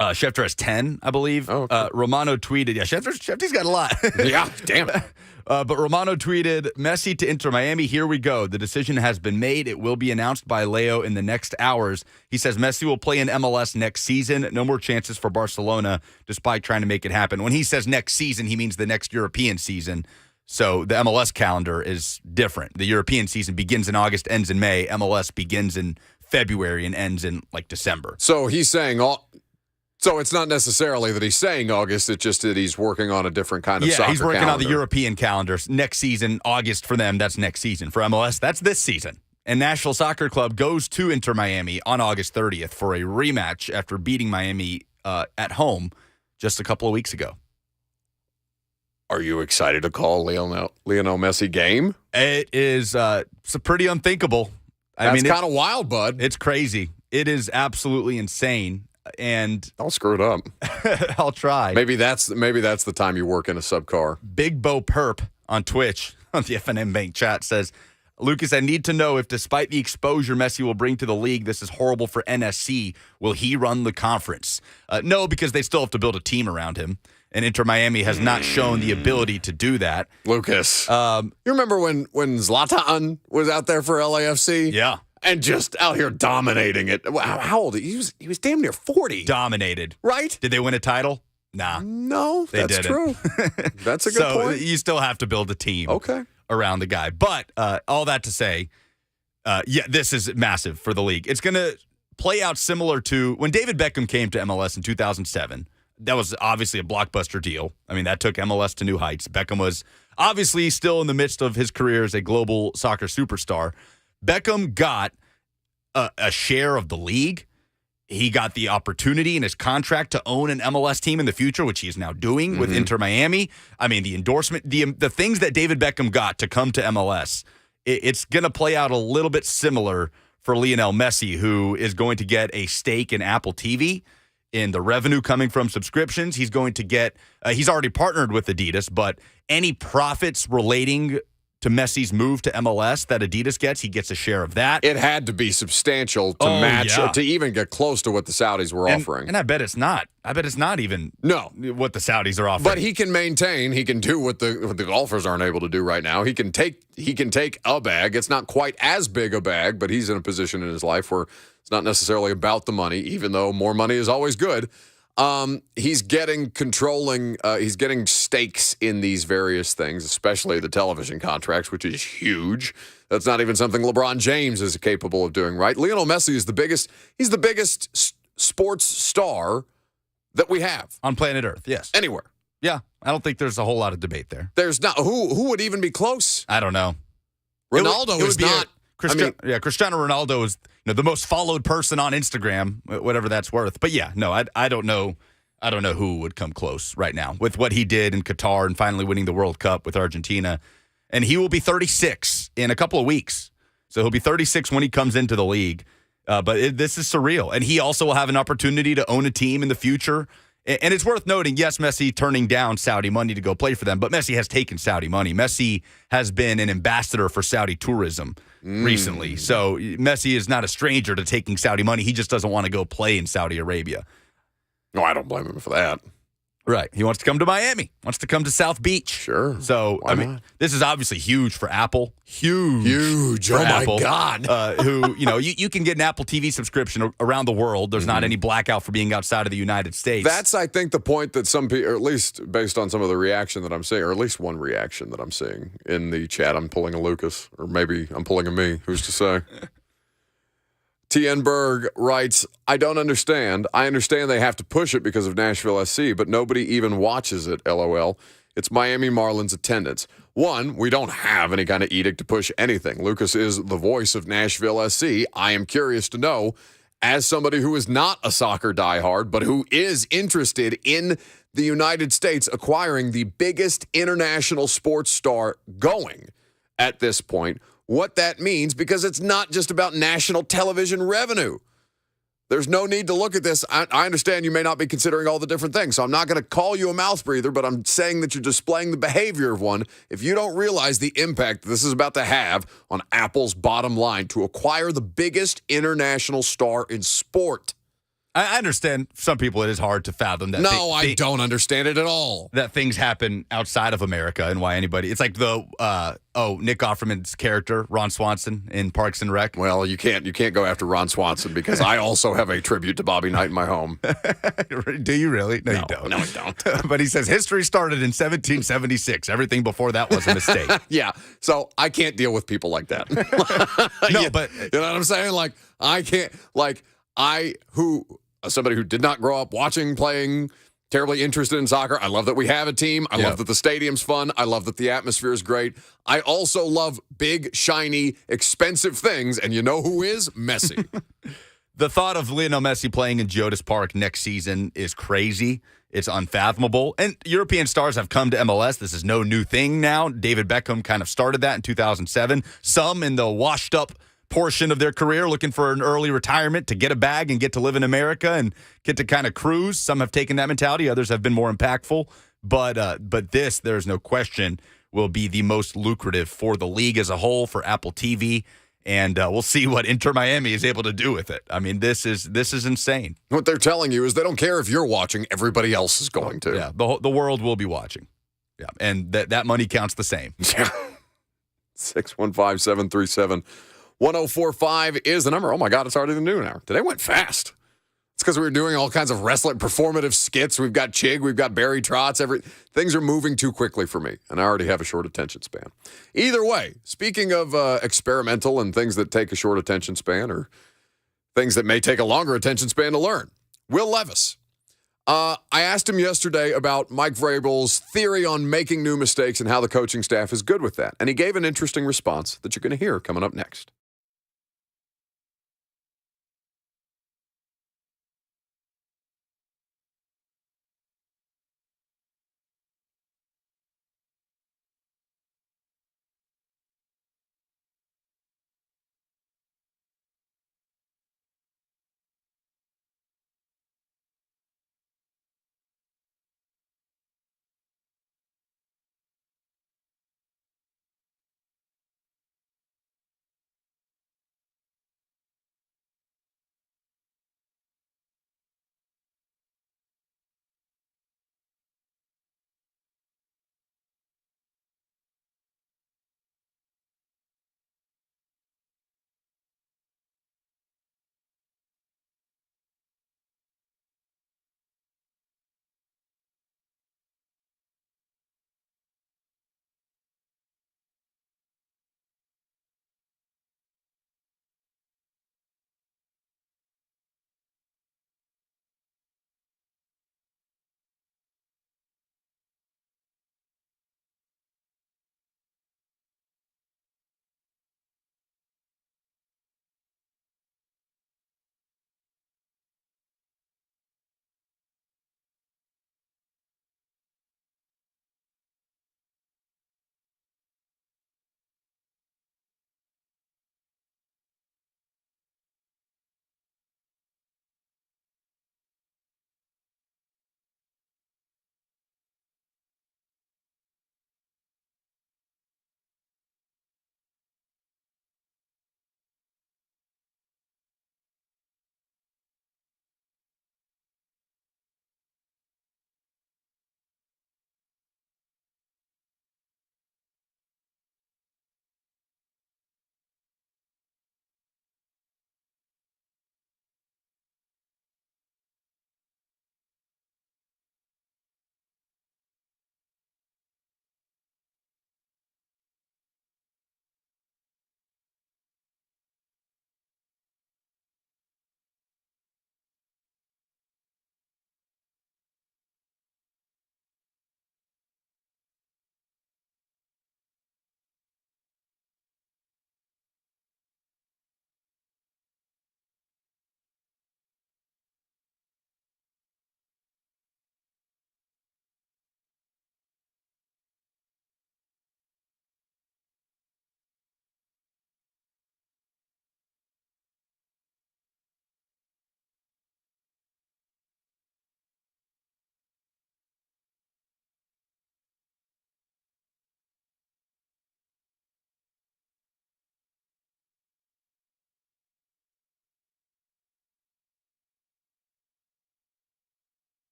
Schefter has 10, I believe. Oh, okay. Romano tweeted, Schefter's got a lot. Yeah, damn it. But Romano tweeted, Messi to Inter Miami, here we go. The decision has been made. It will be announced by Leo in the next hours. He says Messi will play in MLS next season. No more chances for Barcelona, despite trying to make it happen. When he says next season, he means the next European season. So the MLS calendar is different. The European season begins in August, ends in May. MLS begins in February and ends in December. So he's saying so it's not necessarily that he's saying August, it's just that he's working on a different kind of soccer calendar. Yeah, he's working on the European calendars. Next season, August for them, that's next season. For MLS, that's this season. And National Soccer Club goes to Inter Miami on August 30th for a rematch after beating Miami at home just a couple of weeks ago. Are you excited to call Lionel Messi game? It is it's pretty unthinkable. That's kind of wild, bud. It's crazy. It is absolutely insane. And I'll screw it up. I'll try. Maybe that's the time you work in a sub car. Big Bo Perp on Twitch on the FNM Bank chat says, Lucas, I need to know if despite the exposure Messi will bring to the league, this is horrible for NSC. Will he run the conference? No, because they still have to build a team around him. And Inter Miami has not shown the ability to do that. Lucas, you remember when Zlatan was out there for LAFC? Yeah. And just out here dominating it. How old? He was damn near 40. Dominated. Right? Did they win a title? Nah. No, that's didn't. true. That's a good point. You still have to build a team around the guy. But all that to say, this is massive for the league. It's going to play out similar to when David Beckham came to MLS in 2007. That was obviously a blockbuster deal. That took MLS to new heights. Beckham was obviously still in the midst of his career as a global soccer superstar. Beckham got a share of the league. He got the opportunity in his contract to own an MLS team in the future, which he is now doing with Inter Miami. The endorsement, the things that David Beckham got to come to MLS, it's going to play out a little bit similar for Lionel Messi, who is going to get a stake in Apple TV. In the revenue coming from subscriptions, he's going to get, he's already partnered with Adidas, but any profits relating to Messi's move to MLS that Adidas gets, he gets a share of that. It had to be substantial to match, to even get close to what the Saudis were offering. And I bet it's not. I bet it's not even what the Saudis are offering. But he can do what the golfers aren't able to do right now. He can take a bag. It's not quite as big a bag, but he's in a position in his life where it's not necessarily about the money, even though more money is always good. He's getting stakes in these various things, especially the television contracts, which is huge. That's not even something LeBron James is capable of doing, right? Lionel Messi is he's the biggest sports star that we have. On planet Earth, yes. Anywhere. Yeah, I don't think there's a whole lot of debate there. There's not. Who would even be close? I don't know. Ronaldo is not. Cristiano Ronaldo is the most followed person on Instagram, whatever that's worth. But yeah, no, I don't know. I don't know who would come close right now with what he did in Qatar and finally winning the World Cup with Argentina. And he will be 36 in a couple of weeks. So he'll be 36 when he comes into the league. But this is surreal. And he also will have an opportunity to own a team in the future. And it's worth noting, yes, Messi turning down Saudi money to go play for them, but Messi has taken Saudi money. Messi has been an ambassador for Saudi tourism recently. So Messi is not a stranger to taking Saudi money. He just doesn't want to go play in Saudi Arabia. No, I don't blame him for that. Right. He wants to come to Miami, wants to come to South Beach. Sure. So, this is obviously huge for Apple. Huge. Oh, Apple, my God. You can get an Apple TV subscription around the world. There's not any blackout for being outside of the United States. That's, I think, the point that some people, or at least based on some of the reaction that I'm seeing, or at least one reaction that I'm seeing in the chat. I'm pulling a Lucas, or maybe I'm pulling a me. Who's to say? T.N. Berg writes, I don't understand. I understand they have to push it because of Nashville SC, but nobody even watches it, LOL. It's Miami Marlins attendance. One, we don't have any kind of edict to push anything. Lucas is the voice of Nashville SC. I am curious to know, as somebody who is not a soccer diehard, but who is interested in the United States acquiring the biggest international sports star going at this point, what that means, because it's not just about national television revenue. There's no need to look at this. I understand you may not be considering all the different things, so I'm not going to call you a mouth breather, but I'm saying that you're displaying the behavior of one if you don't realize the impact this is about to have on Apple's bottom line to acquire the biggest international star in sport. I understand some people it is hard to fathom that. No, I don't understand it at all. That things happen outside of America and why anybody. It's like the Nick Offerman's character, Ron Swanson in Parks and Rec. Well, you can't go after Ron Swanson because I also have a tribute to Bobby Knight in my home. Do you really? No, you don't. No, I don't. But he says history started in 1776. Everything before that was a mistake. Yeah. So I can't deal with people like that. No, but you know what I'm saying? Like I can't. Somebody who did not grow up watching, playing, terribly interested in soccer. I love that we have a team. I love that the stadium's fun. I love that the atmosphere is great. I also love big, shiny, expensive things. And you know who is? Messi. The thought of Lionel Messi playing in Geodis Park next season is crazy. It's unfathomable. And European stars have come to MLS. This is no new thing now. David Beckham kind of started that in 2007. Some in the washed up portion of their career looking for an early retirement to get a bag and get to live in America and get to kind of cruise. Some have taken that mentality. Others have been more impactful. But this, there's no question, will be the most lucrative for the league as a whole, for Apple TV. And we'll see what Inter Miami is able to do with it. I mean, this is insane. What they're telling you is they don't care if you're watching. Everybody else is going to. Yeah, the world will be watching. Yeah, and that money counts the same. Yeah. 615-737-1045 is the number. Oh, my God, it's already the noon hour. Today went fast. It's because we were doing all kinds of wrestling, performative skits. We've got Chig. We've got Barry Trotz. Things are moving too quickly for me, and I already have a short attention span. Either way, speaking of experimental and things that take a short attention span or things that may take a longer attention span to learn, Will Levis. I asked him yesterday about Mike Vrabel's theory on making new mistakes and how the coaching staff is good with that, and he gave an interesting response that you're going to hear coming up next.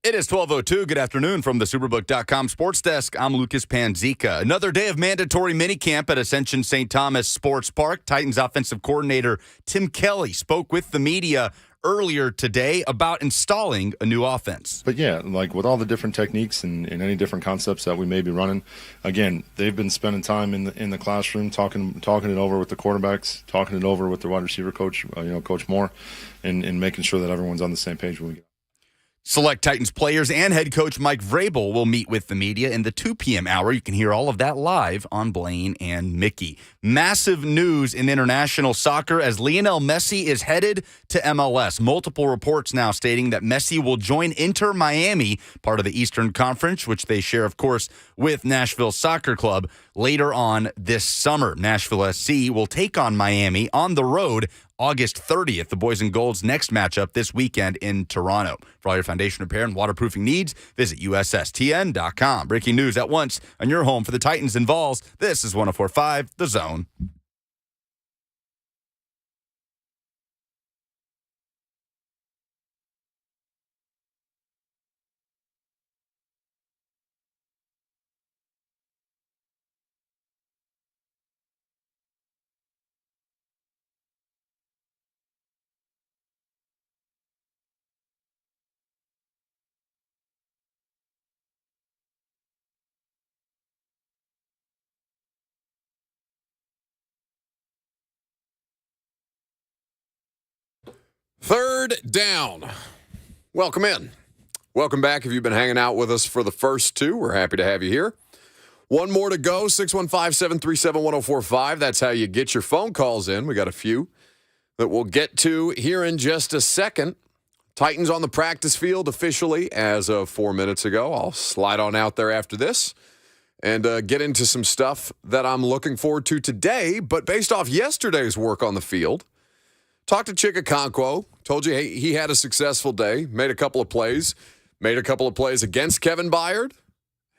It is 12:02. Good afternoon from the Superbook.com Sports Desk. I'm Lucas Panzica. Another day of mandatory minicamp at Ascension St. Thomas Sports Park. Titans offensive coordinator Tim Kelly spoke with the media earlier today about installing a new offense. But yeah, like with all the different techniques and any different concepts that we may be running, again, they've been spending time in the classroom talking it over with the quarterbacks, talking it over with the wide receiver coach, Coach Moore, and making sure that everyone's on the same page when we get. Select Titans players and head coach Mike Vrabel will meet with the media in the 2 p.m. hour. You can hear all of that live on Blaine and Mickey. Massive news in international soccer as Lionel Messi is headed to MLS. Multiple reports now stating that Messi will join Inter Miami, part of the Eastern Conference, which they share, of course, with Nashville Soccer Club later on this summer. Nashville SC will take on Miami on the road August 30th, the Boys and Gold's next matchup this weekend in Toronto. For all your foundation repair and waterproofing needs, visit USSTN.com. Breaking news at once on your home for the Titans and Vols. This is 104.5 The Zone. Third down. Welcome in. Welcome back. If you've been hanging out with us for the first two, we're happy to have you here. One more to go, 615-737-1045. That's how you get your phone calls in. We got a few that we'll get to here in just a second. Titans on the practice field officially as of 4 minutes ago. I'll slide on out there after this and get into some stuff that I'm looking forward to today. But based off yesterday's work on the field, talked to Chig Okonkwo. Told you he had a successful day. Made a couple of plays. Made a couple of plays against Kevin Byard.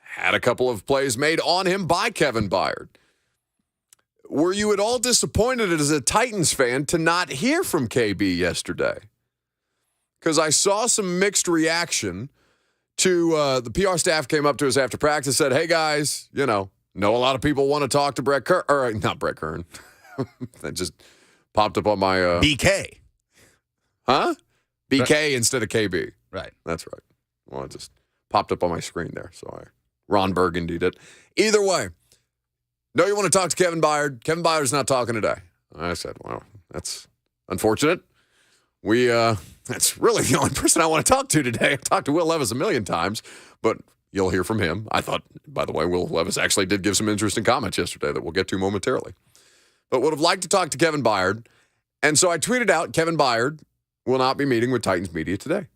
Had a couple of plays made on him by Kevin Byard. Were you at all disappointed as a Titans fan to not hear from KB yesterday? Because I saw some mixed reaction to the PR staff came up to us after practice, said, hey, guys, know a lot of people want to talk to Brett Kern. Or not Brett Kern. That just popped up on my... BK. Huh? BK instead of KB. Right. That's right. Well, it just popped up on my screen there, so Ron Burgundy did. Either way, no, you want to talk to Kevin Byard. Kevin Byard's not talking today. I said, well, that's unfortunate. That's really the only person I want to talk to today. I've talked to Will Levis a million times, but you'll hear from him. I thought, by the way, Will Levis actually did give some interesting comments yesterday that we'll get to momentarily. But would have liked to talk to Kevin Byard. And so I tweeted out, Kevin Byard will not be meeting with Titans media today.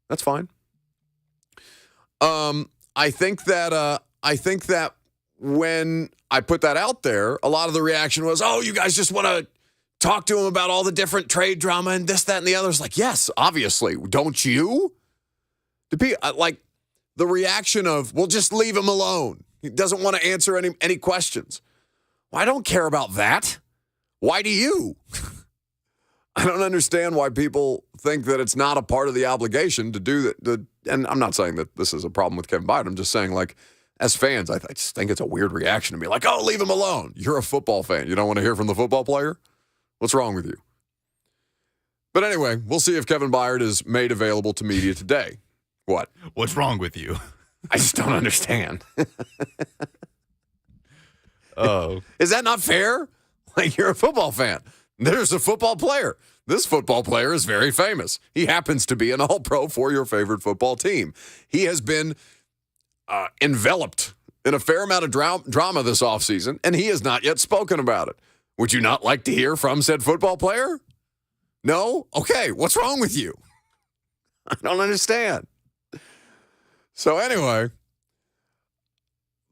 That's fine. I think that when I put that out there, a lot of the reaction was, oh, you guys just want to talk to him about all the different trade drama and this, that, and the other. It's like, yes, obviously. Don't you? Like the reaction of, well, just leave him alone. He doesn't want to answer any questions. Well, I don't care about that. Why do you? I don't understand why people think that it's not a part of the obligation to do that. And I'm not saying that this is a problem with Kevin Byard. I'm just saying, like, as fans, I just think it's a weird reaction to be like, oh, leave him alone. You're a football fan. You don't want to hear from the football player? What's wrong with you? But anyway, we'll see if Kevin Byard is made available to media today. What? What's wrong with you? I just don't understand. Oh. Is that not fair? Like, you're a football fan. There's a football player. This football player is very famous. He happens to be an all-pro for your favorite football team. He has been enveloped in a fair amount of drama this offseason, and he has not yet spoken about it. Would you not like to hear from said football player? No? Okay, what's wrong with you? I don't understand. So anyway,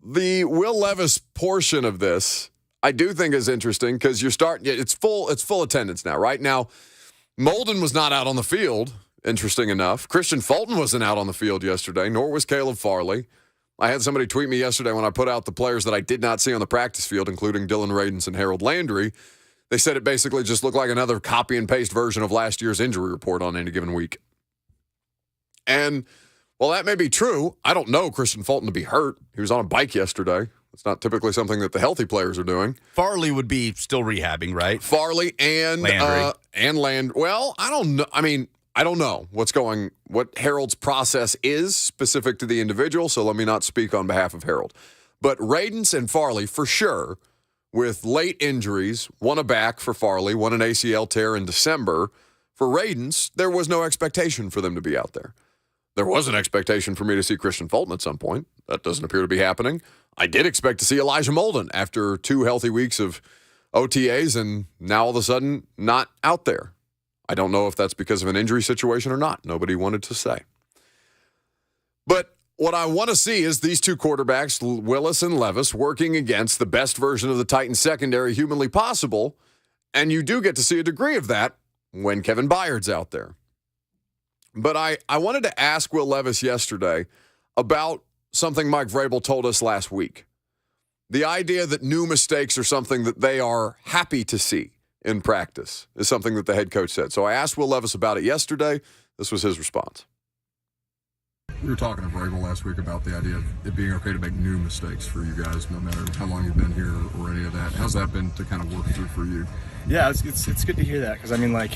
the Will Levis portion of this, I do think is interesting because it's full attendance now. Right now, Molden was not out on the field, interesting enough. Christian Fulton wasn't out on the field yesterday, nor was Caleb Farley. I had somebody tweet me yesterday when I put out the players that I did not see on the practice field, including Dylan Radins and Harold Landry. They said it basically just looked like another copy and paste version of last year's injury report on any given week. And Well, that may be true. I don't know Christian Fulton to be hurt. He was on a bike yesterday. It's not typically something that the healthy players are doing. Farley would be still rehabbing, right? Farley and Landry. Well, I don't know. I mean, I don't know what Harold's process is specific to the individual, so let me not speak on behalf of Harold. But Radens and Farley, for sure, with late injuries, one a back for Farley, one an ACL tear in December. For Radens, there was no expectation for them to be out there. There was an expectation for me to see Christian Fulton at some point. That doesn't appear to be happening. I did expect to see Elijah Molden after 2 healthy weeks of OTAs, and now all of a sudden not out there. I don't know if that's because of an injury situation or not. Nobody wanted to say. But what I want to see is these 2 quarterbacks, Willis and Levis, working against the best version of the Titans secondary humanly possible, and you do get to see a degree of that when Kevin Byard's out there. But I wanted to ask Will Levis yesterday about something Mike Vrabel told us last week. The idea that new mistakes are something that they are happy to see in practice is something that the head coach said. So I asked Will Levis about it yesterday. This was his response. We were talking to Vrabel last week about the idea of it being okay to make new mistakes for you guys, no matter how long you've been here or any of that. How's that been to kind of work through for you? Yeah, it's good to hear that, because, I mean, like,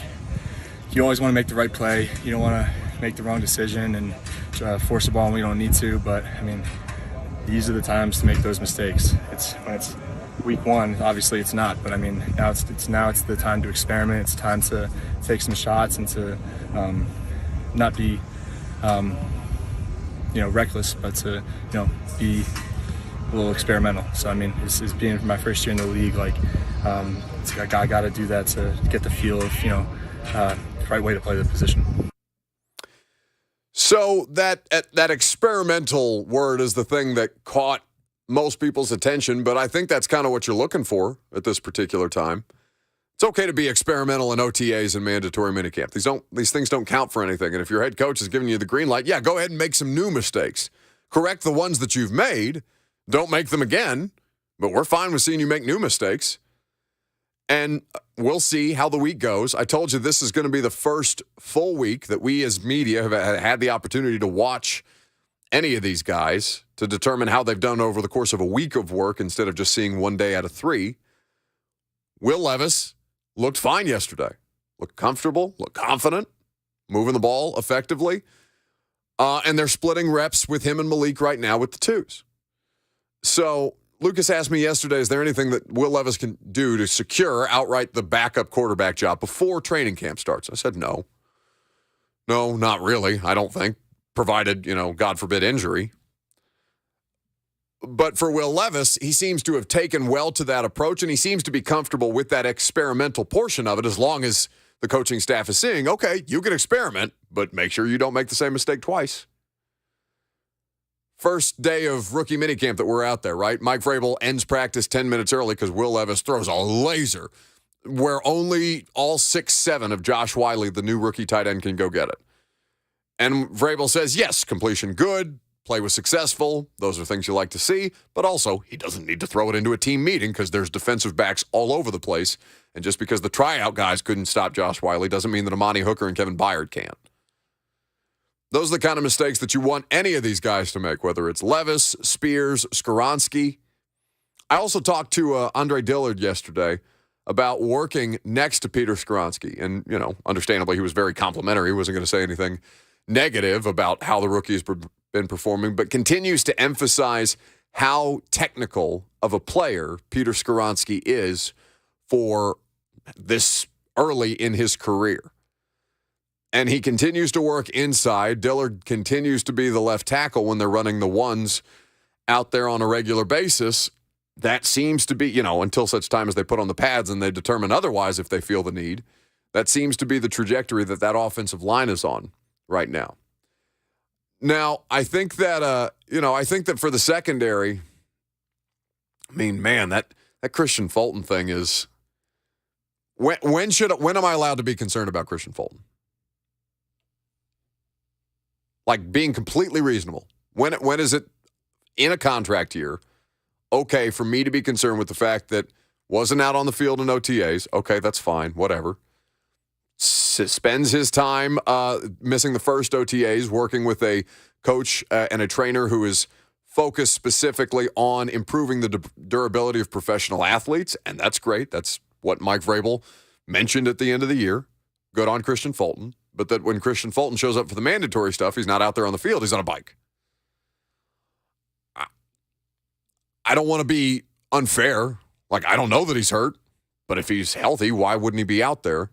you always want to make the right play. You don't want to make the wrong decision and try to force the ball when we don't need to. But, I mean, these are the times to make those mistakes. When it's week 1, obviously it's not. But, I mean, now it's the time to experiment. It's time to take some shots and to not be, reckless, but to, be a little experimental. So, I mean, it's being my first year in the league, like, I got to do that to get the feel of, the right way to play the position. So that experimental word is the thing that caught most people's attention, but I think that's kind of what you're looking for at this particular time. It's okay to be experimental in OTAs and mandatory minicamp. These things don't count for anything, and if your head coach is giving you the green light, yeah, go ahead and make some new mistakes. Correct the ones that you've made. Don't make them again, but we're fine with seeing you make new mistakes. And we'll see how the week goes. I told you this is going to be the first full week that we as media have had the opportunity to watch any of these guys to determine how they've done over the course of a week of work instead of just seeing 1 day out of 3. Will Levis looked fine yesterday. Looked comfortable, looked confident, moving the ball effectively. And they're splitting reps with him and Malik right now with the 2s. So Lucas asked me yesterday, is there anything that Will Levis can do to secure outright the backup quarterback job before training camp starts? I said no. No, not really, I don't think, provided, God forbid, injury. But for Will Levis, he seems to have taken well to that approach, and he seems to be comfortable with that experimental portion of it as long as the coaching staff is saying, okay, you can experiment, but make sure you don't make the same mistake twice. First day of rookie minicamp that we're out there, right? Mike Vrabel ends practice 10 minutes early because Will Levis throws a laser where only all 6'7" of Josh Wiley, the new rookie tight end, can go get it. And Vrabel says, yes, completion good, play was successful. Those are things you like to see. But also, he doesn't need to throw it into a team meeting because there's defensive backs all over the place. And just because the tryout guys couldn't stop Josh Wiley doesn't mean that Amani Hooker and Kevin Byard can't. Those are the kind of mistakes that you want any of these guys to make, whether it's Levis, Spears, Skoronski. I also talked to Andre Dillard yesterday about working next to Peter Skoronski. And, understandably, he was very complimentary. He wasn't going to say anything negative about how the rookie has been performing, but continues to emphasize how technical of a player Peter Skoronski is for this early in his career. And he continues to work inside. Dillard continues to be the left tackle when they're running the ones out there on a regular basis. That seems to be, until such time as they put on the pads and they determine otherwise if they feel the need. That seems to be the trajectory that offensive line is on right now. Now, I think that, for the secondary, that Christian Fulton thing is, when am I allowed to be concerned about Christian Fulton? Like being completely reasonable. When is it in a contract year okay for me to be concerned with the fact that wasn't out on the field in OTAs? Okay, that's fine, whatever. Spends his time missing the first OTAs working with a coach and a trainer who is focused specifically on improving the durability of professional athletes, and that's great. That's what Mike Vrabel mentioned at the end of the year. Good on Christian Fulton. But that when Christian Fulton shows up for the mandatory stuff, he's not out there on the field. He's on a bike. I don't want to be unfair. Like, I don't know that he's hurt, but if he's healthy, why wouldn't he be out there?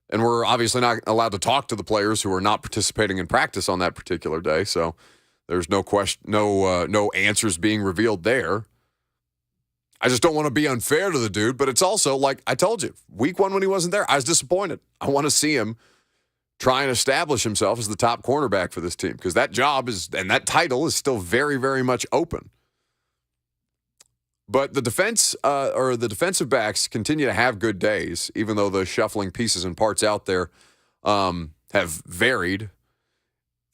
And we're obviously not allowed to talk to the players who are not participating in practice on that particular day, so there's no question, no answers being revealed there. I just don't want to be unfair to the dude, but it's also like I told you, week one when he wasn't there, I was disappointed. I want to see him try and establish himself as the top cornerback for this team because that job is, and that title is still very, very much open. But the defense or the defensive backs continue to have good days, even though the shuffling pieces and parts out there have varied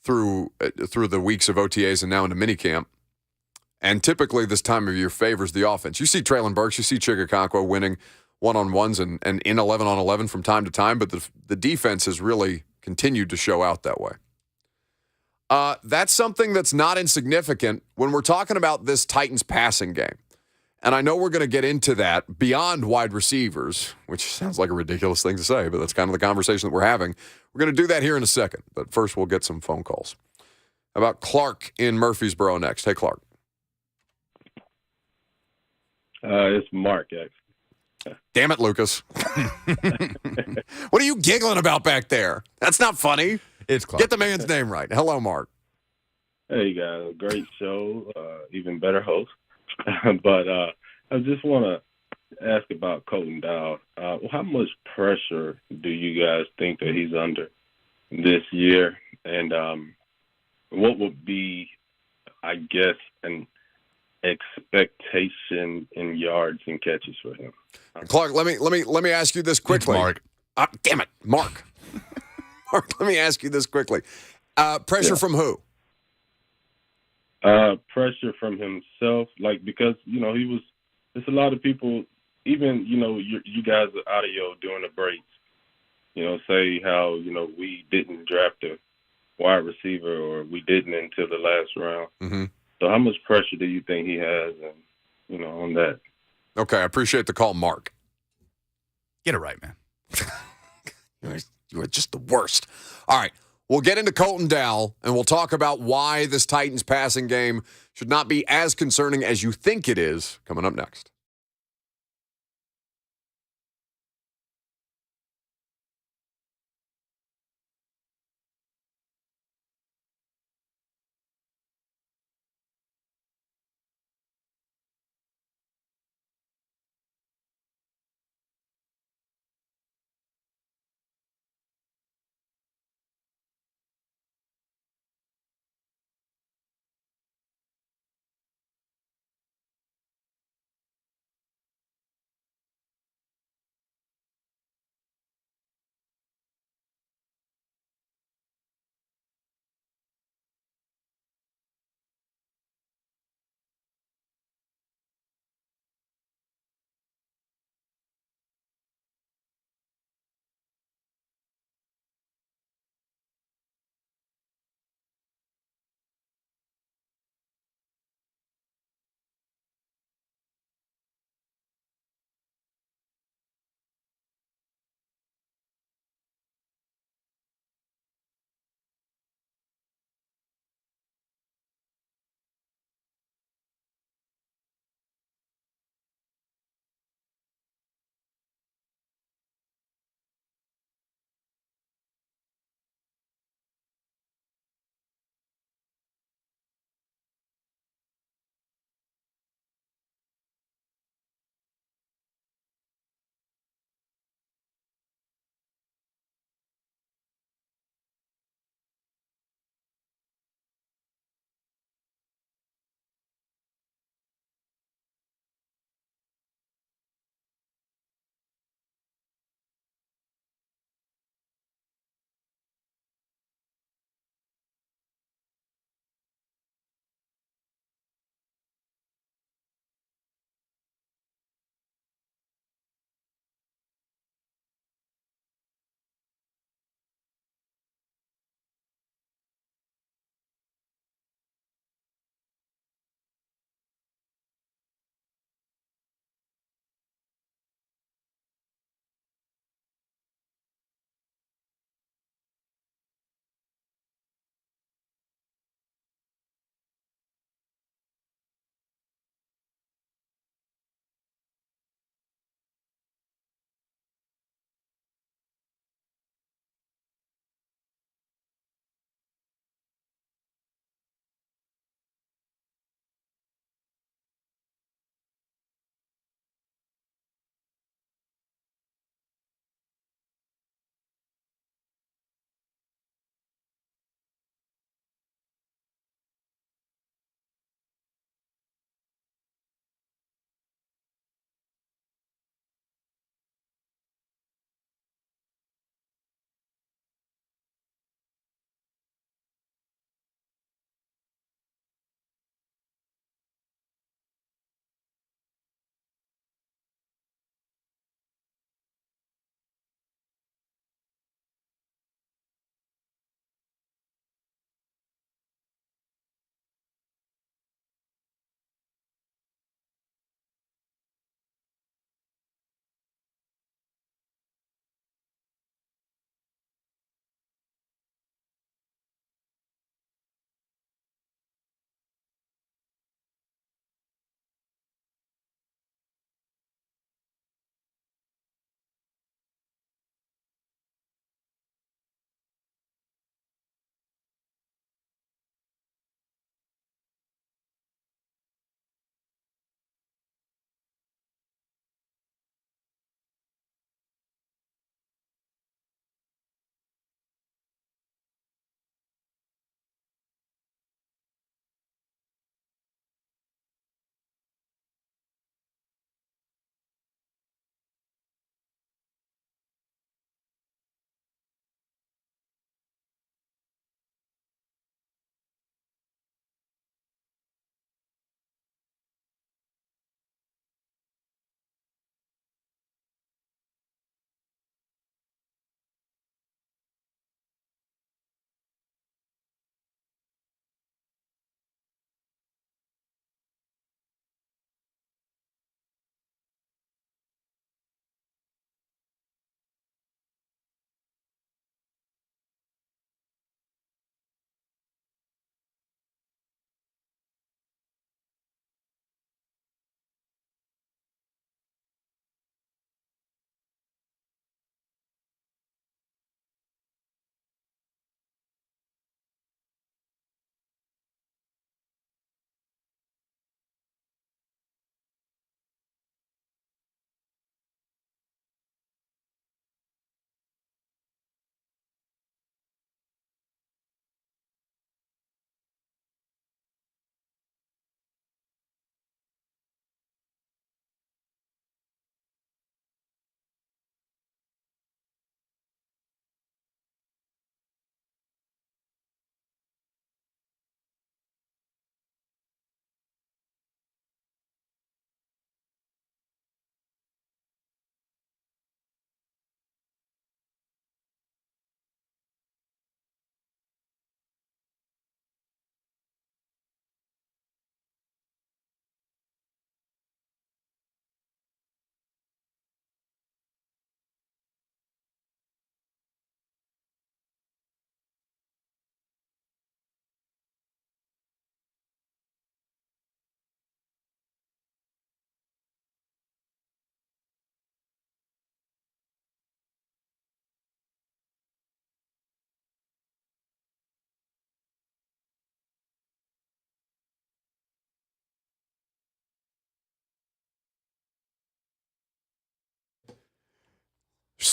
through the weeks of OTAs and now into minicamp. And typically this time of year favors the offense. You see Traylon Burks, you see Chig Okonkwo winning one-on-ones and in 11-on-11 from time to time, but the defense has really continued to show out that way. That's something that's not insignificant when we're talking about this Titans passing game. And I know we're going to get into that beyond wide receivers, which sounds like a ridiculous thing to say, but that's kind of the conversation that we're having. We're going to do that here in a second, but first we'll get some phone calls. How about Clark in Murfreesboro next? Hey, Clark. It's Mark, actually. Damn it, Lucas. What are you giggling about back there? That's not funny. It's Clark. Get the man's name right. Hello, Mark. Hey, guys. Great show. Even better host. But I just want to ask about Colton Dowd. How much pressure do you guys think that he's under this year? And what would be, I guess, an expectation in yards and catches for him? Clark, let me ask you this quickly. Mark. Damn it, Mark. Mark, let me ask you this quickly. Pressure from who? Pressure from himself, because there's a lot of people, even, you guys are audio during the breaks, say how, we didn't draft a wide receiver or we didn't until the last round. Mm-hmm. So how much pressure do you think he has, on that? Okay, I appreciate the call, Mark. Get it right, man. You are just the worst. All right. We'll get into Colton Dowd, and we'll talk about why this Titans passing game should not be as concerning as you think it is coming up next.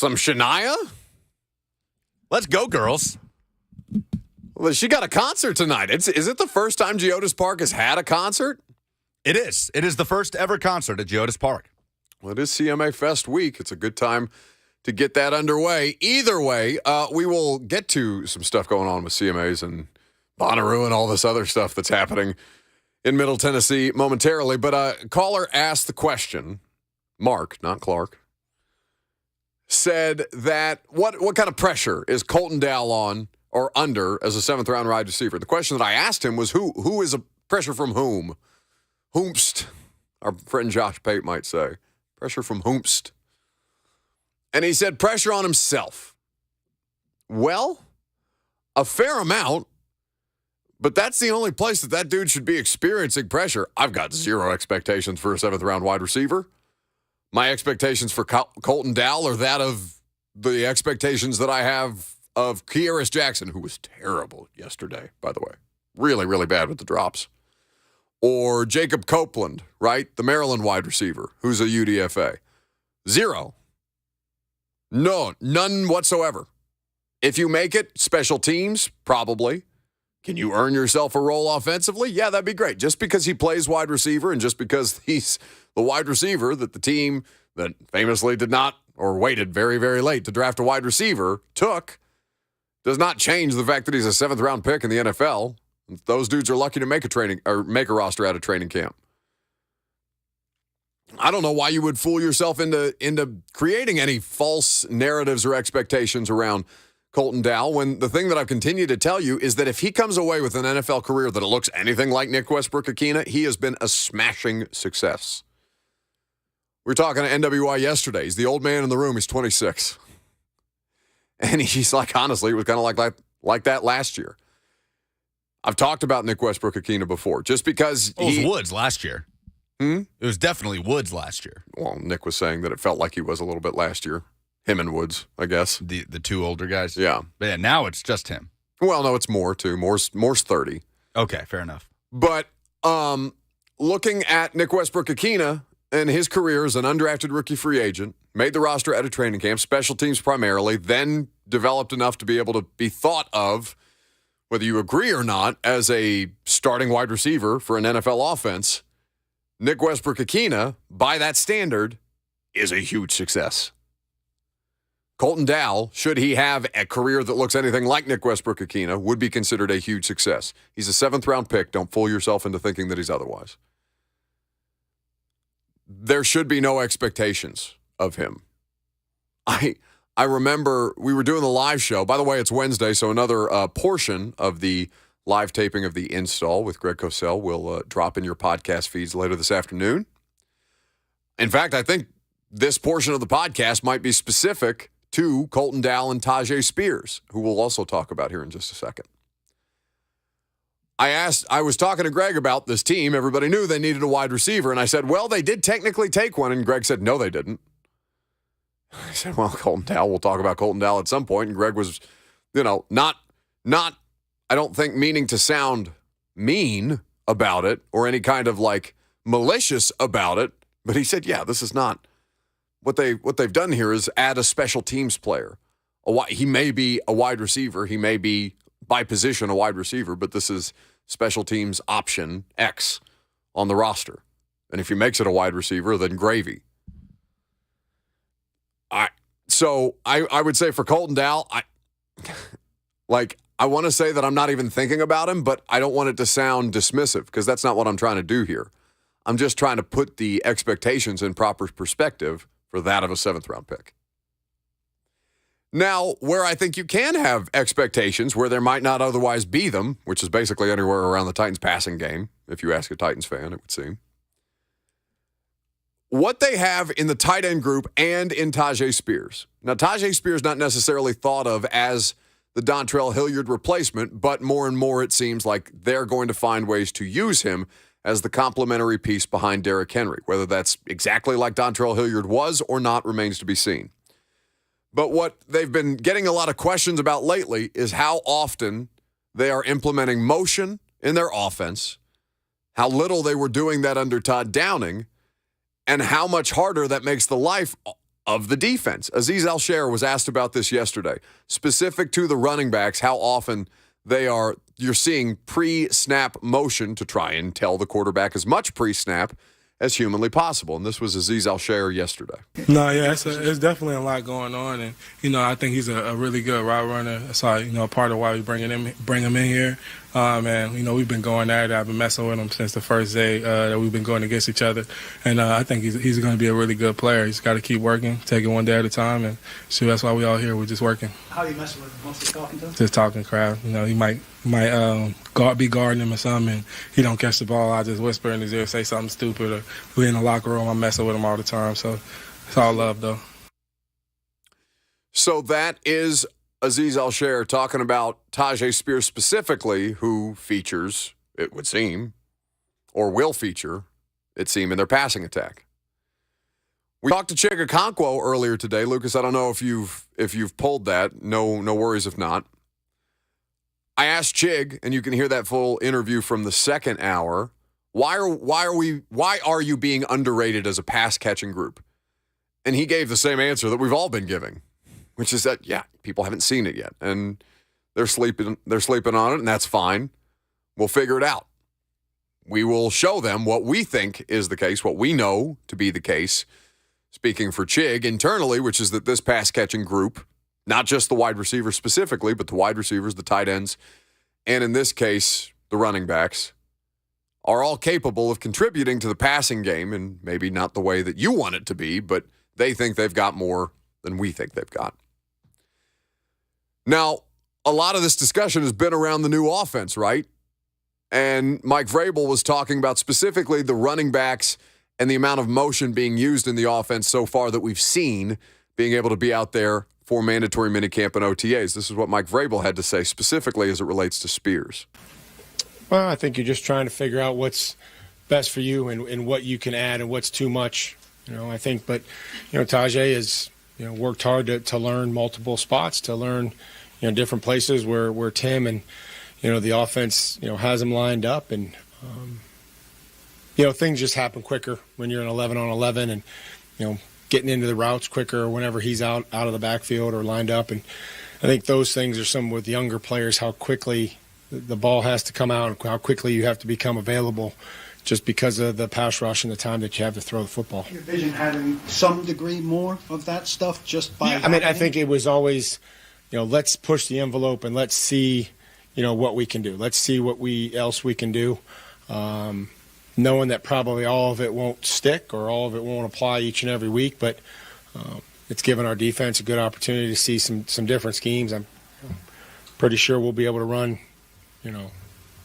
Some Shania? Let's go, girls. Well, she got a concert tonight. Is it the first time Geodis Park has had a concert? It is. It is the first ever concert at Geodis Park. Well, it is CMA Fest week. It's a good time to get that underway. Either way, we will get to some stuff going on with CMAs and Bonnaroo and all this other stuff that's happening in Middle Tennessee momentarily. But a caller asked the question, Mark, not Clark, said that what kind of pressure is Colton Dowell on or under as a seventh-round wide receiver? The question that I asked him was who is a pressure from whom? Whomst, our friend Josh Pate might say. Pressure from whomst. And he said pressure on himself. Well, a fair amount, but that's the only place that dude should be experiencing pressure. I've got zero expectations for a seventh-round wide receiver. My expectations for Colton Dowell are that of the expectations that I have of Kearis Jackson, who was terrible yesterday, by the way. Really, really bad with the drops. Or Jacob Copeland, right? The Maryland wide receiver, who's a UDFA. Zero. No, none whatsoever. If you make it, special teams, probably. Can you earn yourself a role offensively? Yeah, that'd be great. Just because he plays wide receiver and just because he's the wide receiver that the team that famously did not or waited very, very late to draft a wide receiver took does not change the fact that he's a seventh-round pick in the NFL. Those dudes are lucky to make a roster out of training camp. I don't know why you would fool yourself into creating any false narratives or expectations around Colton Dowell when the thing that I've continued to tell you is that if he comes away with an NFL career that looks anything like Nick Westbrook-Akina, he has been a smashing success. We were talking to NWI yesterday. He's the old man in the room. He's 26. And he's like, honestly, it was kind of like that last year. I've talked about Nick Westbrook-Akina before, just because it was Woods last year. It was definitely Woods last year. Well, Nick was saying that it felt like he was a little bit last year. Him and Woods, I guess. The two older guys? Yeah. But yeah, now it's just him. Well, no, it's more, too. Moore's 30. Okay, fair enough. But looking at Nick Westbrook-Akina and his career as an undrafted rookie free agent, made the roster at a training camp, special teams primarily, then developed enough to be able to be thought of, whether you agree or not, as a starting wide receiver for an NFL offense. Nick Westbrook-Akina, by that standard, is a huge success. Colton Dowell, should he have a career that looks anything like Nick Westbrook-Akina, would be considered a huge success. He's a seventh-round pick. Don't fool yourself into thinking that he's otherwise. There should be no expectations of him. I remember we were doing the live show. By the way, it's Wednesday, so another portion of the live taping of the install with Greg Cosell will drop in your podcast feeds later this afternoon. In fact, I think this portion of the podcast might be specific to Colton Dowell and Tajay Spears, who we'll also talk about here in just a second. I was talking to Greg about this team. Everybody knew they needed a wide receiver, and I said, well, they did technically take one, and Greg said, no, they didn't. I said, well, Colton Dowell, we'll talk about Colton Dowell at some point, and Greg was, not I don't think meaning to sound mean about it or any kind of malicious about it, but he said, yeah, this is not what they've done here is add a special teams player. He may be a wide receiver, he may be by position a wide receiver, but this is special teams option X on the roster. And if he makes it a wide receiver, then gravy. So I would say for Colton Dowell, I want to say that I'm not even thinking about him, but I don't want it to sound dismissive because that's not what I'm trying to do here. I'm just trying to put the expectations in proper perspective for that of a seventh-round pick. Now, where I think you can have expectations where there might not otherwise be them, which is basically anywhere around the Titans passing game, if you ask a Titans fan, it would seem. What they have in the tight end group and in Tajay Spears. Now, Tajay Spears not necessarily thought of as the Dontrell Hilliard replacement, but more and more it seems like they're going to find ways to use him as the complementary piece behind Derrick Henry. Whether that's exactly like Dontrell Hilliard was or not remains to be seen. But what they've been getting a lot of questions about lately is how often they are implementing motion in their offense, how little they were doing that under Todd Downing, and how much harder that makes the life of the defense. Aziz Al-Shair was asked about this yesterday, specific to the running backs, how often you're seeing pre-snap motion to try and tell the quarterback as much pre-snap as humanly possible. And this was Aziz Al-Shair yesterday. No, yeah, it's definitely a lot going on. And, I think he's a really good route runner. That's why, part of why we bring him in here. And, we've been going at it. I've been messing with him since the first day that we've been going against each other. And I think he's going to be a really good player. He's got to keep working, take it one day at a time. And, that's why we all here. We're just working. How are you messing with him? Mostly talking to him? Just talking crap. He might be guarding him or something, and he don't catch the ball. I just whisper in his ear, say something stupid, or we in the locker room, I'm messing with him all the time. So it's all love, though. So that is Aziz Al-Shair talking about Tyjae Spears specifically, who features, it would seem, or will feature, it seems, in their passing attack. We talked to Chig Okonkwo earlier today. Lucas, I don't know if you've pulled that. No worries if not. I asked Chig, and you can hear that full interview from the second hour. Why are you being underrated as a pass catching group? And he gave the same answer that we've all been giving, which is that people haven't seen it yet, and they're sleeping on it, and that's fine. We'll figure it out. We will show them what we think is the case, what we know to be the case. Speaking for Chig internally, which is that this pass catching group, not just the wide receivers specifically, but the wide receivers, the tight ends, and in this case, the running backs, are all capable of contributing to the passing game, and maybe not the way that you want it to be, but they think they've got more than we think they've got. Now, a lot of this discussion has been around the new offense, right? And Mike Vrabel was talking about specifically the running backs and the amount of motion being used in the offense so far that we've seen, being able to be out there for mandatory minicamp and OTAs. This is what Mike Vrabel had to say specifically as it relates to Spears. Well, I think you're just trying to figure out what's best for you and what you can add and what's too much. I think, but, Tyjae has, worked hard to learn multiple spots, to learn, different places where Tim and, the offense, has him lined up. And, things just happen quicker when you're an 11-on-11 and, getting into the routes quicker whenever he's out of the backfield or lined up. And I think those things are some with younger players, how quickly the ball has to come out and how quickly you have to become available just because of the pass rush and the time that you have to throw the football. Your vision having some degree more of that stuff just by I think it was always, let's push the envelope and let's see, what we can do. Let's see what else we can do. Knowing that probably all of it won't stick or all of it won't apply each and every week, but it's given our defense a good opportunity to see some different schemes. I'm pretty sure we'll be able to run,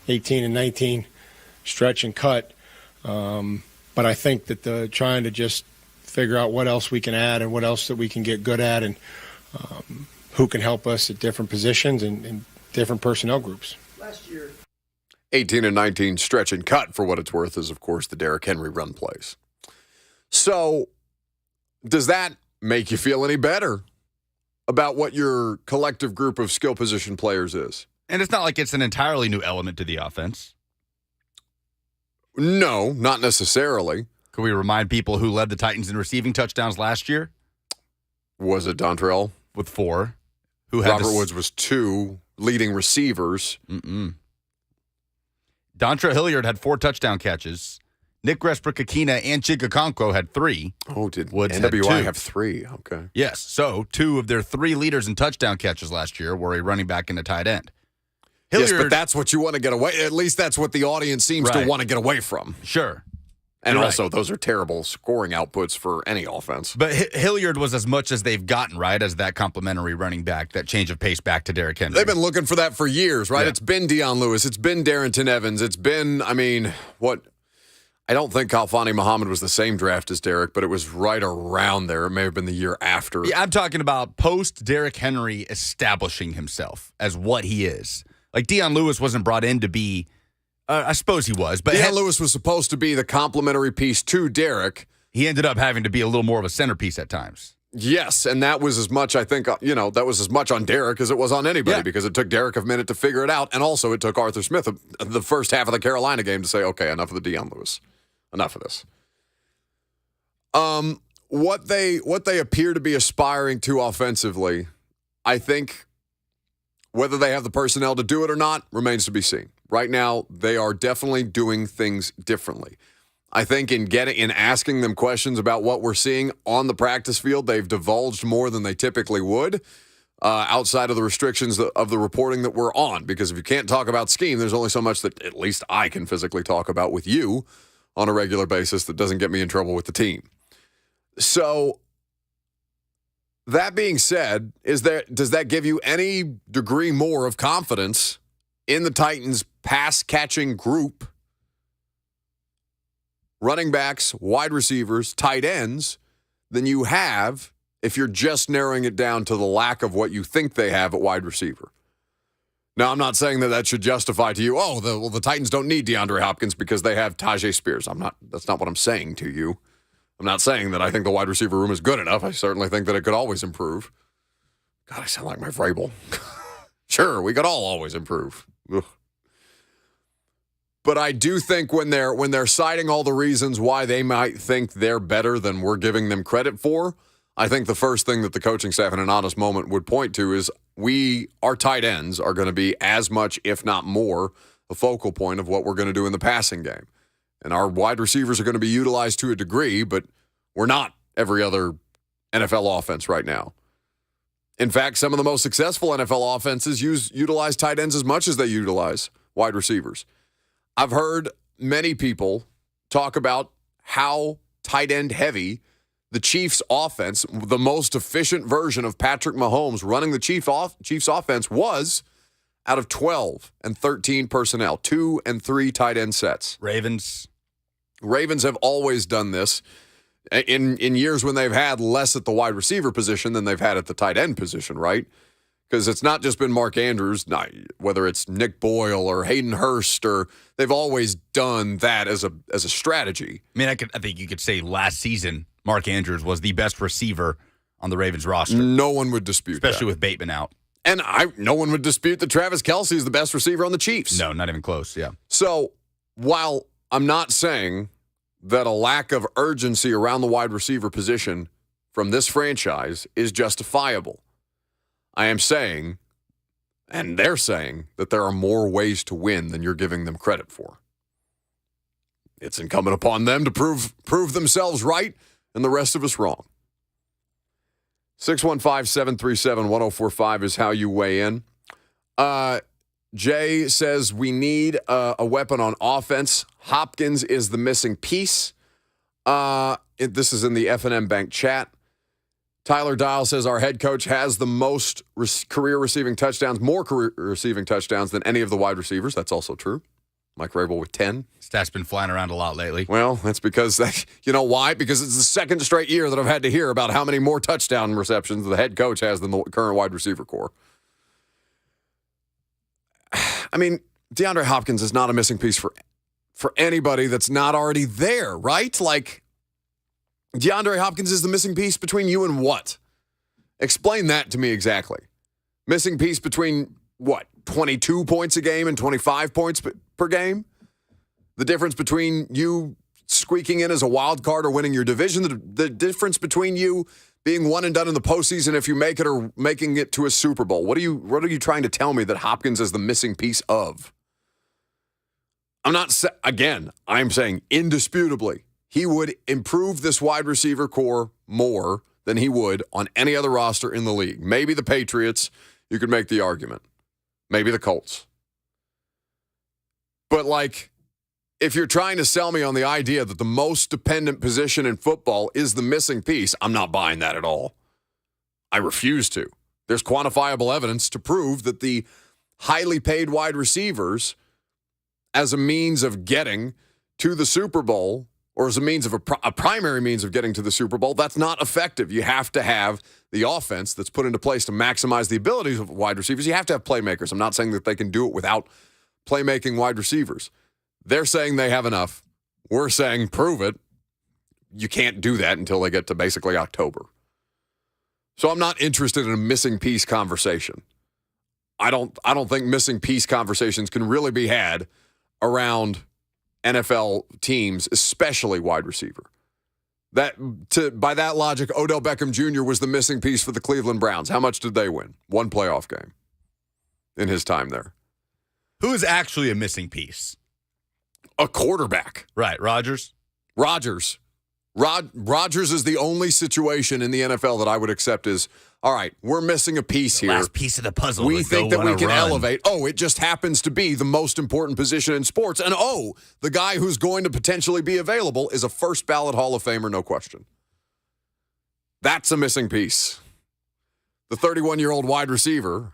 18 and 19 stretch and cut. But I think that trying to just figure out what else we can add and what else that we can get good at and who can help us at different positions and different personnel groups. Last year, 18 and 19 stretch and cut, for what it's worth, is, of course, the Derrick Henry run plays. So does that make you feel any better about what your collective group of skill position players is? And it's not like it's an entirely new element to the offense. No, not necessarily. Can we remind people who led the Titans in receiving touchdowns last year? Was it Dontrell? With 4. Who had Robert Woods was 2 leading receivers. Dontrell Hilliard had 4 touchdown catches. Nick Westbrook-Akina and Chig Okonkwo had 3. Oh, did Woods NWI have 3? Okay. Yes. So 2 of their 3 leaders in touchdown catches last year were a running back and a tight end. Hilliard, yes, but that's what you want to get away. At least that's what the audience seems to want to get away from. Sure. And also, those are terrible scoring outputs for any offense. But Hilliard was as much as they've gotten, right, as that complimentary running back, that change of pace back to Derrick Henry. They've been looking for that for years, right? Yeah. It's been Deion Lewis. It's been Darrington Evans. It's been, I don't think Khalfani Muhammad was the same draft as Derrick, but it was right around there. It may have been the year after. Yeah, I'm talking about post-Derrick Henry establishing himself as what he is. Like, Deion Lewis wasn't brought in to be... I suppose he was. But Deion Lewis was supposed to be the complementary piece to Derrick. He ended up having to be a little more of a centerpiece at times. Yes, and that was as much, I think, that was as much on Derrick as it was on anybody because it took Derrick a minute to figure it out. And also it took Arthur Smith the first half of the Carolina game to say, okay, enough of the Deion Lewis. Enough of this. what they appear to be aspiring to offensively, I think whether they have the personnel to do it or not remains to be seen. Right now, they are definitely doing things differently. I think in asking them questions about what we're seeing on the practice field, they've divulged more than they typically would outside of the restrictions of the reporting that we're on. Because if you can't talk about scheme, there's only so much that at least I can physically talk about with you on a regular basis that doesn't get me in trouble with the team. So that being said, does that give you any degree more of confidence in the Titans' pass-catching group, running backs, wide receivers, tight ends, than you have if you're just narrowing it down to the lack of what you think they have at wide receiver? Now, I'm not saying that should justify to you, the Titans don't need DeAndre Hopkins because they have Tajay Spears. That's not what I'm saying to you. I'm not saying that I think the wide receiver room is good enough. I certainly think that it could always improve. God, I sound like my Vrabel. Sure, we could all always improve. Ugh. But I do think when they're citing all the reasons why they might think they're better than we're giving them credit for, I think the first thing that the coaching staff in an honest moment would point to is our tight ends are going to be as much, if not more, a focal point of what we're going to do in the passing game. And our wide receivers are going to be utilized to a degree, but we're not every other NFL offense right now. In fact, some of the most successful NFL offenses utilize tight ends as much as they utilize wide receivers. I've heard many people talk about how tight end heavy the Chiefs' offense, the most efficient version of Patrick Mahomes running the Chiefs' offense, was out of 12 and 13 personnel, 2 and 3 tight end sets. Ravens have always done this in years when they've had less at the wide receiver position than they've had at the tight end position, right? Because it's not just been Mark Andrews, whether it's Nick Boyle or Hayden Hurst, or they've always done that as a strategy. I mean, I think you could say last season Mark Andrews was the best receiver on the Ravens roster. No one would dispute that. Especially with Bateman out. And no one would dispute that Travis Kelce is the best receiver on the Chiefs. No, not even close, yeah. So while I'm not saying that a lack of urgency around the wide receiver position from this franchise is justifiable, I am saying, and they're saying, that there are more ways to win than you're giving them credit for. It's incumbent upon them to prove themselves right and the rest of us wrong. 615-737-1045 is how you weigh in. Jay says we need a weapon on offense. Hopkins is the missing piece. This is in the F&M Bank chat. Tyler Dial says our head coach has the most career receiving touchdowns, more career receiving touchdowns than any of the wide receivers. That's also true. Mike Vrabel with 10. Stats been flying around a lot lately. Well, that's because, you know why? Because it's the second straight year that I've had to hear about how many more touchdown receptions the head coach has than the current wide receiver core. I mean, DeAndre Hopkins is not a missing piece for anybody that's not already there, right? Like, DeAndre Hopkins is the missing piece between you and what? Explain that to me exactly. Missing piece between what? 22 points a game and 25 points per game? The difference between you squeaking in as a wild card or winning your division? The difference between you being one and done in the postseason if you make it or making it to a Super Bowl? What are you trying to tell me that Hopkins is the missing piece of? I'm saying indisputably, he would improve this wide receiver core more than he would on any other roster in the league. Maybe the Patriots, you could make the argument. Maybe the Colts. But, if you're trying to sell me on the idea that the most dependent position in football is the missing piece, I'm not buying that at all. I refuse to. There's quantifiable evidence to prove that the highly paid wide receivers, as a means of getting to the Super Bowl, or as a means of a primary means of getting to the Super Bowl, that's not effective. You have to have the offense that's put into place to maximize the abilities of wide receivers. You have to have playmakers. I'm not saying that they can do it without playmaking wide receivers. They're saying they have enough. We're saying prove it. You can't do that until they get to basically October. So I'm not interested in a missing piece conversation. I don't think missing piece conversations can really be had around NFL teams, especially wide receiver. By that logic, Odell Beckham Jr. was the missing piece for the Cleveland Browns. How much did they win? One playoff game in his time there. Who is actually a missing piece? A quarterback. Right, Rodgers? Rodgers is the only situation in the NFL that I would accept as, all right, we're missing a piece here. Last piece of the puzzle. We think that we can elevate. Oh, it just happens to be the most important position in sports. And the guy who's going to potentially be available is a first ballot Hall of Famer, no question. That's a missing piece. The 31-year-old wide receiver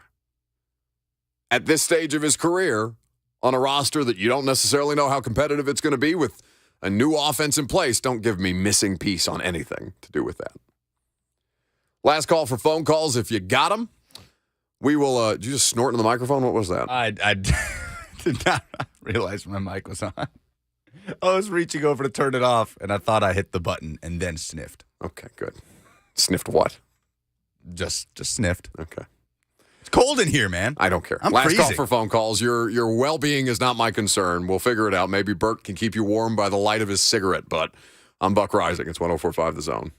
at this stage of his career on a roster that you don't necessarily know how competitive it's going to be with a new offense in place. Don't give me missing piece on anything to do with that. Last call for phone calls. If you got them, we will. Did you just snort in the microphone? What was that? I did not realize my mic was on. I was reaching over to turn it off, and I thought I hit the button and then sniffed. Okay, good. Sniffed what? Just sniffed. Okay. It's cold in here, man. I don't care. I'm Last freezing. call for phone calls. Your well-being is not my concern. We'll figure it out. Maybe Bert can keep you warm by the light of his cigarette butt. I'm Buck Rising. It's 104.5 The Zone.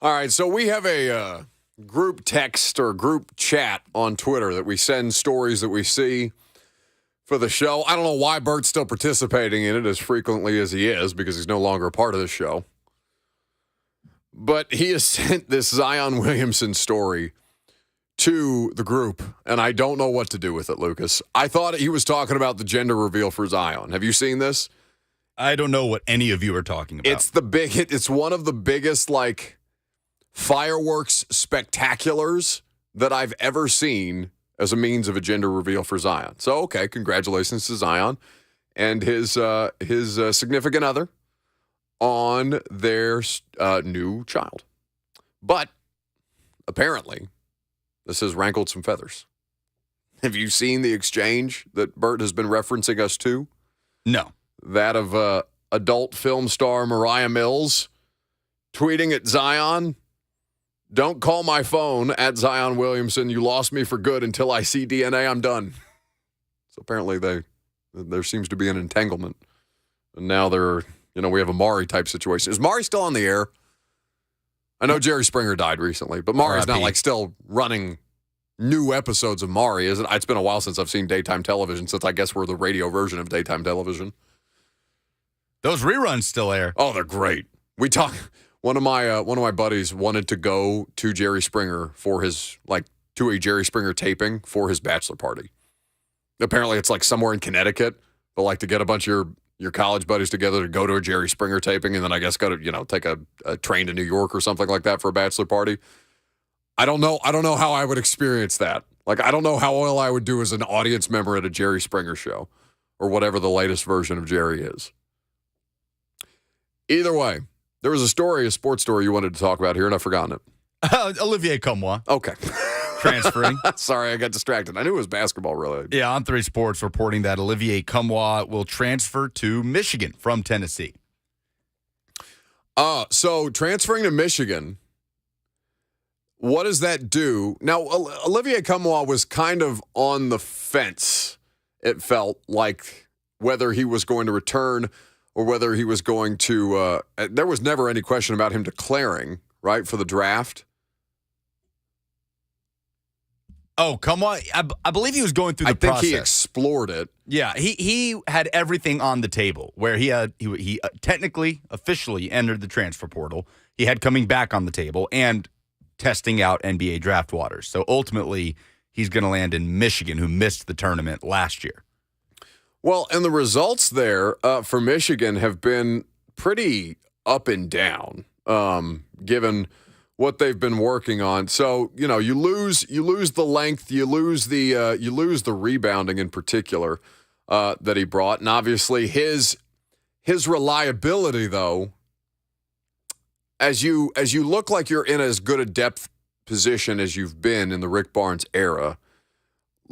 All right, so we have a group text or group chat on Twitter that we send stories that we see for the show. I don't know why Bert's still participating in it as frequently as he is because he's no longer a part of the show. But he has sent this Zion Williamson story to the group, and I don't know what to do with it, Lucas. I thought he was talking about the gender reveal for Zion. Have you seen this? I don't know what any of you are talking about. It's one of the biggest, like, fireworks spectaculars that I've ever seen as a means of a gender reveal for Zion. So, okay, congratulations to Zion and his significant other on their new child. But apparently, this has rankled some feathers. Have you seen the exchange that Bert has been referencing us to? No. That of adult film star Mariah Mills tweeting at Zion, "Don't call my phone at Zion Williamson. You lost me for good. Until I see DNA, I'm done." So apparently there seems to be an entanglement. And now we have a Maury type situation. Is Maury still on the air? I know Jerry Springer died recently, but Maury's not like still running new episodes of Maury, is it? It's been a while since I've seen daytime television, since I guess we're the radio version of daytime television. Those reruns still air. Oh, they're great. One of my buddies wanted to go to Jerry Springer for to a Jerry Springer taping for his bachelor party. Apparently it's like somewhere in Connecticut, but like to get a bunch of your college buddies together to go to a Jerry Springer taping and then I guess go to, take a train to New York or something like that for a bachelor party. I don't know how I would experience that. Like, I don't know how well I would do as an audience member at a Jerry Springer show or whatever the latest version of Jerry is. Either way, there was a sports story you wanted to talk about here, and I've forgotten it. Olivier Okonkwo. Okay. Transferring. Sorry, I got distracted. I knew it was basketball related. Yeah, On3 Sports reporting that Olivier Okonkwo will transfer to Michigan from Tennessee. So transferring to Michigan, what does that do? Now, Olivier Okonkwo was kind of on the fence, it felt like, whether he was going to return or whether he was going to there was never any question about him declaring, right, for the draft. Oh, Okonkwo, I believe he was going through the process. I think he explored it. Yeah, he had everything on the table where he technically, officially entered the transfer portal. He had coming back on the table and testing out NBA draft waters. So ultimately, he's going to land in Michigan, who missed the tournament last year. Well, and the results there for Michigan have been pretty up and down, given what they've been working on. So, you lose the length, you lose the rebounding in particular that he brought, and obviously his reliability, though, as you look like you're in as good a depth position as you've been in the Rick Barnes era,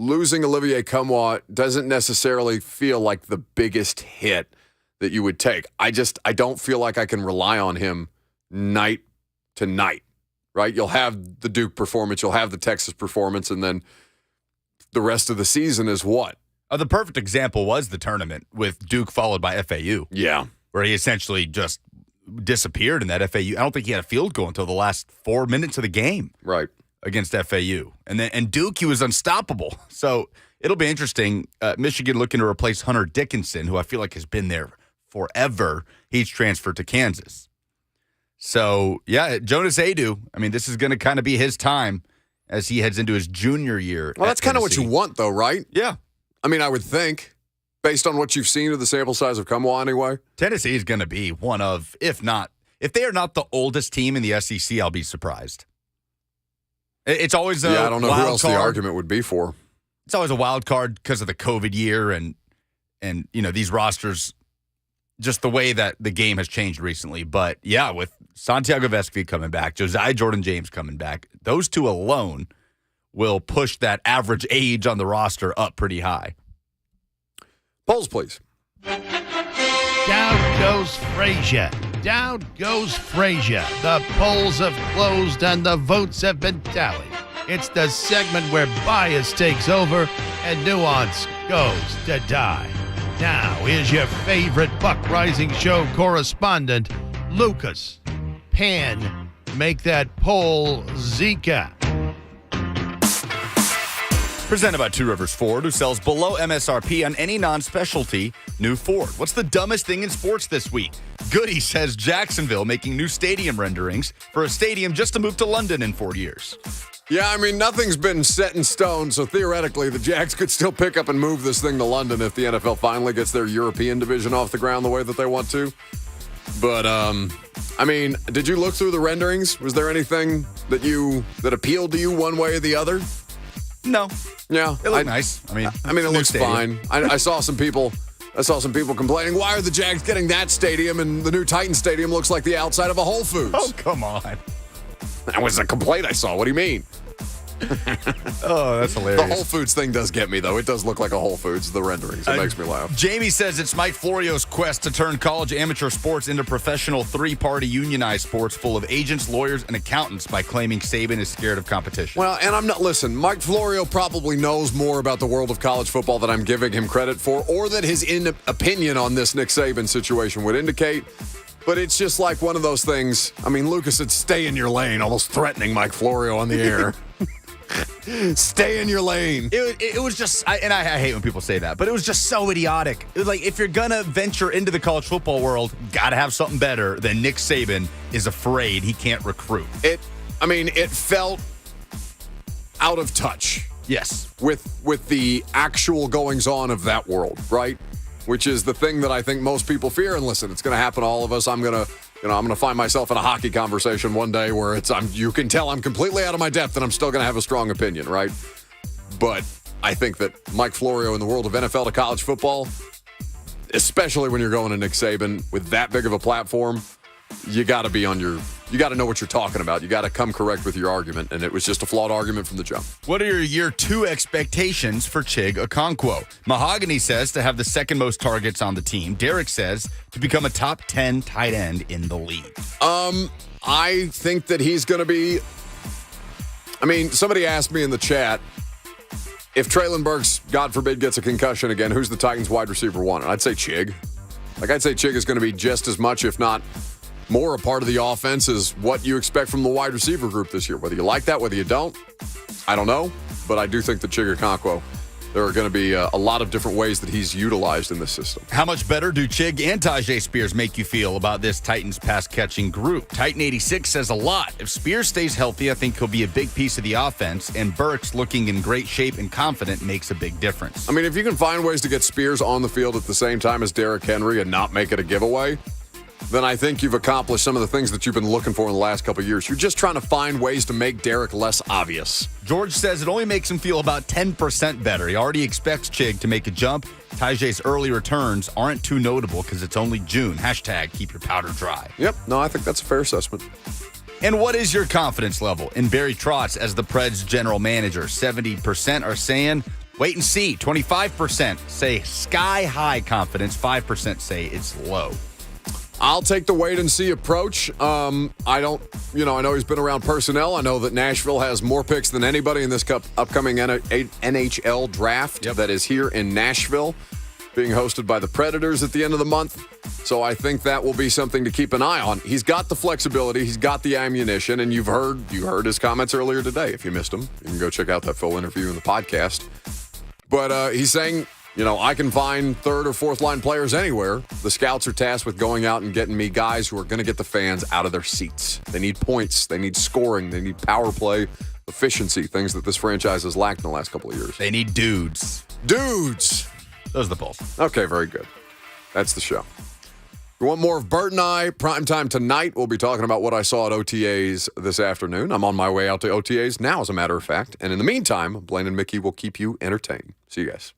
losing Olivier Okonkwo doesn't necessarily feel like the biggest hit that you would take. I don't feel like I can rely on him night to night, right? You'll have the Duke performance, you'll have the Texas performance, and then the rest of the season is what? The perfect example was the tournament with Duke followed by FAU. Yeah. Where he essentially just disappeared in that FAU. I don't think he had a field goal until the last 4 minutes of the game. Right. Against FAU. And Duke, he was unstoppable. So it'll be interesting. Michigan looking to replace Hunter Dickinson, who I feel like has been there forever. He's transferred to Kansas. So, yeah, Jonas Adu, I mean, this is going to kind of be his time as he heads into his junior year. Well, that's kind of what you want, though, right? Yeah. I mean, I would think, based on what you've seen of the sample size of Okonkwo anyway. Tennessee is going to be one of, if they are not the oldest team in the SEC, I'll be surprised. It's always a I don't know who else card. The argument would be for. It's always a wild card because of the COVID year and these rosters, just the way that the game has changed recently. But yeah, with Santiago Vespi coming back, Josiah Jordan-James coming back, those two alone will push that average age on the roster up pretty high. Polls, please. Down goes Frazier. Down goes Frazier. The polls have closed and the votes have been tallied. It's the segment where bias takes over and nuance goes to die. Now, here's your favorite Buck Rising Show correspondent, Lucas Pan Make that poll Zika. Presented by Two Rivers Ford, who sells below MSRP on any non-specialty new Ford. What's the dumbest thing in sports this week? Goody says Jacksonville making new stadium renderings for a stadium just to move to London in 4 years. Yeah, I mean, nothing's been set in stone, so theoretically the Jags could still pick up and move this thing to London if the NFL finally gets their European division off the ground the way that they want to. But, I mean, did you look through the renderings? Was there anything that appealed to you one way or the other? No. Yeah. It looked nice. I mean, it looks fine. I saw some people complaining, why are the Jags getting that stadium and the new Titan Stadium looks like the outside of a Whole Foods? Oh, come on. That was a complaint I saw. What do you mean? Oh, that's hilarious. The Whole Foods thing does get me, though. It does look like a Whole Foods, the renderings. It makes me laugh. Jamie says it's Mike Florio's quest to turn college amateur sports into professional three-party unionized sports full of agents, lawyers, and accountants by claiming Saban is scared of competition. Well, and listen, Mike Florio probably knows more about the world of college football than I'm giving him credit for, or that his opinion on this Nick Saban situation would indicate. But it's just like one of those things. I mean, Lucas said, stay in your lane, almost threatening Mike Florio on the air. Stay in your lane. It was just, I hate when people say that, but it was just so idiotic. It was like, if you're going to venture into the college football world, got to have something better than Nick Saban is afraid he can't recruit. It felt out of touch. Yes. With the actual goings-on of that world, right? Which is the thing that I think most people fear. And listen, it's going to happen to all of us. I'm going to find myself in a hockey conversation one day where you can tell I'm completely out of my depth and I'm still going to have a strong opinion, right? But I think that Mike Florio in the world of NFL to college football, especially when you're going to Nick Saban with that big of a platform, you got to know what you're talking about. You got to come correct with your argument, and it was just a flawed argument from the jump. What are your year 2 expectations for Chig Okonkwo? Mahogany says to have the second most targets on the team. Derek says to become a top 10 tight end in the league. I think that he's going to be. I mean, somebody asked me in the chat, if Traylon Burks, God forbid, gets a concussion again, who's the Titans wide receiver 1? And I'd say Chig. I'd say Chig is going to be just as much, if not more, a part of the offense as what you expect from the wide receiver group this year. Whether you like that, whether you don't, I don't know. But I do think that Chig Okonkwo, there are going to be a lot of different ways that he's utilized in this system. How much better do Chig and Tajay Spears make you feel about this Titans pass-catching group? Titan 86 says a lot. If Spears stays healthy, I think he'll be a big piece of the offense, and Burks looking in great shape and confident makes a big difference. I mean, if you can find ways to get Spears on the field at the same time as Derrick Henry and not make it a giveaway, then I think you've accomplished some of the things that you've been looking for in the last couple of years. You're just trying to find ways to make Derek less obvious. George says it only makes him feel about 10% better. He already expects Chig to make a jump. Tajay's early returns aren't too notable because it's only June. # keep your powder dry. Yep. No, I think that's a fair assessment. And what is your confidence level in Barry Trotz as the Preds general manager? 70% are saying wait and see. 25% say sky-high confidence. 5% say it's low. I'll take the wait and see approach. I know he's been around personnel. I know that Nashville has more picks than anybody in this upcoming NHL draft that is here in Nashville, being hosted by the Predators at the end of the month. So I think that will be something to keep an eye on. He's got the flexibility. He's got the ammunition. And you heard his comments earlier today. If you missed them, you can go check out that full interview in the podcast. But he's saying, I can find third or fourth line players anywhere. The scouts are tasked with going out and getting me guys who are going to get the fans out of their seats. They need points. They need scoring. They need power play efficiency, things that this franchise has lacked in the last couple of years. They need dudes. Dudes! Those are the polls. Okay, very good. That's the show. If you want more of Bert and I, primetime tonight, we'll be talking about what I saw at OTAs this afternoon. I'm on my way out to OTAs now, as a matter of fact. And in the meantime, Blaine and Mickey will keep you entertained. See you guys.